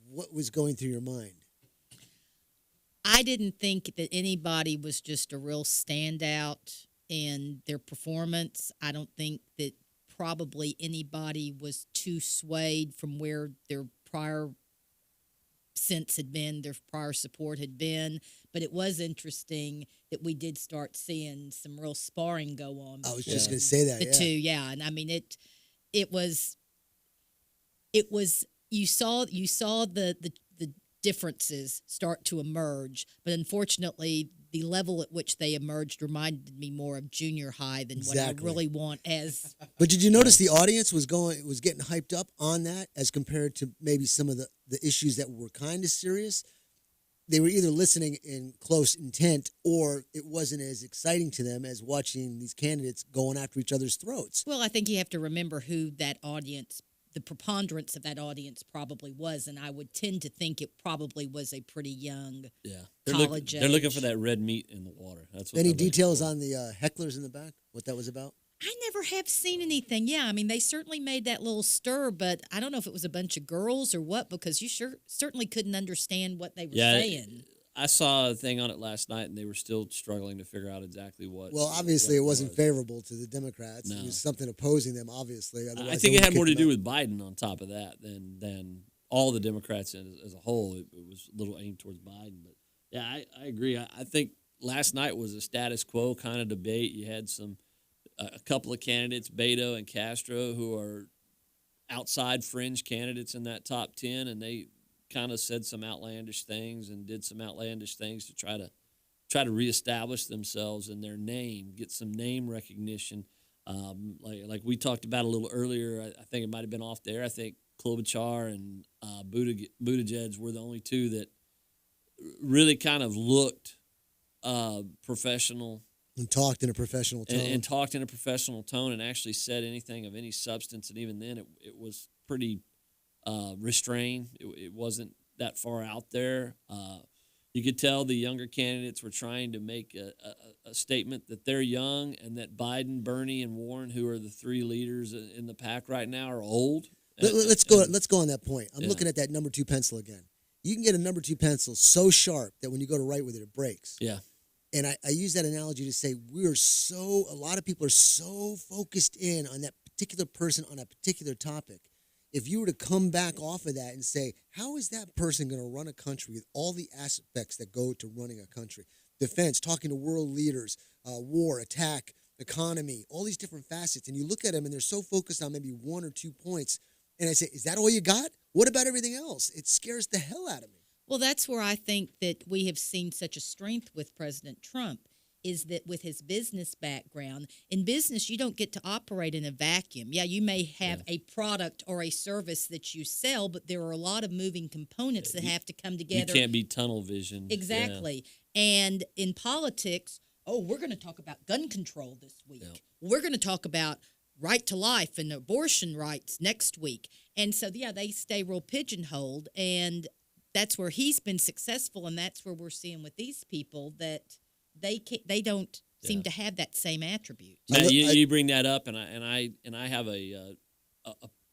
what was going through your mind? I didn't think that anybody was just a real standout in their performance. I don't think that probably anybody was too swayed from where their prior sense had been, their prior support had been. But it was interesting that we did start seeing some real sparring go on. I was just going to say that, The two, yeah. And I mean, it was you saw the differences start to emerge, but unfortunately the level at which they emerged reminded me more of junior high than what I really want as. But did you notice the audience was getting hyped up on that as compared to maybe some of the issues that were kind of serious? They were either listening in close intent or it wasn't as exciting to them as watching these candidates going after each other's throats. Well, I think you have to remember who that audience, the preponderance of that audience probably was, and I would tend to think it probably was a pretty young college age. They're looking for that red meat in the water. That's what Any details on the hecklers in the back, what that was about? I never have seen anything. Yeah, I mean, they certainly made that little stir, but I don't know if it was a bunch of girls or what, because you certainly couldn't understand what they were saying. I saw a thing on it last night, and they were still struggling to figure out exactly what. Well, obviously, what it wasn't favorable to the Democrats. No. It was something opposing them, obviously. I think it had more to do with Biden on top of that than all the Democrats as a whole. It was a little aimed towards Biden. But, yeah, I agree. I think last night was a status quo kind of debate. You had a couple of candidates, Beto and Castro, who are outside fringe candidates in that top 10, and they kind of said some outlandish things and did some outlandish things to try to reestablish themselves and their name, get some name recognition. Like we talked about a little earlier, I think it might have been off there. I think Klobuchar and Buttigieg were the only two that really kind of looked professional. And talked in a professional tone. And talked in a professional tone and actually said anything of any substance. And even then, it was pretty restrained. It wasn't that far out there. You could tell the younger candidates were trying to make a statement that they're young and that Biden, Bernie, and Warren, who are the three leaders in the pack right now, are old. Let's go on that point. I'm looking at that number 2 pencil again. You can get a number 2 pencil so sharp that when you go to write with it, it breaks. Yeah. And I use that analogy to say a lot of people are so focused in on that particular person on a particular topic. If you were to come back off of that and say, how is that person going to run a country with all the aspects that go to running a country? Defense, talking to world leaders, war, attack, economy, all these different facets. And you look at them and they're so focused on maybe 1 or 2 points. And I say, is that all you got? What about everything else? It scares the hell out of me. Well, that's where I think that we have seen such a strength with President Trump, is that with his business background, in business, you don't get to operate in a vacuum. Yeah, you may have a product or a service that you sell, but there are a lot of moving components that have to come together. You can't be tunnel vision. Exactly. Yeah. And in politics, we're going to talk about gun control this week. Yeah. We're going to talk about right to life and abortion rights next week. And so, yeah, they stay real pigeonholed, and that's where he's been successful, and that's where we're seeing with these people that they don't seem to have that same attribute. You bring that up, and I have a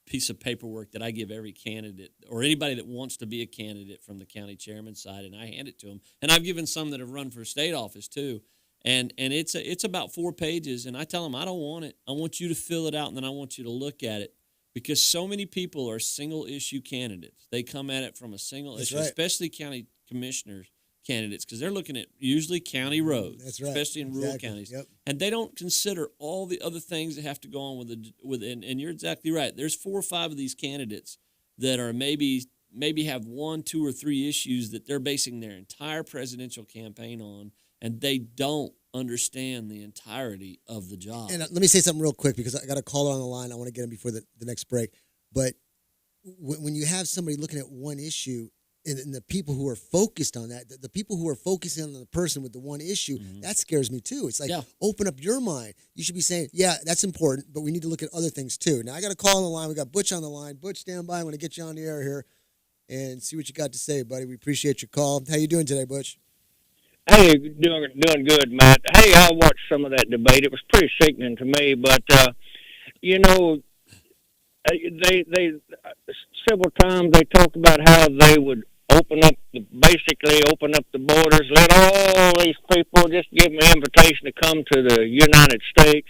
piece of paperwork that I give every candidate or anybody that wants to be a candidate from the county chairman's side, and I hand it to them. And I've given some that have run for state office too, and it's about 4 pages, and I tell them I don't want it. I want you to fill it out, and then I want you to look at it. Because so many people are single-issue candidates. They come at it from a single issue, especially county commissioners candidates, because they're looking at usually county roads, especially in rural counties. Yep. And they don't consider all the other things that have to go on with and you're exactly right. There's 4 or 5 of these candidates that are maybe have 1, 2, or 3 issues that they're basing their entire presidential campaign on, and they don't understand the entirety of the job. And let me say something real quick because I got a caller on the line. I want to get him before the next break. But when you have somebody looking at one issue and the people who are focused on that, the people who are focusing on the person with the one issue, that scares me too. It's like, open up your mind. You should be saying, yeah, that's important, but we need to look at other things too. Now, I got a call on the line. We got Butch on the line. Butch, stand by. I want to get you on the air here and see what you got to say, buddy. We appreciate your call. How you doing today, Butch? Hey, doing good, Matt. Hey, I watched some of that debate. It was pretty sickening to me, but they several times they talked about how they would open up the borders, let all these people just give them an invitation to come to the United States,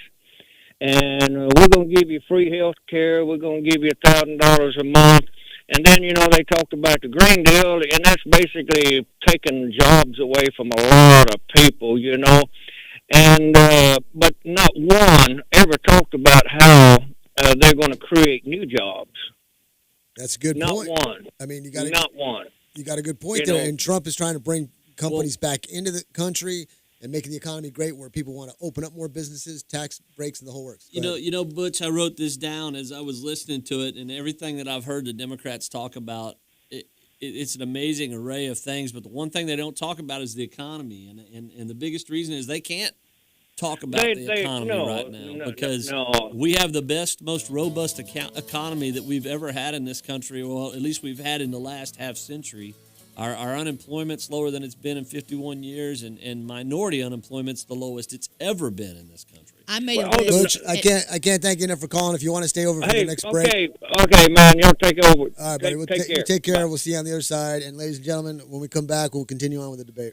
and we're going to give you free health care. We're going to give you $1,000 a month. And then, they talked about the Green Deal, and that's basically taking jobs away from a lot of people, And, but not one ever talked about how they're going to create new jobs. That's a good point. Not one. I mean, not one. You got a good point there. And Trump is trying to bring companies back into the country and making the economy great, where people want to open up more businesses, tax breaks, and the whole works. You know, Butch, I wrote this down as I was listening to it, and everything that I've heard the Democrats talk about, it's an amazing array of things. But the one thing they don't talk about is the economy, and the biggest reason is they can't talk about the economy right now because we have the best, most robust economy that we've ever had in this country. Well, at least we've had in the last half century. Our unemployment's lower than it's been in 51 years, and minority unemployment's the lowest it's ever been in this country. I made a Butch, I can't thank you enough for calling. If you want to stay over for the next break. Okay, man, y'all take over. All right, buddy. We'll take care. Take care. We'll see you on the other side. And ladies and gentlemen, when we come back, we'll continue on with the debate.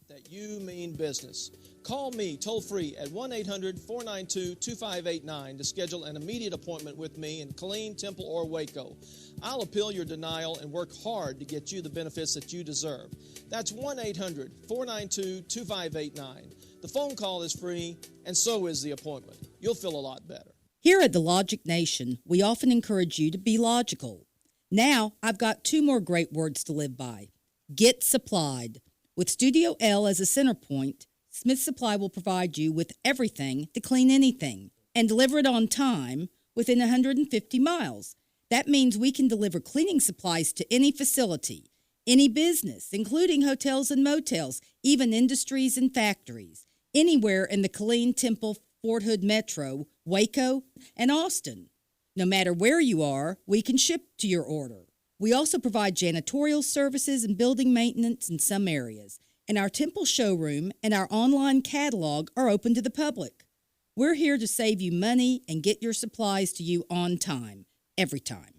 That you mean business. Call me toll free at 1-800-492-2589 to schedule an immediate appointment with me in Killeen, Temple, or Waco. I'll appeal your denial and work hard to get you the benefits that you deserve. That's 1-800-492-2589. The phone call is free, and so is the appointment. You'll feel a lot better. Here at the Logic Nation, we often encourage you to be logical. Now, I've got two more great words to live by. Get supplied. With Studio L as a center point, Smith Supply will provide you with everything to clean anything and deliver it on time within 150 miles. That means we can deliver cleaning supplies to any facility, any business, including hotels and motels, even industries and factories, anywhere in the Killeen, Temple, Fort Hood Metro, Waco, and Austin. No matter where you are, we can ship to your order. We also provide janitorial services and building maintenance in some areas, and our Temple showroom and our online catalog are open to the public. We're here to save you money and get your supplies to you on time, every time.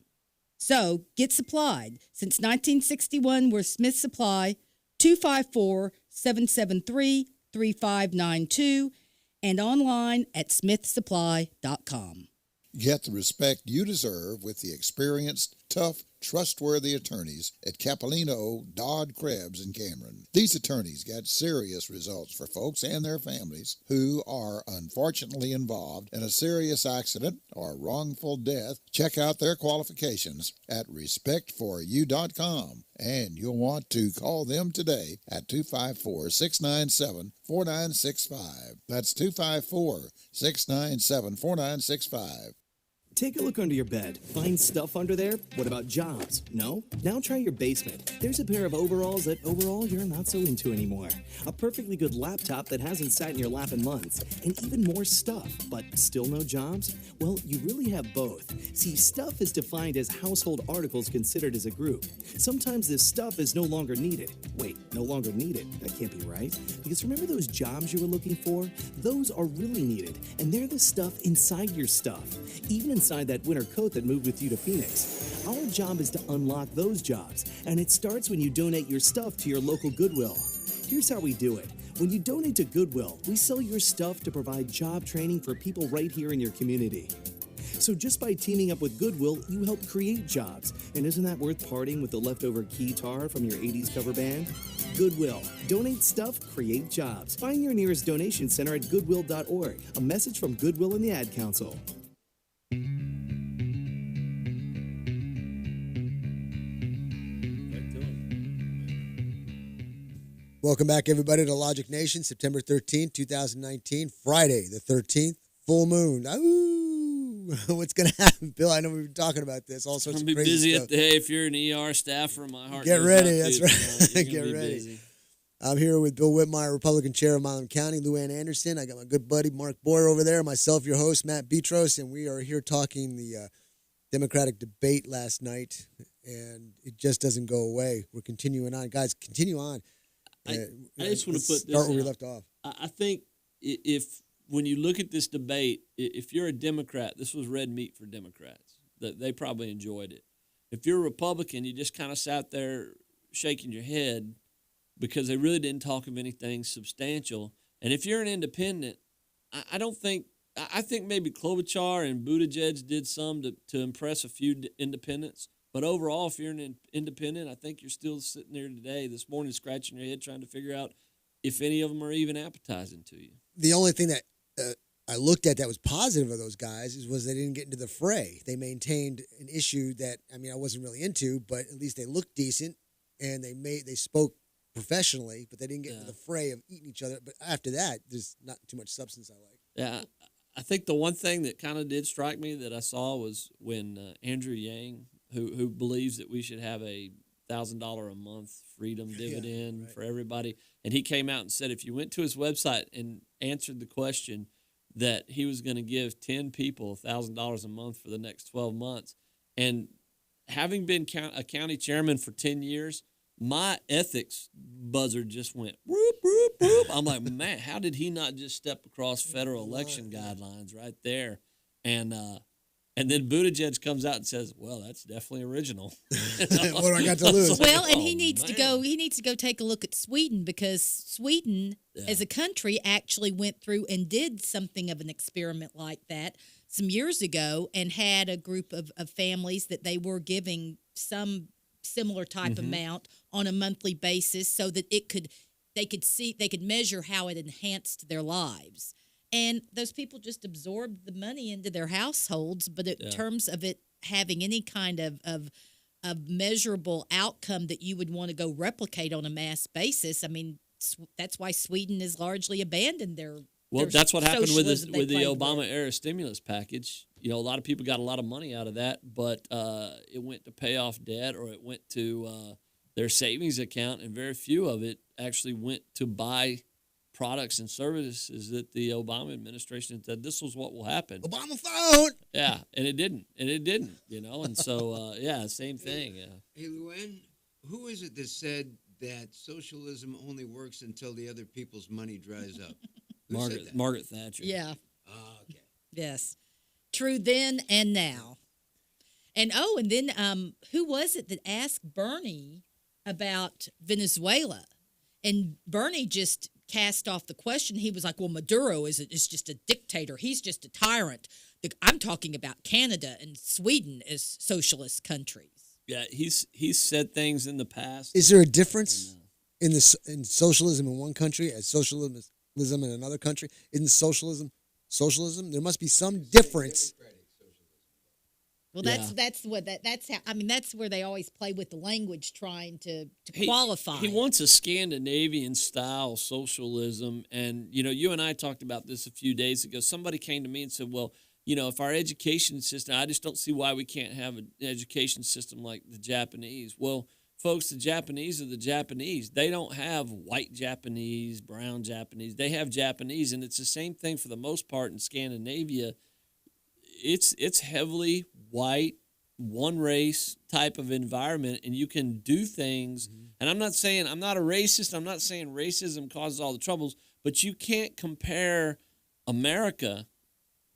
So, get supplied. Since 1961, we're Smith Supply, 254-773-3592, and online at smithsupply.com. Get the respect you deserve with the experienced, tough, trustworthy attorneys at Capolino, Dodd, Krebs, and Cameron. These attorneys get serious results for folks and their families who are unfortunately involved in a serious accident or wrongful death. Check out their qualifications at respectforyou.com, and you'll want to call them today at 254-697-4965. That's 254-697-4965. Take a look under your bed. Find stuff under there? What about jobs? No? Now try your basement. There's a pair of overalls that overall you're not so into anymore. A perfectly good laptop that hasn't sat in your lap in months. And even more stuff, but still no jobs? Well, you really have both. See, stuff is defined as household articles considered as a group. Sometimes this stuff is no longer needed. Wait, no longer needed? That can't be right. Because remember those jobs you were looking for? Those are really needed, and they're the stuff inside your stuff. Even inside that winter coat that moved with you to Phoenix. Our job is to unlock those jobs, and it starts when you donate your stuff to your local Goodwill. Here's how we do it. When you donate to Goodwill, we sell your stuff to provide job training for people right here in your community. So just by teaming up with Goodwill, you help create jobs. And isn't that worth parting with the leftover guitar from your 80s cover band? Goodwill. Donate stuff, create jobs. Find your nearest donation center at goodwill.org. A message from Goodwill and the Ad Council. Welcome back, everybody, to Logic Nation, September 13th, 2019, Friday the 13th, full moon. Ooh, what's going to happen, Bill? I know we've been talking about this, all sorts of crazy busy stuff. at the, hey, if you're an ER staffer, my heart Get goes ready, out that's to you right. tonight. You're Get gonna be ready. busy. I'm here with Bill Whitmire, Republican Chair of Milam County, Lou Ann Anderson. I got my good buddy Mark Boyer over there, myself, your host, Matt Betros, and we are here talking the Democratic debate last night, and it just doesn't go away. We're continuing on. Guys, continue on. I just want to put this start where we out. left off. I think if when you look at this debate, if you're a Democrat, this was red meat for Democrats. They probably enjoyed it. If you're a Republican, you just kind of sat there shaking your head because they really didn't talk of anything substantial. And if you're an independent, I think maybe Klobuchar and Buttigieg did some to impress a few independents. But overall, if you're an independent, I think you're still sitting there today, this morning, scratching your head trying to figure out if any of them are even appetizing to you. The only thing that I looked at that was positive of those guys was they didn't get into the fray. They maintained an issue that, I wasn't really into, but at least they looked decent, and they spoke professionally, but they didn't get into the fray of eating each other. But after that, there's not too much substance I like. Yeah, I think the one thing that kind of did strike me that I saw was when Andrew Yang, who believes that we should have a $1,000 a month freedom dividend for everybody. And he came out and said if you went to his website and answered the question that he was going to give 10 people $1,000 a month for the next 12 months. And having been a county chairman for 10 years, my ethics buzzer just went whoop, whoop, whoop. I'm like, man, how did he not just step across federal election guidelines right there? And then Buttigieg comes out and says, well, that's definitely original. What do I got to lose? Well, and he needs to go. He needs to go take a look at Sweden, because Sweden, as a country, actually went through and did something of an experiment like that some years ago, and had a group of families that they were giving some similar type amount on a monthly basis, so that they could measure how it enhanced their lives. And those people just absorbed the money into their households, but in terms of it having any kind of measurable outcome that you would want to go replicate on a mass basis, I mean, that's why Sweden has largely abandoned their that's what happened with the played Obama era stimulus package. You know, a lot of people got a lot of money out of that, but it went to pay off debt, or it went to their savings account, and very few of it actually went to buy products and services that the Obama administration said this was what will happen. Obama phone. Yeah, and it didn't. You know, and so same thing. Yeah. Hey, Luann, who is it that said that socialism only works until the other people's money dries up? Margaret Thatcher. Yeah. Oh, okay. Yes. True then and now. And then who was it that asked Bernie about Venezuela? And Bernie just cast off the question. He was like, well, Maduro is just a dictator. He's just a tyrant. I'm talking about Canada and Sweden as socialist countries. Yeah, he's said things in the past. Is there a difference in socialism in one country as socialism in another country? Isn't socialism? There must be some difference. Well, that's how. I mean, that's where they always play with the language, trying to qualify. He wants a Scandinavian style socialism, and you and I talked about this a few days ago. Somebody came to me and said, "Well, if our education system, I just don't see why we can't have an education system like the Japanese." Well, folks, the Japanese are the Japanese. They don't have white Japanese, brown Japanese. They have Japanese, and it's the same thing for the most part in Scandinavia. It's heavily white, one race type of environment, and you can do things. And I'm not a racist. I'm not saying racism causes all the troubles, but you can't compare America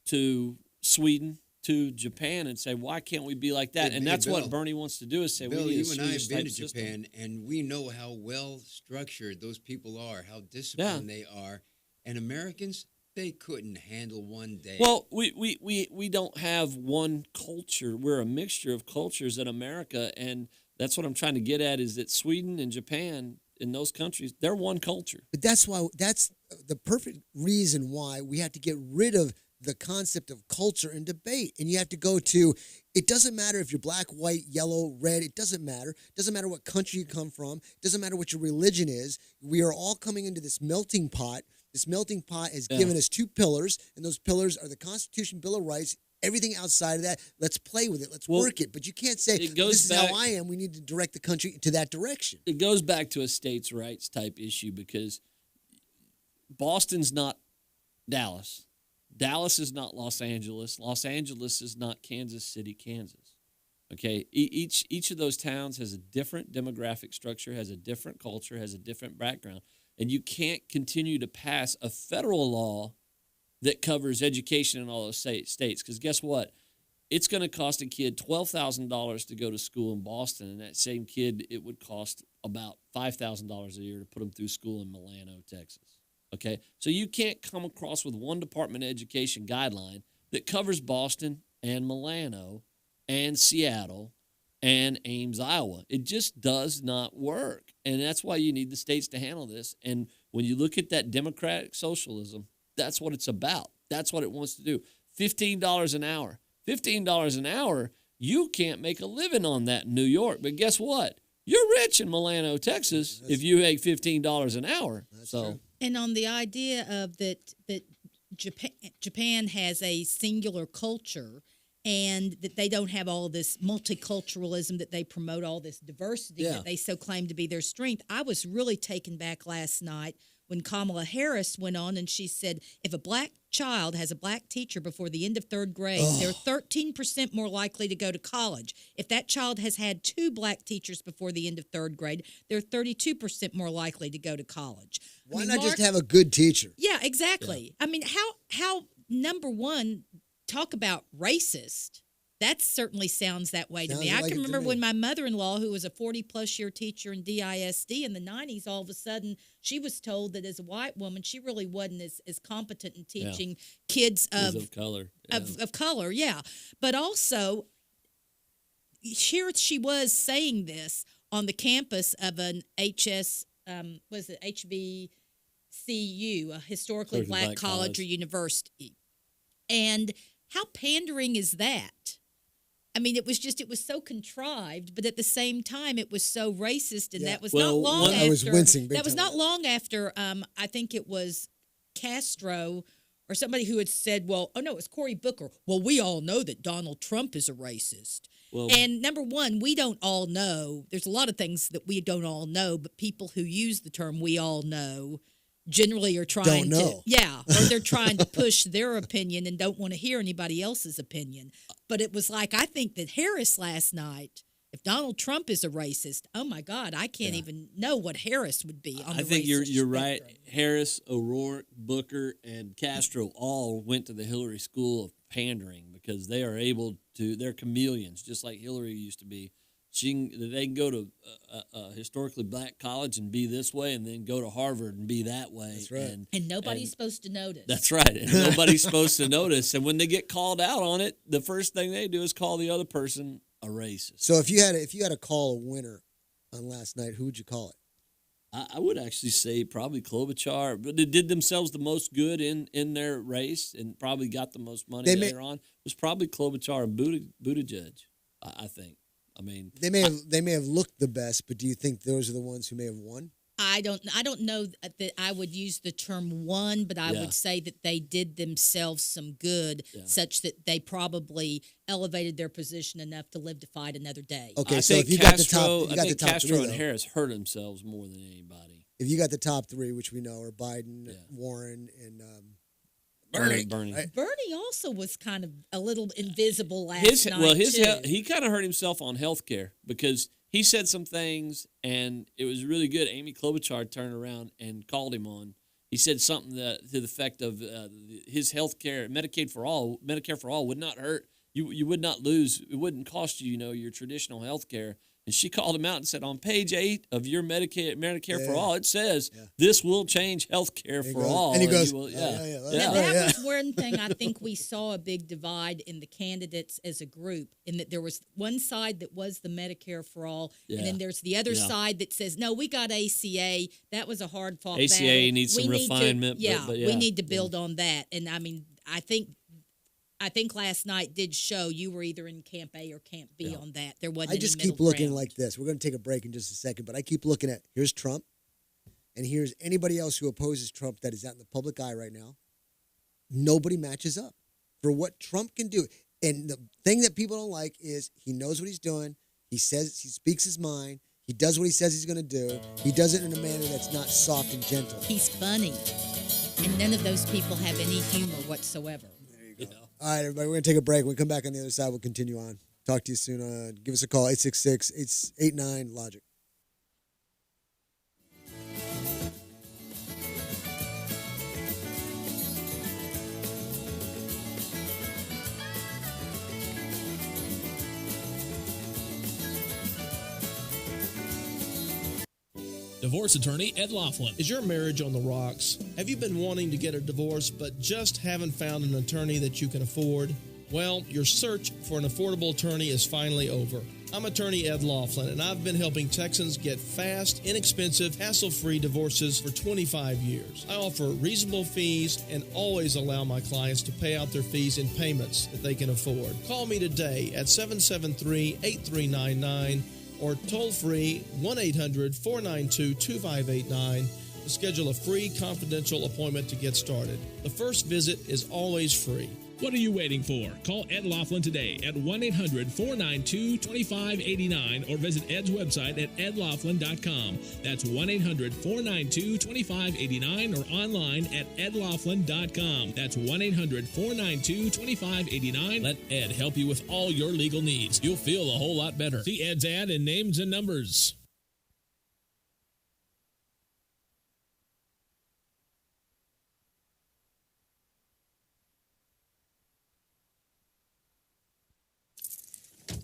to Sweden, to Japan, and say, why can't we be like that? And that's Bill, what Bernie wants to do, is say, Bill, we need you a and I have been to system. Japan, and we know how well structured those people are, how disciplined they are. And Americans, they couldn't handle one day. Well, we don't have one culture. We're a mixture of cultures in America, and that's what I'm trying to get at, is that Sweden and Japan, in those countries, they're one culture. But that's the perfect reason why we have to get rid of the concept of culture and debate. And you have to go to, it doesn't matter if you're black, white, yellow, red, it doesn't matter. It doesn't matter what country you come from. It doesn't matter what your religion is. We are all coming into this melting pot. This melting pot has given us two pillars, and those pillars are the Constitution, Bill of Rights. Everything outside of that, let's play with it. Let's work it. But you can't say, this is how I am. We need to direct the country to that direction. It goes back to a states' rights type issue, because Boston's not Dallas. Dallas is not Los Angeles. Los Angeles is not Kansas City, Kansas. Okay? Each of those towns has a different demographic structure, has a different culture, has a different background. And you can't continue to pass a federal law that covers education in all those states. Because guess what? It's going to cost a kid $12,000 to go to school in Boston, and that same kid, it would cost about $5,000 a year to put them through school in Milano, Texas. Okay? So you can't come across with one Department of Education guideline that covers Boston and Milano and Seattle and Ames, Iowa. It just does not work. And that's why you need the states to handle this. And when you look at that democratic socialism, that's what it's about. That's what it wants to do. $15 an hour. $15 an hour, you can't make a living on that in New York. But guess what? You're rich in Milano, Texas, if you make $15 an hour. True. And on the idea of that Japan has a singular culture, and that they don't have all this multiculturalism, that they promote all this diversity that they so claim to be their strength. I was really taken back last night when Kamala Harris went on and she said, if a black child has a black teacher before the end of third grade, they're 13% more likely to go to college. If that child has had 2 black teachers before the end of third grade, they're 32% more likely to go to college. Why not just have a good teacher? Yeah, exactly. I mean, how number one, talk about racist. That certainly sounds that way to me. I can remember when my mother-in-law, who was a 40-plus year teacher in DISD in the 90s, all of a sudden she was told that as a white woman, she really wasn't as competent in teaching kids of color. Of color, yeah. But also, here she was saying this on the campus of an HBCU, a historically black college or university. And how pandering is that? I mean, it was so contrived, but at the same time, it was so racist, and that was not long after. I was wincing big that was time. not long after. I think it was Castro or somebody who had said, "Well, oh no, it was Cory Booker. Well, we all know that Donald Trump is a racist." And number one, we don't all know. There's a lot of things that we don't all know, but people who use the term "we all know" generally are trying or they're trying to push their opinion and don't want to hear anybody else's opinion. But it was like, I think that Harris last night, if Donald Trump is a racist, oh my God, I can't even know what Harris would be on the I think you're spectrum. right. Harris, O'Rourke, Booker, and Castro all went to the Hillary School of Pandering because they are able to, they're chameleons, just like Hillary used to be. They can go to a historically black college and be this way, and then go to Harvard and be that way. That's right. And nobody's supposed to notice. That's right. And nobody's supposed to notice. And when they get called out on it, the first thing they do is call the other person a racist. So if you had to call a winner on last night, who would you call it? I would actually say probably Klobuchar, but they did themselves the most good in their race and probably got the most money later on. It was probably Klobuchar and Buttigieg, I think. I mean, they may have looked the best, but do you think those are the ones who may have won? I don't know that I would use the term won, but I would say that they did themselves some good, such that they probably elevated their position enough to live to fight another day. Okay, I so think if you Castro, got the top Castro three, and though. Harris hurt themselves more than anybody. If you got the top 3, which we know are Biden, Warren, and Bernie. Right? Bernie also was kind of a little invisible last night. Well, too. He kind of hurt himself on health care because he said some things and it was really good. Amy Klobuchar turned around and called him on. He said something to the effect of his health care, Medicare for all would not hurt. You would not lose. It wouldn't cost you, your traditional health care. And she called him out and said, on page 8 of your Medicare for all, it says this will change health care for all. And he goes, Now, that was one thing I think we saw a big divide in the candidates as a group, in that there was one side that was the Medicare for all, and then there's the other side that says, no, we got ACA. That was a hard-fought battle. ACA needs some refinement. We need to build on that. And, I mean, I think last night did show you were either in Camp A or Camp B on that. There wasn't. I just any keep looking ground. like this. We're going to take a break in just a second, but I keep looking at, here's Trump, and here's anybody else who opposes Trump that is out in the public eye right now. Nobody matches up for what Trump can do. And the thing that people don't like is he knows what he's doing. He speaks his mind. He does what he says he's going to do. He does it in a manner that's not soft and gentle. He's funny, and none of those people have any humor whatsoever. All right, everybody, we're going to take a break. When we come back on the other side, we'll continue on. Talk to you soon. Give us a call, 866-889-LOGIC. Divorce attorney Ed Laughlin. Is your marriage on the rocks? Have you been wanting to get a divorce but just haven't found an attorney that you can afford? Well, your search for an affordable attorney is finally over. I'm attorney Ed Laughlin, and I've been helping Texans get fast, inexpensive, hassle-free divorces for 25 years. I offer reasonable fees and always allow my clients to pay out their fees in payments that they can afford. Call me today at 773-8399 or toll-free 1-800-492-2589 to schedule a free confidential appointment to get started. The first visit is always free. What are you waiting for? Call Ed Laughlin today at 1-800-492-2589 or visit Ed's website at edlaughlin.com. That's 1-800-492-2589 or online at edlaughlin.com. That's 1-800-492-2589. Let Ed help you with all your legal needs. You'll feel a whole lot better. See Ed's ad in Names and Numbers.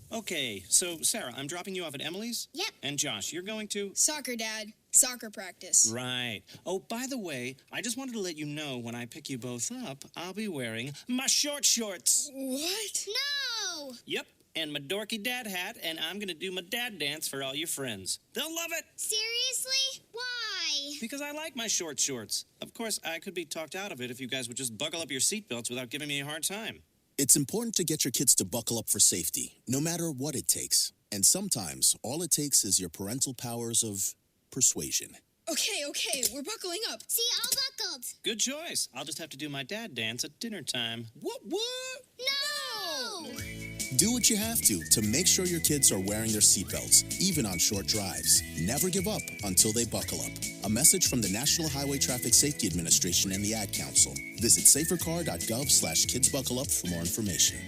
Okay, so Sarah, I'm dropping you off at Emily's? Yep. And Josh, you're going to? Soccer, Dad. Soccer practice. Right. Oh, by the way, I just wanted to let you know when I pick you both up, I'll be wearing my short shorts. What? No! Yep, and my dorky dad hat, and I'm going to do my dad dance for all your friends. They'll love it! Seriously? Why? Because I like my short shorts. Of course, I could be talked out of it if you guys would just buckle up your seatbelts without giving me a hard time. It's important to get your kids to buckle up for safety, no matter what it takes. And sometimes, all it takes is your parental powers of persuasion. Okay, we're buckling up. See, all buckled. Good choice. I'll just have to do my dad dance at dinner time. What? No! Do what you have to make sure your kids are wearing their seatbelts, even on short drives. Never give up until they buckle up. A message from the National Highway Traffic Safety Administration and the Ad Council. Visit safercar.gov/kidsbuckleup for more information.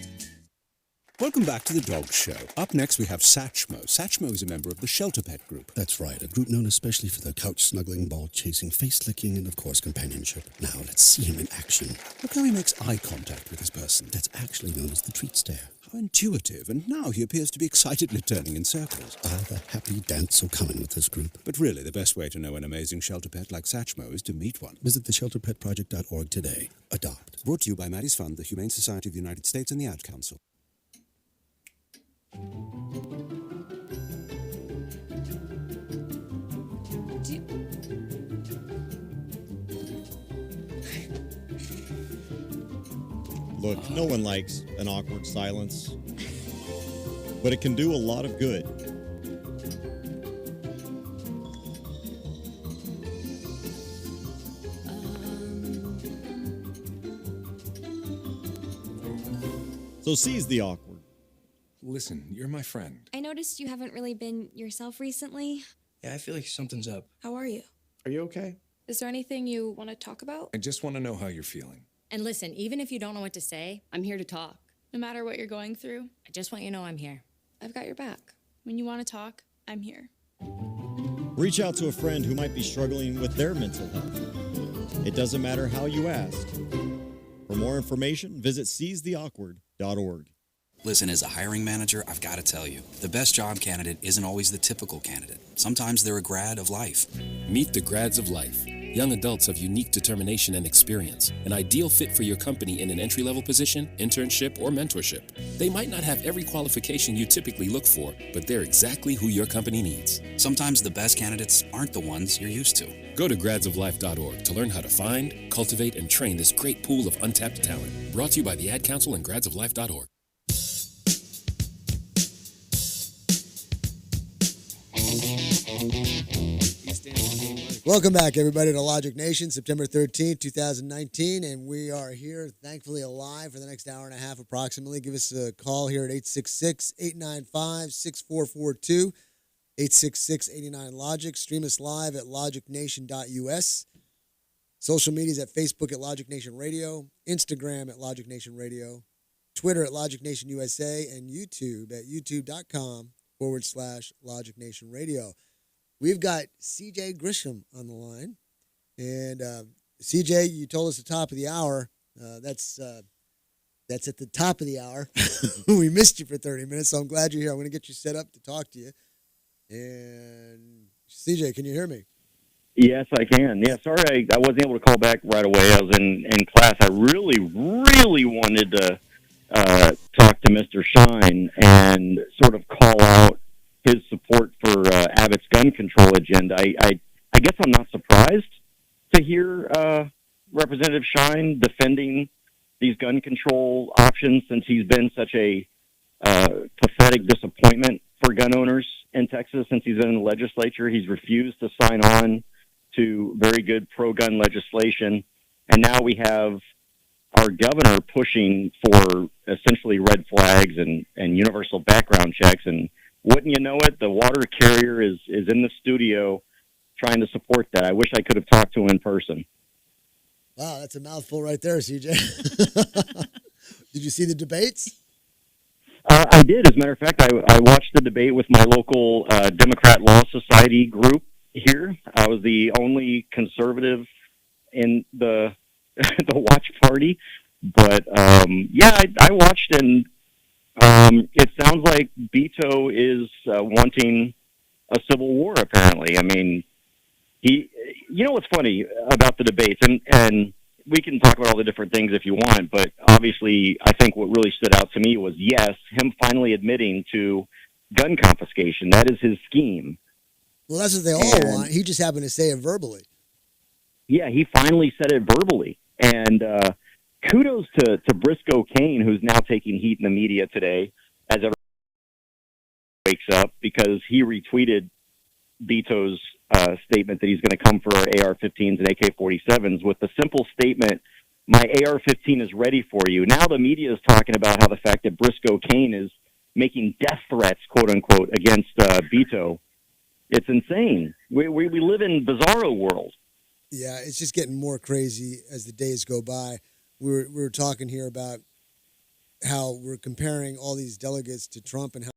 Welcome back to the Dog Show. Up next, we have Satchmo. Satchmo is a member of the Shelter Pet Group. That's right, a group known especially for their couch-snuggling, ball-chasing, face-licking, and, of course, companionship. Now, let's see him in action. Look how he makes eye contact with his person. That's actually known as the treat stare. How intuitive, and now he appears to be excitedly turning in circles. The happy dance are coming with this group. But really, the best way to know an amazing shelter pet like Satchmo is to meet one. Visit theshelterpetproject.org today. Adopt. Brought to you by Maddie's Fund, the Humane Society of the United States, and the Ad Council. Look, no one likes an awkward silence, but it can do a lot of good. So seize the awkward. Listen, you're my friend. I noticed you haven't really been yourself recently. Yeah, I feel like something's up. How are you? Are you okay? Is there anything you want to talk about? I just want to know how you're feeling. And listen, even if you don't know what to say, I'm here to talk. No matter what you're going through, I just want you to know I'm here. I've got your back. When you want to talk, I'm here. Reach out to a friend who might be struggling with their mental health. It doesn't matter how you ask. For more information, visit seizetheawkward.org. Listen, as a hiring manager, I've got to tell you, the best job candidate isn't always the typical candidate. Sometimes they're a grad of life. Meet the grads of life. Young adults of unique determination and experience. An ideal fit for your company in an entry-level position, internship, or mentorship. They might not have every qualification you typically look for, but they're exactly who your company needs. Sometimes the best candidates aren't the ones you're used to. Go to gradsoflife.org to learn how to find, cultivate, and train this great pool of untapped talent. Brought to you by the Ad Council and gradsoflife.org. Welcome back, everybody, to Logic Nation, September 13th, 2019, and we are here, thankfully, alive for the next hour and a half approximately. Give us a call here at 866-895-6442, 866-89-LOGIC. Stream us live at logicnation.us. Social media is at Facebook at Logic Nation Radio, Instagram at Logic Nation Radio, Twitter at Logic Nation USA, and YouTube at youtube.com/Logic Nation Radio. We've got CJ Grisham on the line. And CJ, you told us at the top of the hour. That's at the top of the hour. We missed you for 30 minutes, so I'm glad you're here. I'm going to get you set up to talk to you. And CJ, can you hear me? Yes, I can. Yeah, sorry I wasn't able to call back right away. I was in class. I really wanted to talk to Mr. Shine and sort of call out his support for Abbott's gun control agenda. I guess I'm not surprised to hear Representative Shine defending these gun control options since he's been such a pathetic disappointment for gun owners in Texas since he's been in the legislature. He's refused to sign on to very good pro-gun legislation. And now we have our governor pushing for essentially red flags and universal background checks. And wouldn't you know it, the water carrier is in the studio trying to support that. I wish I could have talked to him in person. Wow, that's a mouthful right there, CJ. Did you see the debates? I did. As a matter of fact, I watched the debate with my local Democrat Law Society group here. I was the only conservative in the the watch party. But, I watched, and it sounds like Beto is wanting a civil war, apparently. I mean, you know what's funny about the debates, and we can talk about all the different things if you want, but obviously I think what really stood out to me was, yes, him finally admitting to gun confiscation. That is his scheme. Well, that's what they all want. He just happened to say it verbally. Yeah, he finally said it verbally. And kudos to Briscoe Kane, who's now taking heat in the media today as everyone wakes up, because he retweeted Beto's statement that he's going to come for our AR-15s and AK-47s with the simple statement, "My AR-15 is ready for you." Now the media is talking about how the fact that Briscoe Kane is making death threats, quote unquote, against Beto. It's insane. We live in bizarro world. Yeah, it's just getting more crazy as the days go by. We were talking here about how we're comparing all these delegates to Trump and how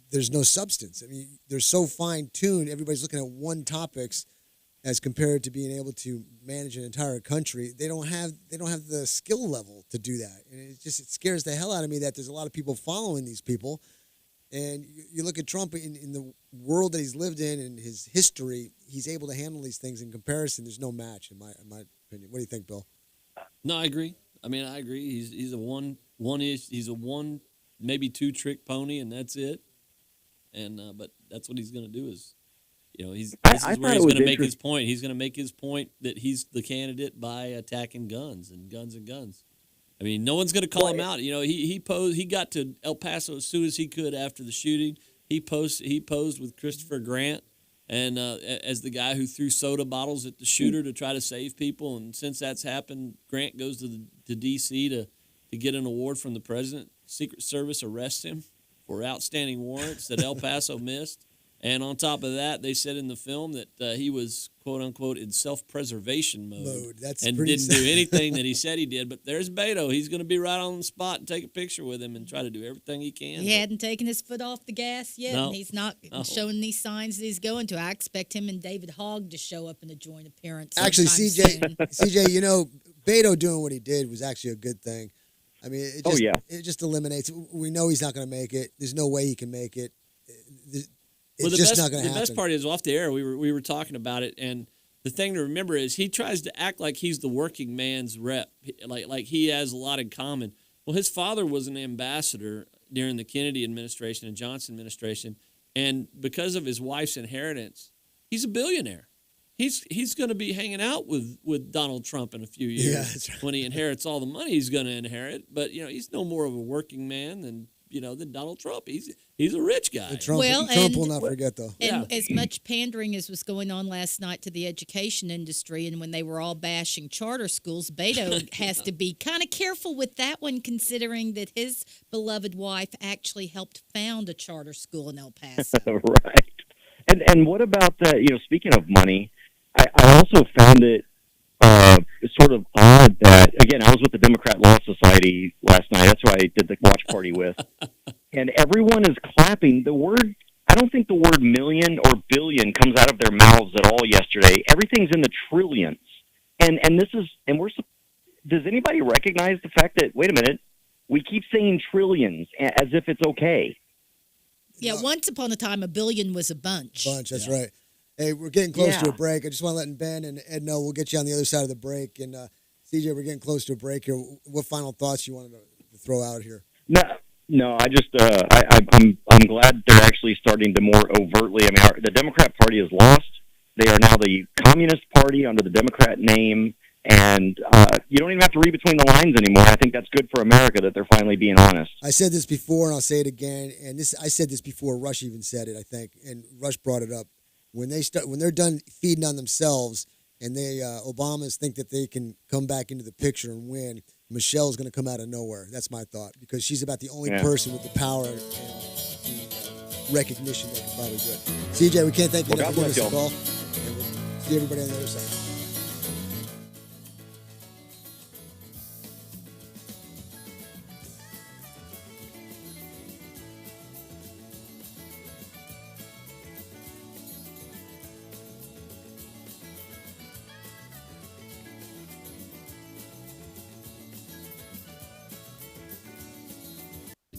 there's no substance. I mean, they're so fine-tuned. Everybody's looking at one topics as compared to being able to manage an entire country. They don't have the skill level to do that. And it scares the hell out of me that there's a lot of people following these people. And you look at Trump in the world that he's lived in and his history, he's able to handle these things. In comparison, there's no match, in my opinion. What do you think, Bill? No, I agree. I mean, I agree. He's a one maybe two trick pony, and that's it. And but that's what he's going to do is, this is where he's going to make his point. He's going to make his point that he's the candidate by attacking guns. I mean, no one's going to call him out. He got to El Paso as soon as he could after the shooting. He posed with Christopher Grant and as the guy who threw soda bottles at the shooter to try to save people. And since that's happened, Grant goes to D.C. to get an award from the president. Secret Service arrests him for outstanding warrants that El Paso missed. And on top of that, they said in the film that he was, quote unquote, in self-preservation mode. And didn't do anything that he said he did. But there's Beto. He's going to be right on the spot and take a picture with him and try to do everything he can. He hadn't taken his foot off the gas yet, No. and he's not showing these signs that he's going to. I expect him and David Hogg to show up in a joint appearance. Actually, sometime CJ, soon. Beto doing what he did was actually a good thing. I mean, it just eliminates. We know he's not going to make it. There's no way he can make it. It's just not going to happen. The best part is off the air. We were talking about it, and the thing to remember is he tries to act like he's the working man's rep, like he has a lot in common. Well, his father was an ambassador during the Kennedy administration and Johnson administration, and because of his wife's inheritance, he's a billionaire. He's going to be hanging out with Donald Trump in a few years when he inherits all the money he's going to inherit. But he's no more of a working man than Donald Trump. He's a rich guy. Trump will not forget, though. And as much pandering as was going on last night to the education industry, and when they were all bashing charter schools, Beto has to be kind of careful with that one, considering that his beloved wife actually helped found a charter school in El Paso. Right. And what about that? Speaking of money, I also found it sort of odd that, again, I was with the Democrat Law Society last night. That's who I did the watch party with. And everyone is clapping. I don't think the word million or billion comes out of their mouths at all yesterday. Everything's in the trillions. Does anybody recognize the fact that, wait a minute, we keep saying trillions as if it's okay? Yeah, once upon a time, a billion was a bunch. That's right. Hey, we're getting close to a break. I just want to let Ben and Ed know we'll get you on the other side of the break. And CJ, we're getting close to a break here. What final thoughts you wanted to throw out here? No. I just I'm glad they're actually starting to more overtly. I mean, the Democrat Party is lost. They are now the Communist Party under the Democrat name, and you don't even have to read between the lines anymore. I think that's good for America that they're finally being honest. I said this before, and I'll say it again. And I said this before Rush even said it, I think, and Rush brought it up. When they're done feeding on themselves and they Obamas think that they can come back into the picture and win, Michelle's going to come out of nowhere. That's my thought, because she's about the only person with the power and the recognition that can probably do it. CJ, we can't thank you enough for giving us a call. And we'll see everybody on the other side.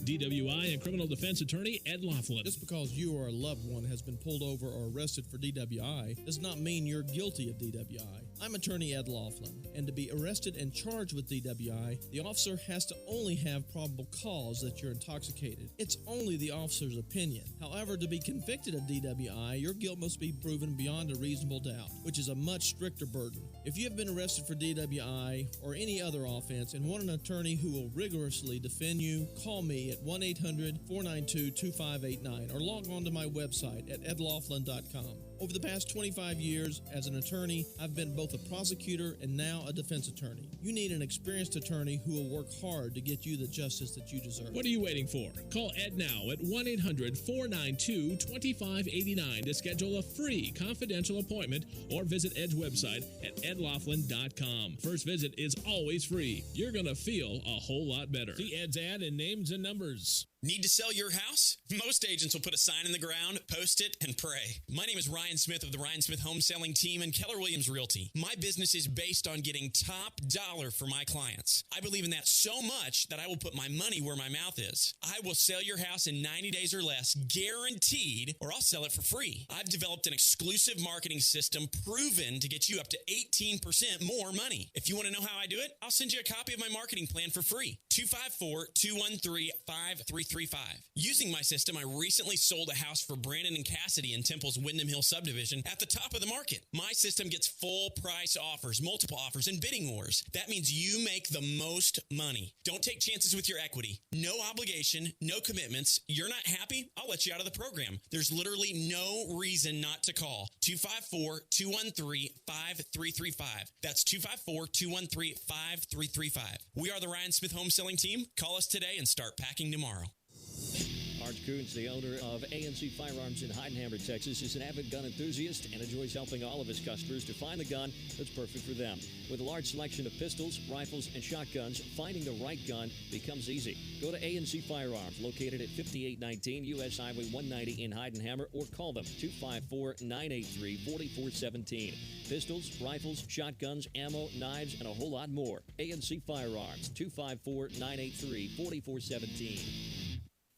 DWI and criminal defense attorney Ed Laughlin. Just because you or a loved one has been pulled over or arrested for DWI does not mean you're guilty of DWI. I'm attorney Ed Laughlin, and to be arrested and charged with DWI, the officer has to only have probable cause that you're intoxicated. It's only the officer's opinion. However, to be convicted of DWI, your guilt must be proven beyond a reasonable doubt, which is a much stricter burden. If you have been arrested for DWI or any other offense and want an attorney who will rigorously defend you, call me at 1-800-492-2589 or log on to my website at edlaughlin.com. Over the past 25 years as an attorney, I've been both a prosecutor and now a defense attorney. You need an experienced attorney who will work hard to get you the justice that you deserve. What are you waiting for? Call Ed now at 1-800-492-2589 to schedule a free confidential appointment or visit Ed's website at edlaughlin.com. First visit is always free. You're going to feel a whole lot better. See Ed's ad and names and numbers. Need to sell your house? Most agents will put a sign in the ground, post it, and pray. My name is Ryan Smith of the Ryan Smith Home Selling Team and Keller Williams Realty. My business is based on getting top dollar for my clients. I believe in that so much that I will put my money where my mouth is. I will sell your house in 90 days or less, guaranteed, or I'll sell it for free. I've developed an exclusive marketing system proven to get you up to 18% more money. If you want to know how I do it, I'll send you a copy of my marketing plan for free. 254-213-5335. Using my system, I recently sold a house for Brandon and Cassidy in Temple's Windham Hill subdivision at the top of the market. My system gets full price offers, multiple offers, and bidding wars. That means you make the most money. Don't take chances with your equity. No obligation, no commitments. You're not happy? I'll let you out of the program. There's literally no reason not to call. 254-213-5335. That's 254-213-5335. We are the Ryan Smith Home Selling Team. Call us today and start packing tomorrow. Arch Coons, the owner of A&C Firearms in Heidenhammer, Texas, is an avid gun enthusiast and enjoys helping all of his customers to find the gun that's perfect for them. With a large selection of pistols, rifles, and shotguns, finding the right gun becomes easy. Go to A&C Firearms, located at 5819 U.S. Highway 190 in Heidenhammer, or call them 254-983-4417. Pistols, rifles, shotguns, ammo, knives, and a whole lot more. A&C Firearms, 254-983-4417.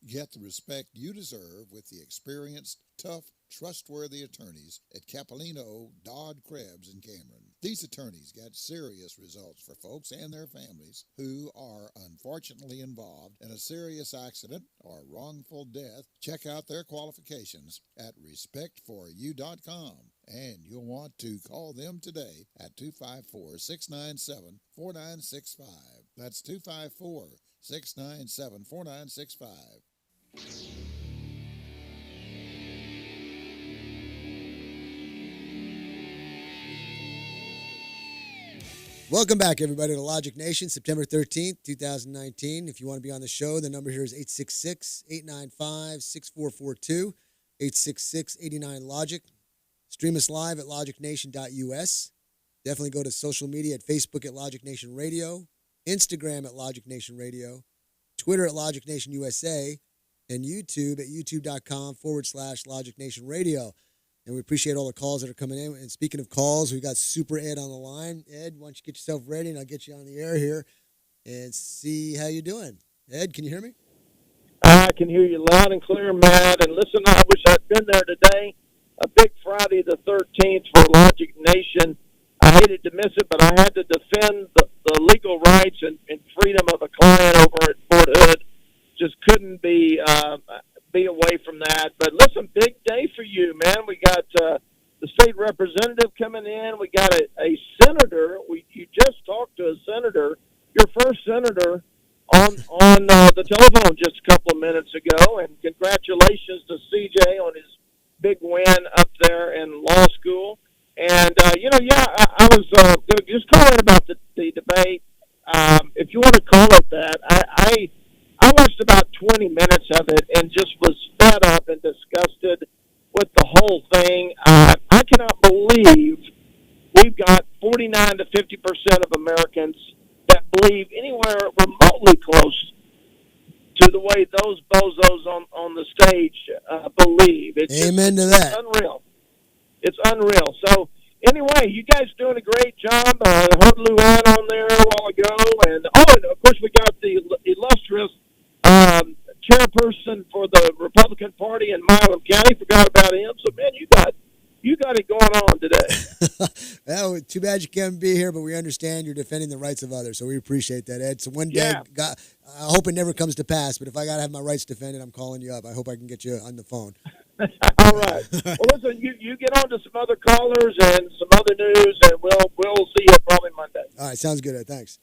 Get the respect you deserve with the experienced, tough, trustworthy attorneys at Capolino, Dodd, Krebs, and Cameron. These attorneys got serious results for folks and their families who are unfortunately involved in a serious accident or wrongful death. Check out their qualifications at respectforyou.com, and you'll want to call them today at 254-697-4965. That's 254-697-4965. Welcome back, everybody, to Logic Nation, September 13th, 2019. If you want to be on the show, the number here is 866-895-6442, 866-89-LOGIC. Stream us live at logicnation.us. Definitely go to social media at Facebook at Logic Nation Radio, Instagram at Logic Nation Radio, Twitter at Logic Nation USA, and YouTube at youtube.com/Logic Nation Radio. And we appreciate all the calls that are coming in. And speaking of calls, we got Super Ed on the line. Ed, why don't you get yourself ready, and I'll get you on the air here and see how you're doing. Ed, can you hear me? I can hear you loud and clear, Matt. And listen, I wish I'd been there today. A big Friday the 13th for Logic Nation. I hated to miss it, but I had to defend the legal rights and freedom of a client over at Fort Hood. Just couldn't be away from that. But listen, big day for you, man. We got the state representative coming in. We got a senator. You just talked to a senator, your first senator, on the telephone just a couple of minutes ago. And congratulations to CJ on his big win up there in law school. And I was just calling about the debate. If you want to call it that, I watched about 20 minutes of it and just was fed up and disgusted with the whole thing. I cannot believe we've got 49 to 50% of Americans that believe anywhere remotely close to the way those bozos on the stage believe. Amen to that. It's unreal. It's unreal. So anyway, you guys are doing a great job. I heard Luann on there a while ago, and of course we got the illustrious chairperson for the Republican Party in Milam County. Forgot about him. So man, you got it going on today. Well, too bad you can't be here, but we understand you're defending the rights of others, so we appreciate that, Ed. So one day, I hope it never comes to pass, but if I got to have my rights defended, I'm calling you up. I hope I can get you on the phone. All right. Well, listen, you get on to some other callers and some other news, and we'll see you probably Monday. All right, sounds good, Ed. Thanks.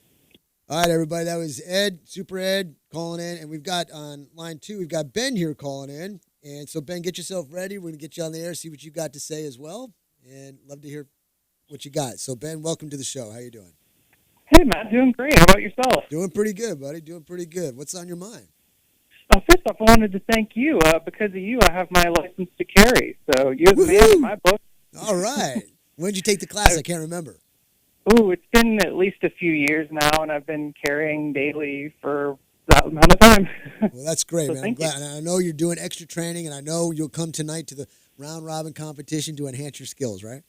All right, everybody, that was Ed, Super Ed, calling in, and we've got on line 2, we've got Ben here calling in. And so, Ben, get yourself ready. We're going to get you on the air, see what you got to say as well, and love to hear what you got. So, Ben, welcome to the show. How you doing? Hey, Matt, doing great. How about yourself? Doing pretty good, buddy. Doing pretty good. What's on your mind? First off, I wanted to thank you. Because of you, I have my license to carry. So you're the man in my book. All right. When did you take the class? I can't remember. Ooh, it's been at least a few years now, and I've been carrying daily for that amount of time. Well, that's great, So man. I'm thank you. glad. And I know you're doing extra training, and I know you'll come tonight to the round-robin competition to enhance your skills, right?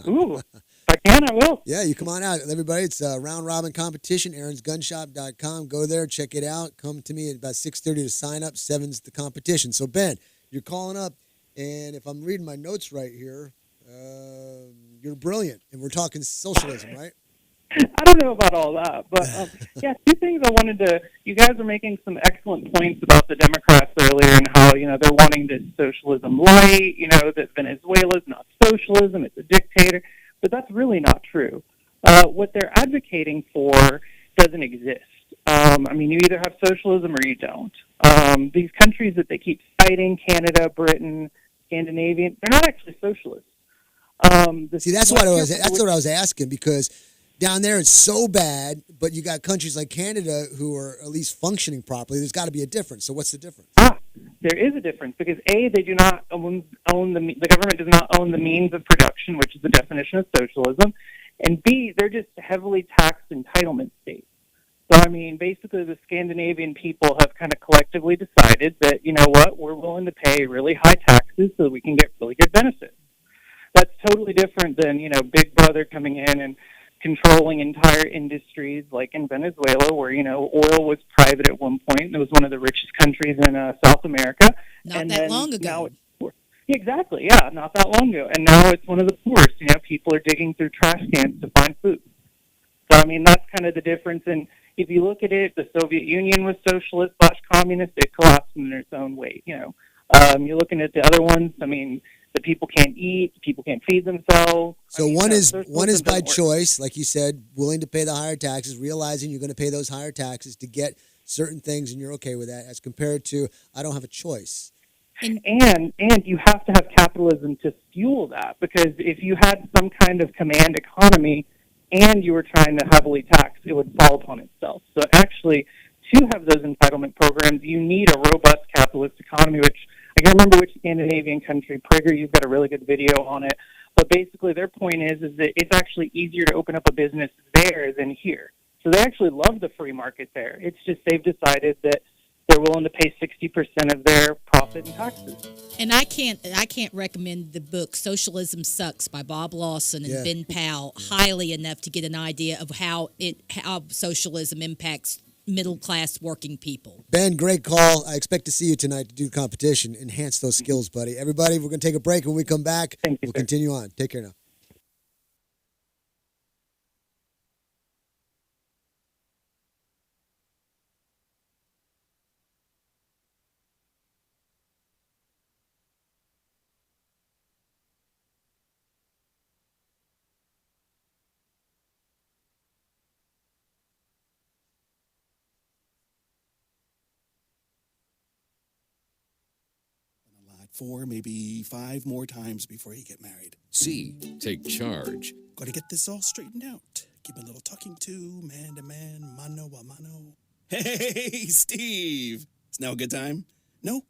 Ooh, if I can, I will. Yeah, you come on out, everybody. It's a round-robin competition, aaronsgunshop.com. Go there, check it out. Come to me at about 6:30 to sign up. 7's the competition. So, Ben, you're calling up, and if I'm reading my notes right here, you're brilliant, and we're talking socialism, right? I don't know about all that, but yeah, two things I wanted to. You guys are making some excellent points about the Democrats earlier and how they're wanting this socialism light. That Venezuela's not socialism; it's a dictator. But that's really not true. What they're advocating for doesn't exist. You either have socialism or you don't. These countries that they keep citing, Canada, Britain, Scandinavian, they're not actually socialists. See, that's what I was asking, because down there it's so bad, but you got countries like Canada who are at least functioning properly. There's got to be a difference. So what's the difference? There is a difference because A, they do not own the government does not own the means of production, which is the definition of socialism, and B, they're just heavily taxed entitlement states. So basically the Scandinavian people have kind of collectively decided that we're willing to pay really high taxes so that we can get really good benefits. That's totally different than Big Brother coming in and controlling entire industries like in Venezuela, where oil was private at one point. It was one of the richest countries in South America. Not that long ago. Exactly, yeah, not that long ago. And now it's one of the poorest. People are digging through trash cans to find food. So that's kind of the difference. And if you look at it, the Soviet Union was socialist / communist. It collapsed in its own weight. You're looking at the other ones. The people can't eat, people can't feed themselves. So one is by choice, like you said, willing to pay the higher taxes, realizing you're going to pay those higher taxes to get certain things, and you're okay with that, as compared to I don't have a choice. And you have to have capitalism to fuel that, because if you had some kind of command economy and you were trying to heavily tax, it would fall upon itself. So actually, to have those entitlement programs, you need a robust capitalist economy, which I can't remember which Scandinavian country. Prager, you've got a really good video on it. But basically their point is that it's actually easier to open up a business there than here. So they actually love the free market there. It's just they've decided that they're willing to pay 60% of their profit in taxes. And I can't recommend the book Socialism Sucks by Bob Lawson and Ben Powell highly enough to get an idea of how socialism impacts middle-class working people. Ben, great call. I expect to see you tonight to do competition. Enhance those skills, buddy. Everybody, we're going to take a break. When we come back, we'll continue on. Take care now. 4, maybe 5 more times before you get married. C, take charge. Gotta get this all straightened out. Give a little talking to, man to man, mano a mano. Hey, Steve! Is now a good time? No?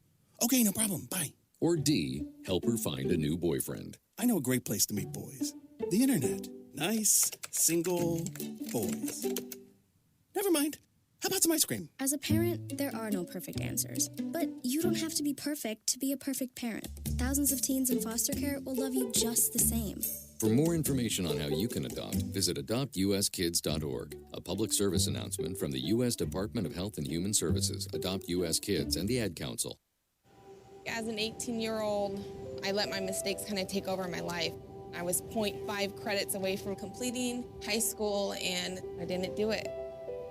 Okay, no problem. Bye. Or D, help her find a new boyfriend. I know a great place to meet boys. The internet. Nice, single boys. Never mind. How about some ice cream? As a parent, there are no perfect answers. But you don't have to be perfect to be a perfect parent. Thousands of teens in foster care will love you just the same. For more information on how you can adopt, visit adoptuskids.org. A public service announcement from the U.S. Department of Health and Human Services, Adopt U.S. Kids, and the Ad Council. As an 18-year-old, I let my mistakes kind of take over my life. I was 0.5 credits away from completing high school, and I didn't do it.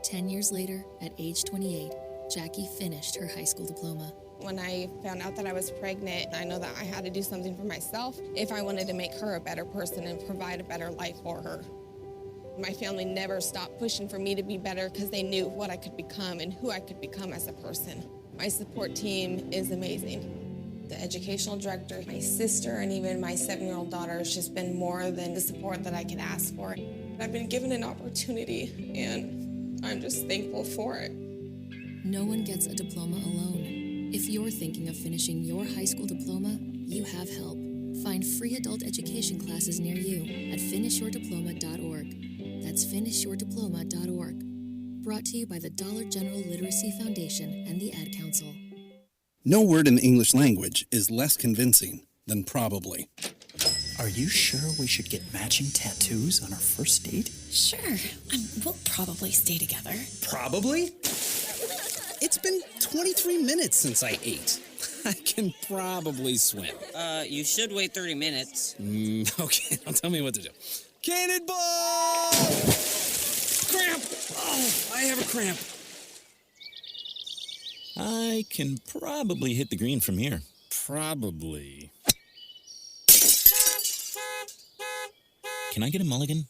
10 years later, at age 28, Jackie finished her high school diploma. When I found out that I was pregnant, I know that I had to do something for myself if I wanted to make her a better person and provide a better life for her. My family never stopped pushing for me to be better because they knew what I could become and who I could become as a person. My support team is amazing. The educational director, my sister, and even my 7-year-old daughter has just been more than the support that I could ask for. I've been given an opportunity, and I'm just thankful for it. No one gets a diploma alone. If you're thinking of finishing your high school diploma, you have help. Find free adult education classes near you at finishyourdiploma.org. That's finishyourdiploma.org. Brought to you by the Dollar General Literacy Foundation and the Ad Council. No word in the English language is less convincing than probably. Are you sure we should get matching tattoos on our first date? Sure. We'll probably stay together. Probably? It's been 23 minutes since I ate. I can probably swim. You should wait 30 minutes. Okay, now tell me what to do. Cannonball! Cramp! Oh, I have a cramp. I can probably hit the green from here. Probably. Can I get a mulligan?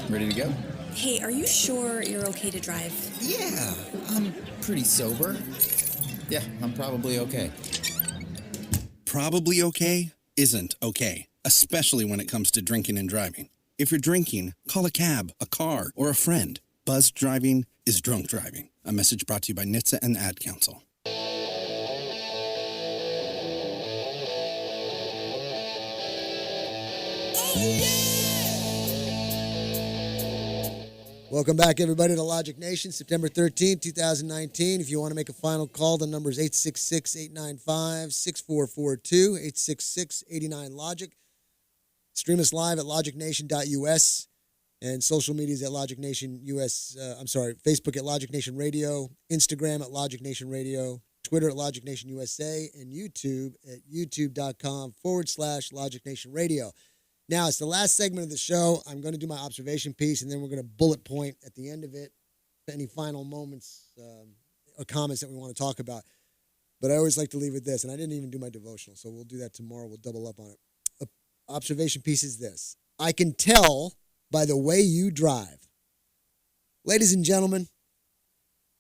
Ready to go? Hey, are you sure you're okay to drive? Yeah, I'm pretty sober. Yeah, I'm probably okay. Probably okay isn't okay, especially when it comes to drinking and driving. If you're drinking, call a cab, a car, or a friend. Buzzed driving is drunk driving. A message brought to you by NHTSA and the Ad Council. Welcome back, everybody, to Logic Nation, September 13th, 2019. If you want to make a final call, the number is 866-895-6442, 866-89-LOGIC. Stream us live at logicnation.us, and social media is at Logic Nation US. Facebook at Logic Nation Radio, Instagram at Logic Nation Radio, Twitter at Logic Nation USA, and YouTube at youtube.com/Logic Nation Radio. Now, it's the last segment of the show. I'm going to do my observation piece, and then we're going to bullet point at the end of it any final moments or comments that we want to talk about. But I always like to leave with this, and I didn't even do my devotional, so we'll do that tomorrow. We'll double up on it. Observation piece is this. I can tell by the way you drive. Ladies and gentlemen,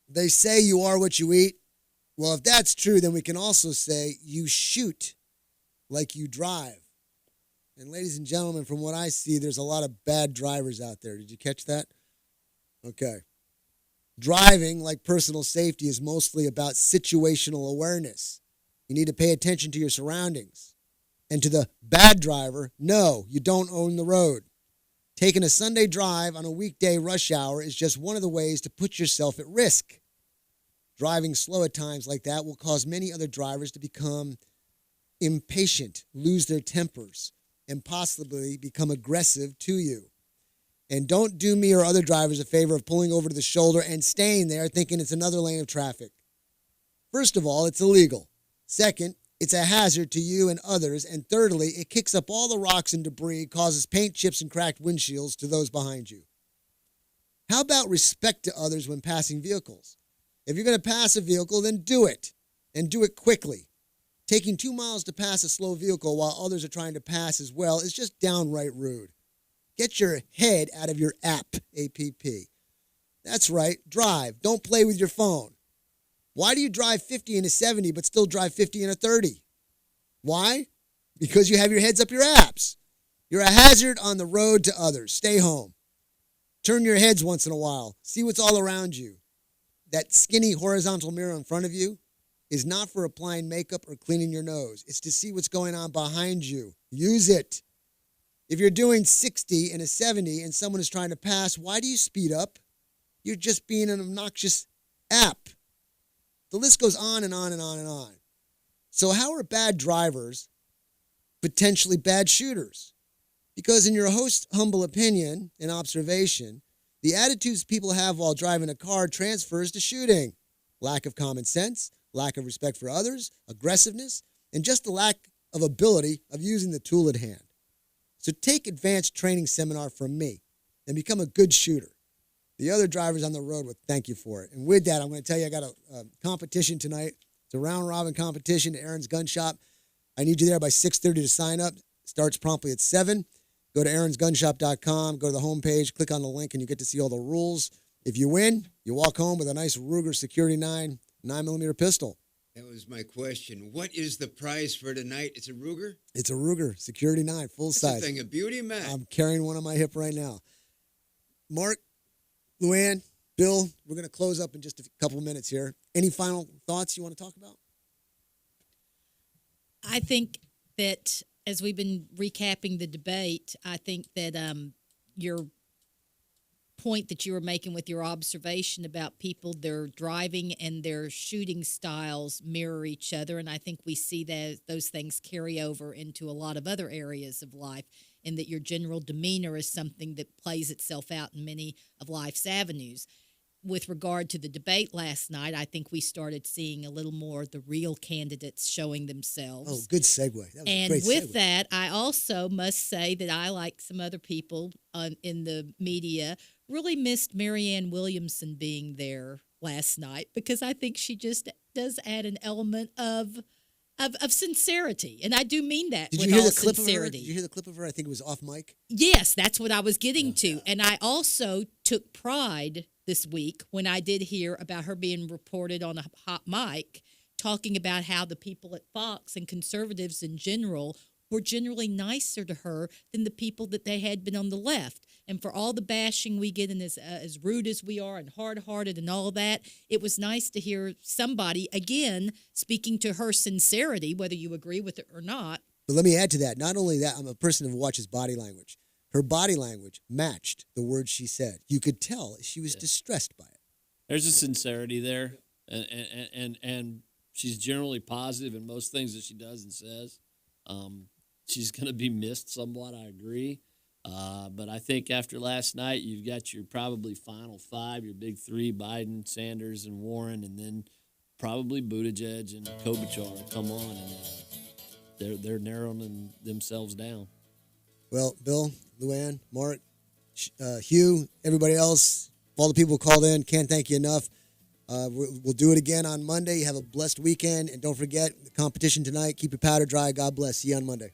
they say you are what you eat. Well, if that's true, then we can also say you shoot like you drive. And ladies and gentlemen, from what I see, there's a lot of bad drivers out there. Did you catch that? Okay. Driving, like personal safety, is mostly about situational awareness. You need to pay attention to your surroundings. And to the bad driver, no, you don't own the road. Taking a Sunday drive on a weekday rush hour is just one of the ways to put yourself at risk. Driving slow at times like that will cause many other drivers to become impatient, lose their tempers, and possibly become aggressive to you. And don't do me or other drivers a favor of pulling over to the shoulder and staying there thinking it's another lane of traffic. First of all, it's illegal. Second, it's a hazard to you and others. And thirdly, it kicks up all the rocks and debris, causes paint chips and cracked windshields to those behind you. How about respect to others when passing vehicles? If you're going to pass a vehicle, then do it, and do it quickly. Taking 2 miles to pass a slow vehicle while others are trying to pass as well is just downright rude. Get your head out of your app, APP. That's right, drive. Don't play with your phone. Why do you drive 50 in a 70 but still drive 50 in a 30? Why? Because you have your heads up your apps. You're a hazard on the road to others. Stay home. Turn your heads once in a while. See what's all around you. That skinny horizontal mirror in front of you is not for applying makeup or cleaning your nose. It's to see what's going on behind you. Use it. If you're doing 60 in a 70 and someone is trying to pass, why do you speed up? You're just being an obnoxious app. The list goes on and on and on and on. So how are bad drivers potentially bad shooters? Because in your host's humble opinion and observation, the attitudes people have while driving a car transfers to shooting. Lack of common sense, lack of respect for others, aggressiveness, and just the lack of ability of using the tool at hand. So take advanced training seminar from me and become a good shooter. The other drivers on the road will thank you for it. And with that, I'm going to tell you I got a competition tonight. It's a round-robin competition at Aaron's Gun Shop. I need you there by 6:30 to sign up. Starts promptly at 7. Go to aaronsgunshop.com, go to the homepage, click on the link, and you get to see all the rules. If you win, you walk home with a nice Ruger Security 9 9mm pistol. That was my question. What is the prize for tonight? It's a Ruger? It's a Ruger Security 9, full That's size. a thing of beauty, man. I'm carrying one on my hip right now. Mark, Luann, Bill, we're going to close up in just a couple minutes here. Any final thoughts you want to talk about? I think that as we've been recapping the debate, I think that your point that you were making with your observation about people, their driving and their shooting styles mirror each other, and I think we see that those things carry over into a lot of other areas of life, and that your general demeanor is something that plays itself out in many of life's avenues. With regard to the debate last night, I think we started seeing a little more of the real candidates showing themselves. Oh, good segue. That was And a great with segue. that, I also must say that I, like some other people in the media, really missed Marianne Williamson being there last night, because I think she just does add an element of sincerity. And I do mean that Did with you hear all the clip of her? sincerity. Did you hear the clip of her? I think it was off mic. Yes, that's what I was getting to. And I also took pride this week when I did hear about her being reported on a hot mic talking about how the people at Fox and conservatives in general were generally nicer to her than the people that they had been on the left. And for all the bashing we get and as rude as we are and hard-hearted and all that, it was nice to hear somebody, again, speaking to her sincerity, whether you agree with it or not. But let me add to that. Not only that, I'm a person who watches body language. Her body language matched the words she said. You could tell she was distressed by it. There's a sincerity there, and she's generally positive in most things that she does and says. She's going to be missed somewhat, I agree. But I think after last night, you've got your probably final five, your big three, Biden, Sanders, and Warren, and then probably Buttigieg and Klobuchar come on, and they're narrowing themselves down. Well, Bill, Luann, Mark, Hugh, everybody else, all the people who called in, can't thank you enough. We'll do it again on Monday. Have a blessed weekend. And don't forget, the competition tonight. Keep your powder dry. God bless. See you on Monday.